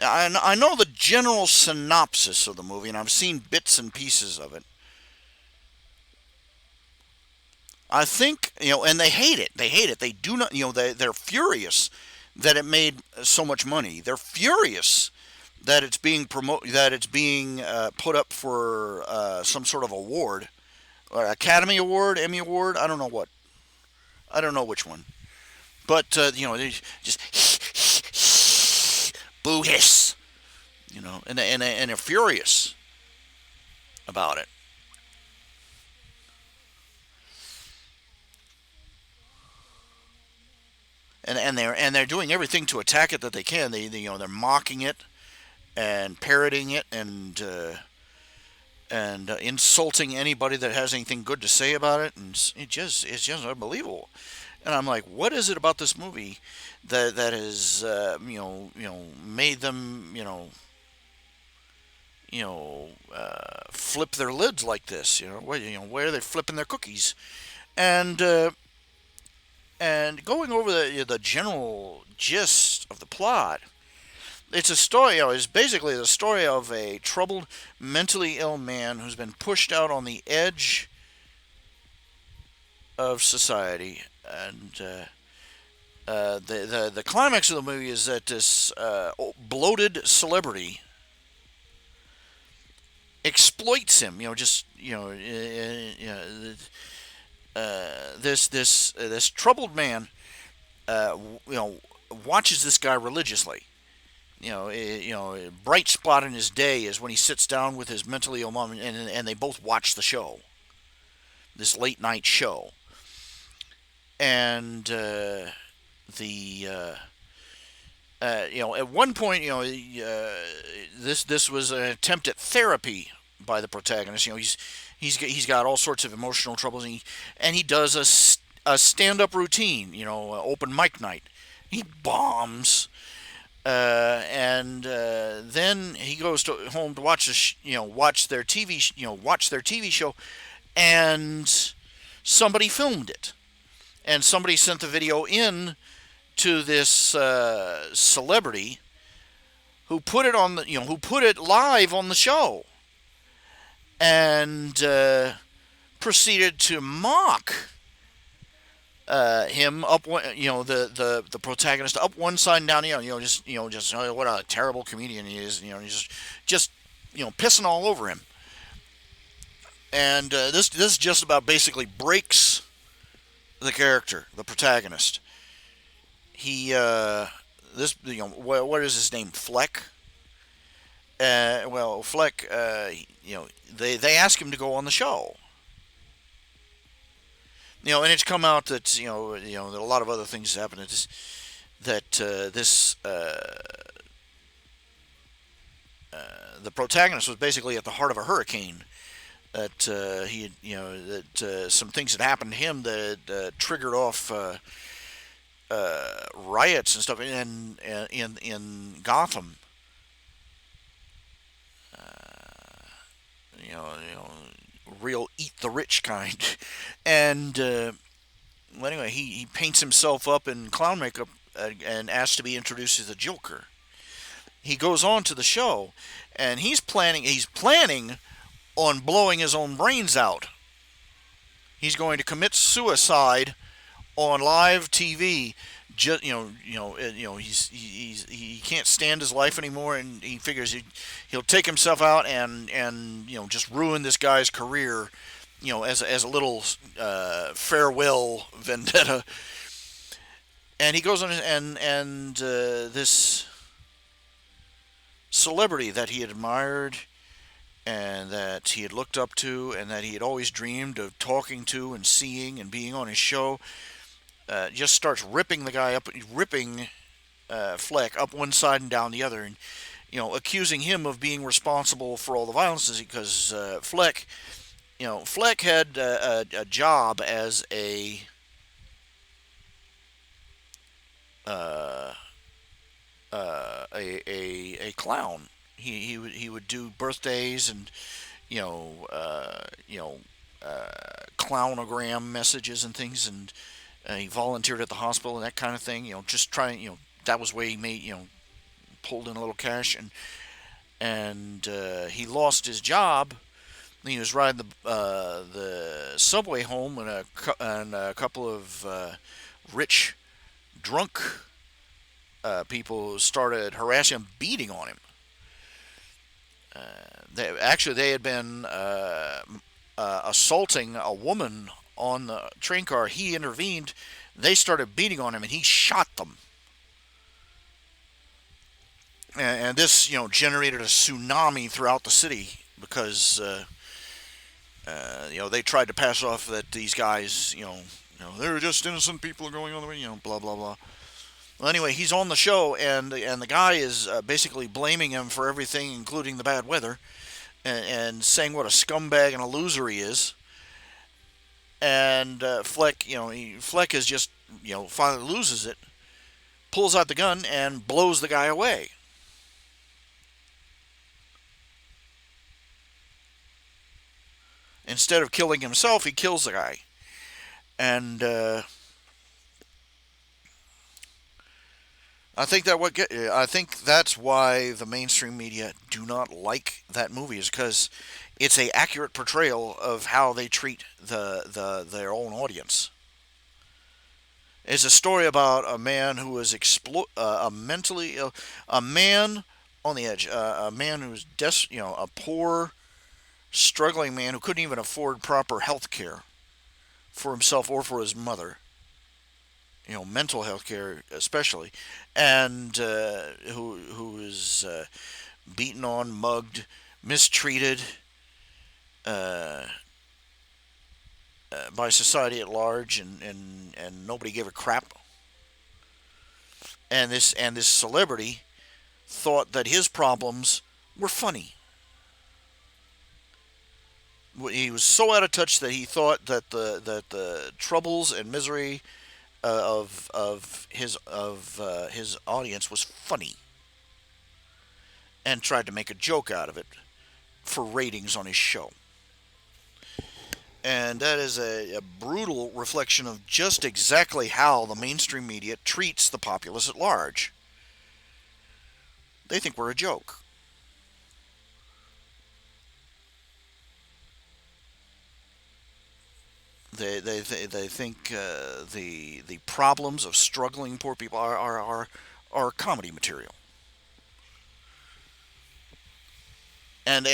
I know the general synopsis of the movie, and I've seen bits and pieces of it. I think and they hate it. They hate it. They do not. They're furious that it made so much money. They're furious that it's being that it's being put up for some sort of award, or Academy Award, Emmy Award. I don't know what. I don't know which one. But they just boo hiss. And they're furious about it. And they're doing everything to attack it that they can. They're mocking it and parroting it and insulting anybody that has anything good to say about it, and it's just unbelievable. And I'm like, what is it about this movie that has made them flip their lids like this? Where are they flipping their cookies? And and going over the general gist of the plot, it's a story. It's basically the story of a troubled, mentally ill man who's been pushed out on the edge of society, and the climax of the movie is that this bloated celebrity exploits him. This troubled man, watches this guy religiously. A bright spot in his day is when he sits down with his mentally ill mom, and they both watch the show, this late night show, and the at one point, this was an attempt at therapy by the protagonist. He's got all sorts of emotional troubles, and he does a stand up routine. Open mic night. He bombs, and then he goes home to watch watch their TV show, and somebody filmed it, and somebody sent the video in to this celebrity who put it on who put it live on the show, and proceeded to mock him up the protagonist up one side and down the other. Just what a terrible comedian he is. Just pissing all over him. And this just about basically breaks the character, the protagonist. He this what is his name? Fleck. Fleck. They ask him to go on the show, And it's come out that that a lot of other things happened. That this the protagonist was basically at the heart of a hurricane. That he had, that some things had happened to him that triggered off riots and stuff in Gotham. Real eat the rich kind. And well, anyway, he paints himself up in clown makeup and asks to be introduced as the Joker. He goes on to the show, and he's planning on blowing his own brains out. He's going to commit suicide on live TV. Just he can't stand his life anymore, and he figures he'll take himself out and just ruin this guy's career. As a little farewell vendetta. And he goes on and this celebrity that he had admired and that he had looked up to and that he had always dreamed of talking to and seeing and being on his show just starts ripping the guy up, ripping Fleck up one side and down the other, and accusing him of being responsible for all the violence because Fleck had a job as uh, a clown. He would do birthdays and you know uh, you know clownogram messages and things, and he volunteered at the hospital and that kind of thing. Just trying. That was where he made pulled in a little cash, and he lost his job. He was riding the subway home, and a couple of rich drunk people started harassing him, beating on him. They had been assaulting a woman on the train car. He intervened. They started beating on him, and he shot them. And this, generated a tsunami throughout the city because, they tried to pass off that these guys, they were just innocent people going on the way, blah blah blah. Well, anyway, he's on the show, and the guy is basically blaming him for everything, including the bad weather, and saying what a scumbag and a loser he is. And Fleck is just, finally loses it, pulls out the gun, and blows the guy away. Instead of killing himself, he kills the guy. And I think that's why the mainstream media do not like that movie, is because it's a accurate portrayal of how they treat their own audience. It's a story about a man who was a mentally ill, a man on the edge, a man who was a poor, struggling man who couldn't even afford proper health care for himself or for his mother. Mental health care especially, and who is beaten on, mugged, mistreated uh, by society at large, and nobody gave a crap. And this celebrity thought that his problems were funny. He was so out of touch that he thought that the troubles and misery of his audience was funny, and tried to make a joke out of it for ratings on his show. And that is a brutal reflection of just exactly how the mainstream media treats the populace at large. They think we're a joke. They think the problems of struggling poor people are comedy material, and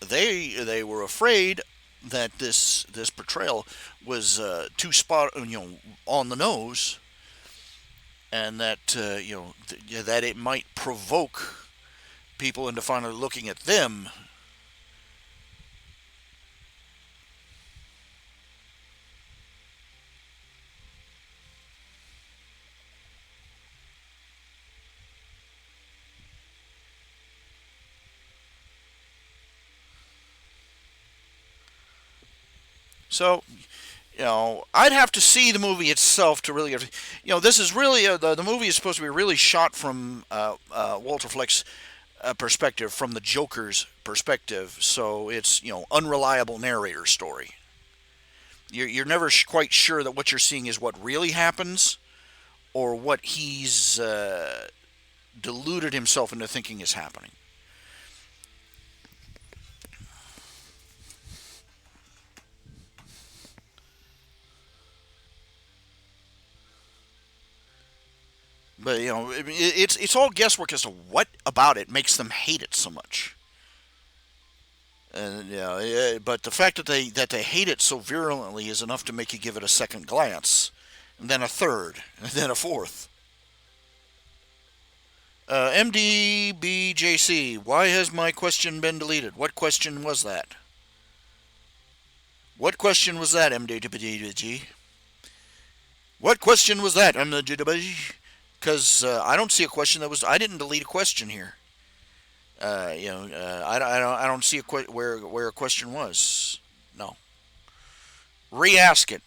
they were afraid that this portrayal was too on the nose, and that that it might provoke people into finally looking at them So, I'd have to see the movie itself to really, this is really the movie is supposed to be really shot from Walter Fleck's perspective, from the Joker's perspective. So it's unreliable narrator story. You're never quite sure that what you're seeing is what really happens or what he's deluded himself into thinking is happening. But it's all guesswork as to what about it makes them hate it so much. And but the fact that they hate it so virulently is enough to make you give it a second glance, and then a third, and then a fourth. MDBJC, why has my question been deleted? What question was that? What question was that, MDBJC? What question was that, MDBJC? Because I don't see a question that was. I didn't delete a question here. I don't see where a question was. No. Re-ask it.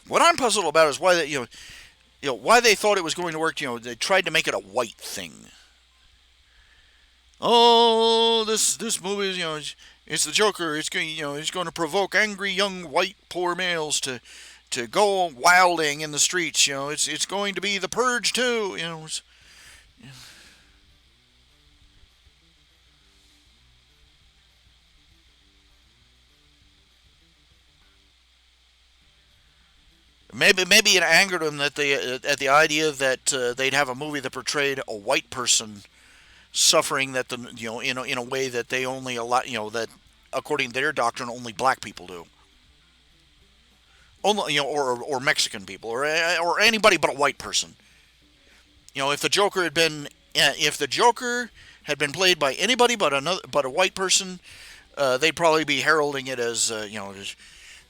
What I'm puzzled about is why why they thought it was going to work. They tried to make it a white thing. Oh, this movie is it's the Joker. It's going to provoke angry young white poor males to go wilding in the streets. It's going to be the Purge too. Maybe it angered them that they at the idea that they'd have a movie that portrayed a white person suffering that the in a way that they only allow that according to their doctrine only black people do. Only or Mexican people or anybody but a white person. If the Joker had been if the Joker had been played by anybody but a white person, they'd probably be heralding it as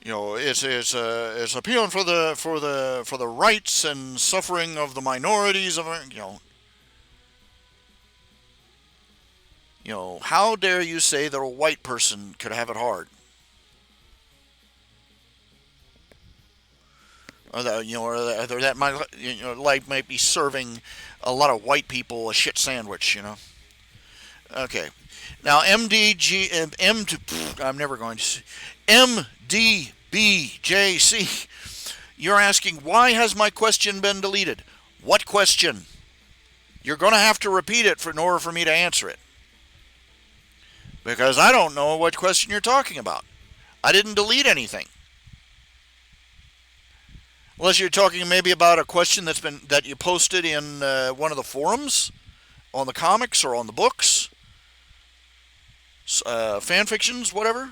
it's appealing for the rights and suffering of the minorities of how dare you say that a white person could have it hard? Or that that might might be serving a lot of white people a shit sandwich. Okay, now MDG M I'm never going to MDBJC. You're asking why has my question been deleted? What question? You're going to have to repeat it in order for me to answer it. Because I don't know what question you're talking about. I didn't delete anything. Unless you're talking maybe about a question that you posted in one of the forums on the comics or on the books, fan fictions, whatever.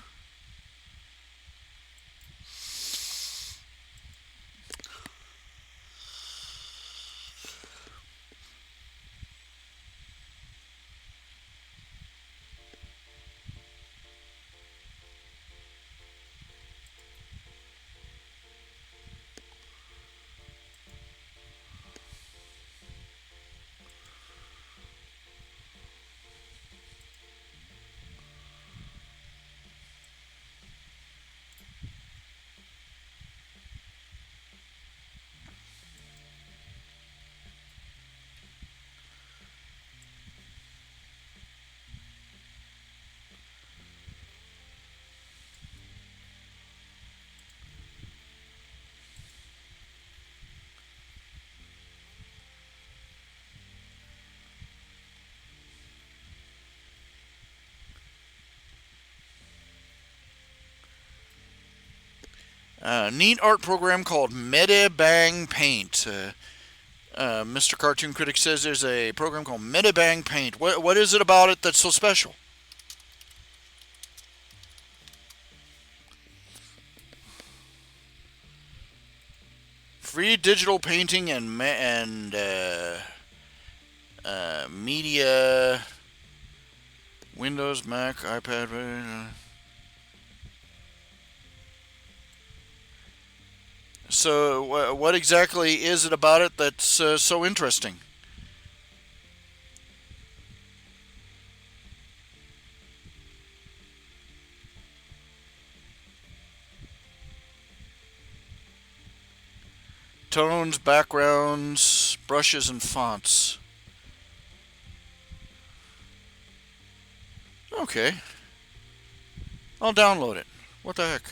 Neat art program called Medibang Paint. Mr. Cartoon Critic says there's a program called Medibang Paint. What is it about it that's so special? Free digital painting and Media, Windows, Mac, iPad. So, what exactly is it about it that's so interesting? Tones, backgrounds, brushes, and fonts. Okay, I'll download it. What the heck?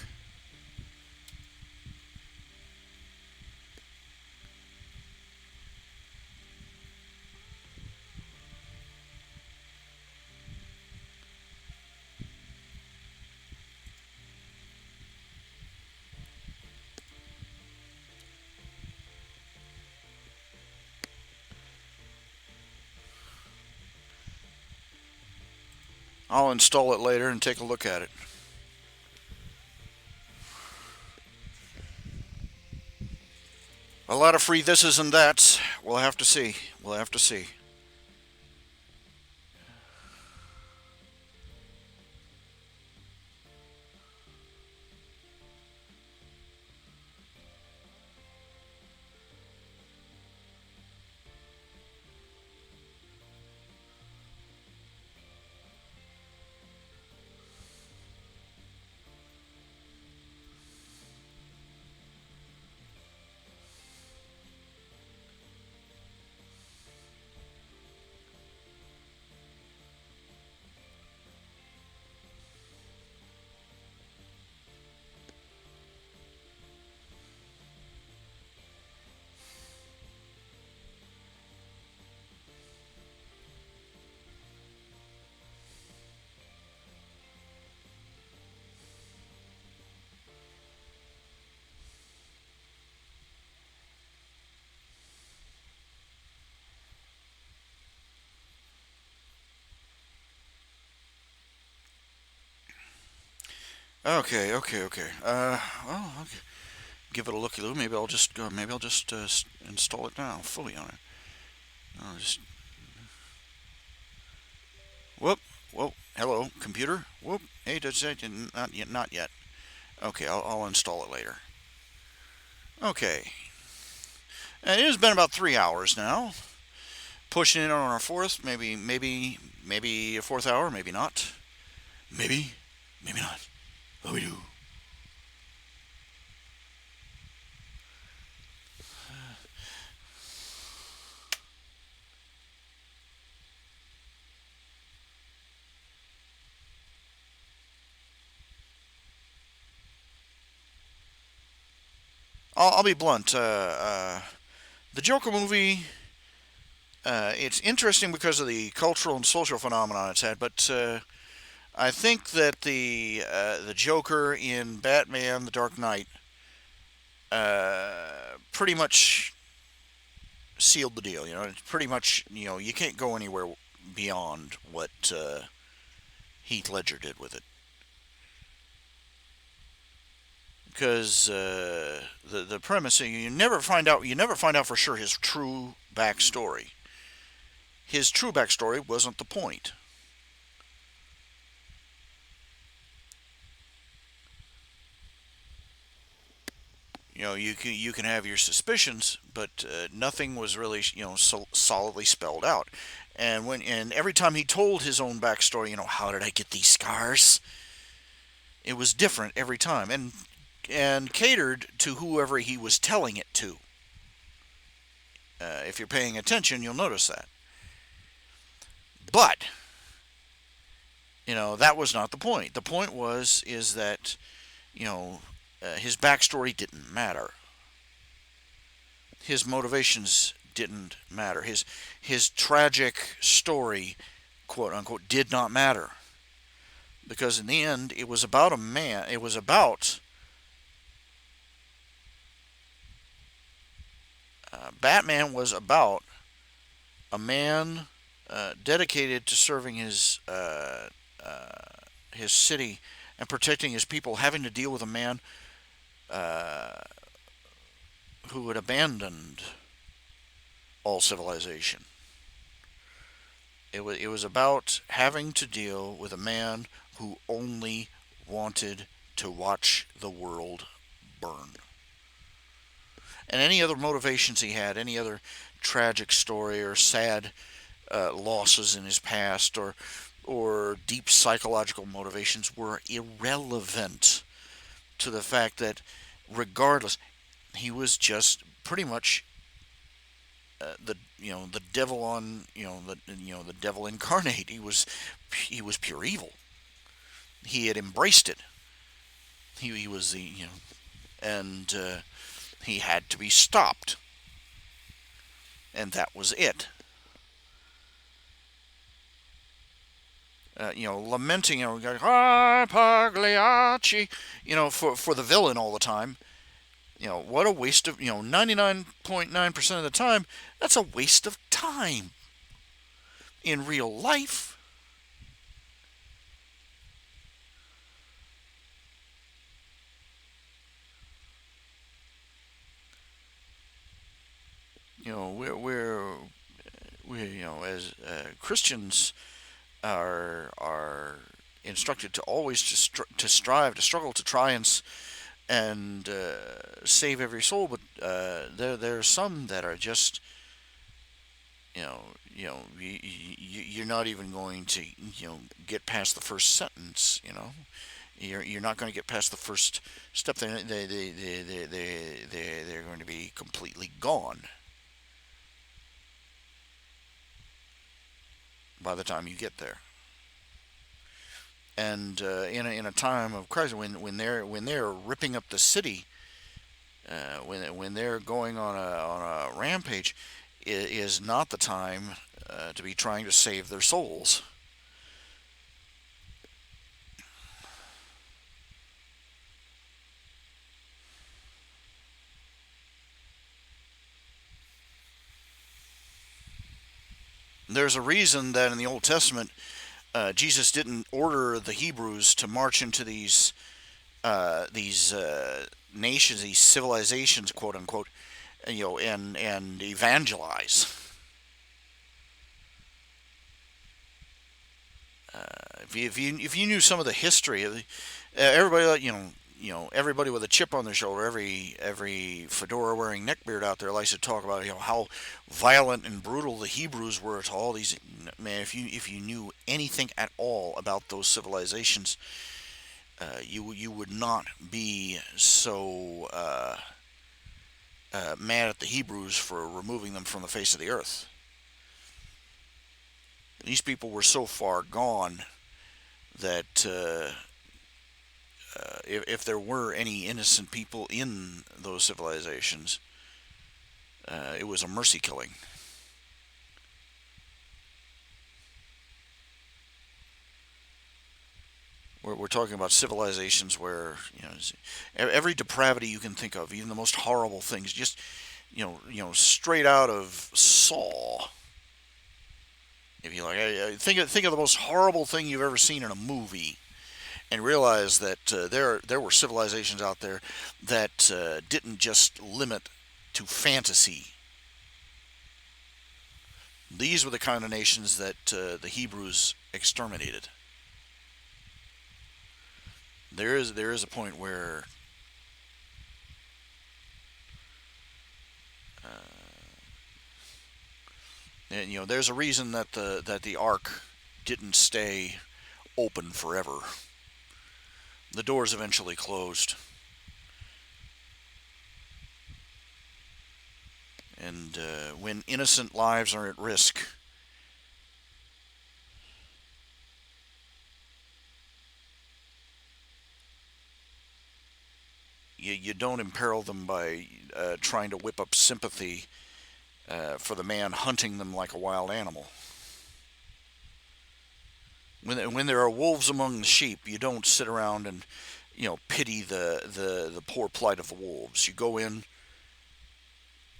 I'll install it later and take a look at it. A lot of free thises and that's. We'll have to see. We'll have to see. Okay, okay, okay. Well, I'll give it a looky loo. Maybe I'll just go. Maybe I'll just install it now, fully on it. I'll just whoop, whoop. Hello, computer. Whoop. Hey, does that not yet? Not yet. Okay, I'll install it later. Okay. It has been about 3 hours now. Pushing in on our fourth. Maybe a fourth hour. Maybe not. Maybe, maybe not. What we do? I'll be blunt. The Joker movie. It's interesting because of the cultural and social phenomenon it's had, but I think that the Joker in Batman: The Dark Knight pretty much sealed the deal. You know, it's pretty much you can't go anywhere beyond what Heath Ledger did with it because the premise you never find out for sure his true backstory. His true backstory wasn't the point. You can have your suspicions, but nothing was really solidly spelled out. And every time he told his own backstory, how did I get these scars? It was different every time, and catered to whoever he was telling it to. If you're paying attention, you'll notice that. But that was not the point. The point is that his backstory didn't matter. His motivations didn't matter. His tragic story, quote unquote, did not matter because in the end, it was about a man. It was about Batman was about a man dedicated to serving his city and protecting his people, having to deal with a man uh, who had abandoned all civilization. It was about having to deal with a man who only wanted to watch the world burn. And any other motivations he had, any other tragic story or sad losses in his past, or deep psychological motivations were irrelevant to the fact that, regardless, he was just pretty much the devil on the devil incarnate. He was pure evil. He had embraced it. He was the and he had to be stopped, and that was it. Lamenting, ah, Pagliacci, for the villain all the time. What a waste of, 99.9% of the time, that's a waste of time. In real life, as Christians are instructed to always to strive, to struggle, to try and save every soul. But there are some that are just, you know, you're not even going to, get past the first sentence. You're not going to get past the first step. They're going to be completely gone by the time you get there. And in a time of crisis, when they're ripping up the city, when they're going on a rampage, is not the time to be trying to save their souls. There's a reason that in the Old Testament, Jesus didn't order the Hebrews to march into these nations, these civilizations, quote unquote, and evangelize. If you knew some of the history of everybody, everybody with a chip on their shoulder, every fedora wearing neckbeard out there likes to talk about how violent and brutal the Hebrews were to all these. Man, if you knew anything at all about those civilizations, you would not be so mad at the Hebrews for removing them from the face of the earth. These people were so far gone that if there were any innocent people in those civilizations, it was a mercy killing. We're talking about civilizations where every depravity you can think of, even the most horrible things, just straight out of Saw. If you like, think of the most horrible thing you've ever seen in a movie, and realize that there were civilizations out there that didn't just limit to fantasy. These were the kind of nations that the Hebrews exterminated. There is a point where there's a reason that the ark didn't stay open forever. The doors eventually closed, and when innocent lives are at risk, you don't imperil them by trying to whip up sympathy for the man hunting them like a wild animal. When there are wolves among the sheep, you don't sit around and pity the poor plight of the wolves. You go in,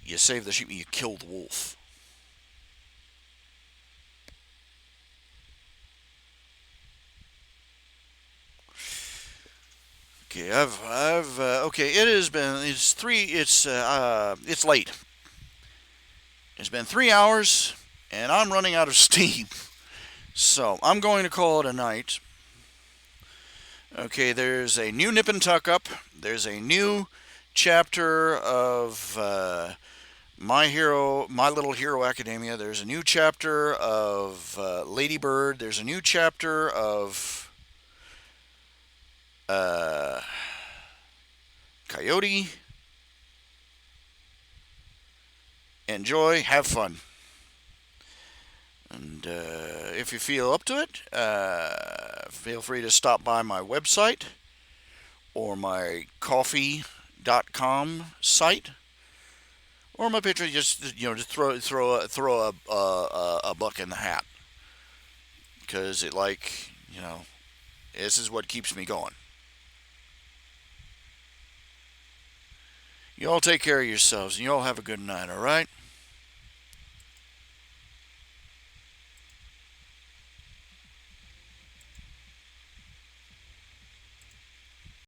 you save the sheep, and you kill the wolf. Okay, okay. It's late. It's been 3 hours, and I'm running out of steam. So I'm going to call it a night. Okay, there's a new Nip and Tuck Up. There's a new chapter of My Little Hero Academia. There's a new chapter of Lady Bird. There's a new chapter of uh, Coyote. Enjoy, have fun. And if you feel up to it, feel free to stop by my website or my coffee.com site or my picture. Just throw a buck in the hat because this is what keeps me going. You all take care of yourselves and you all have a good night. All right.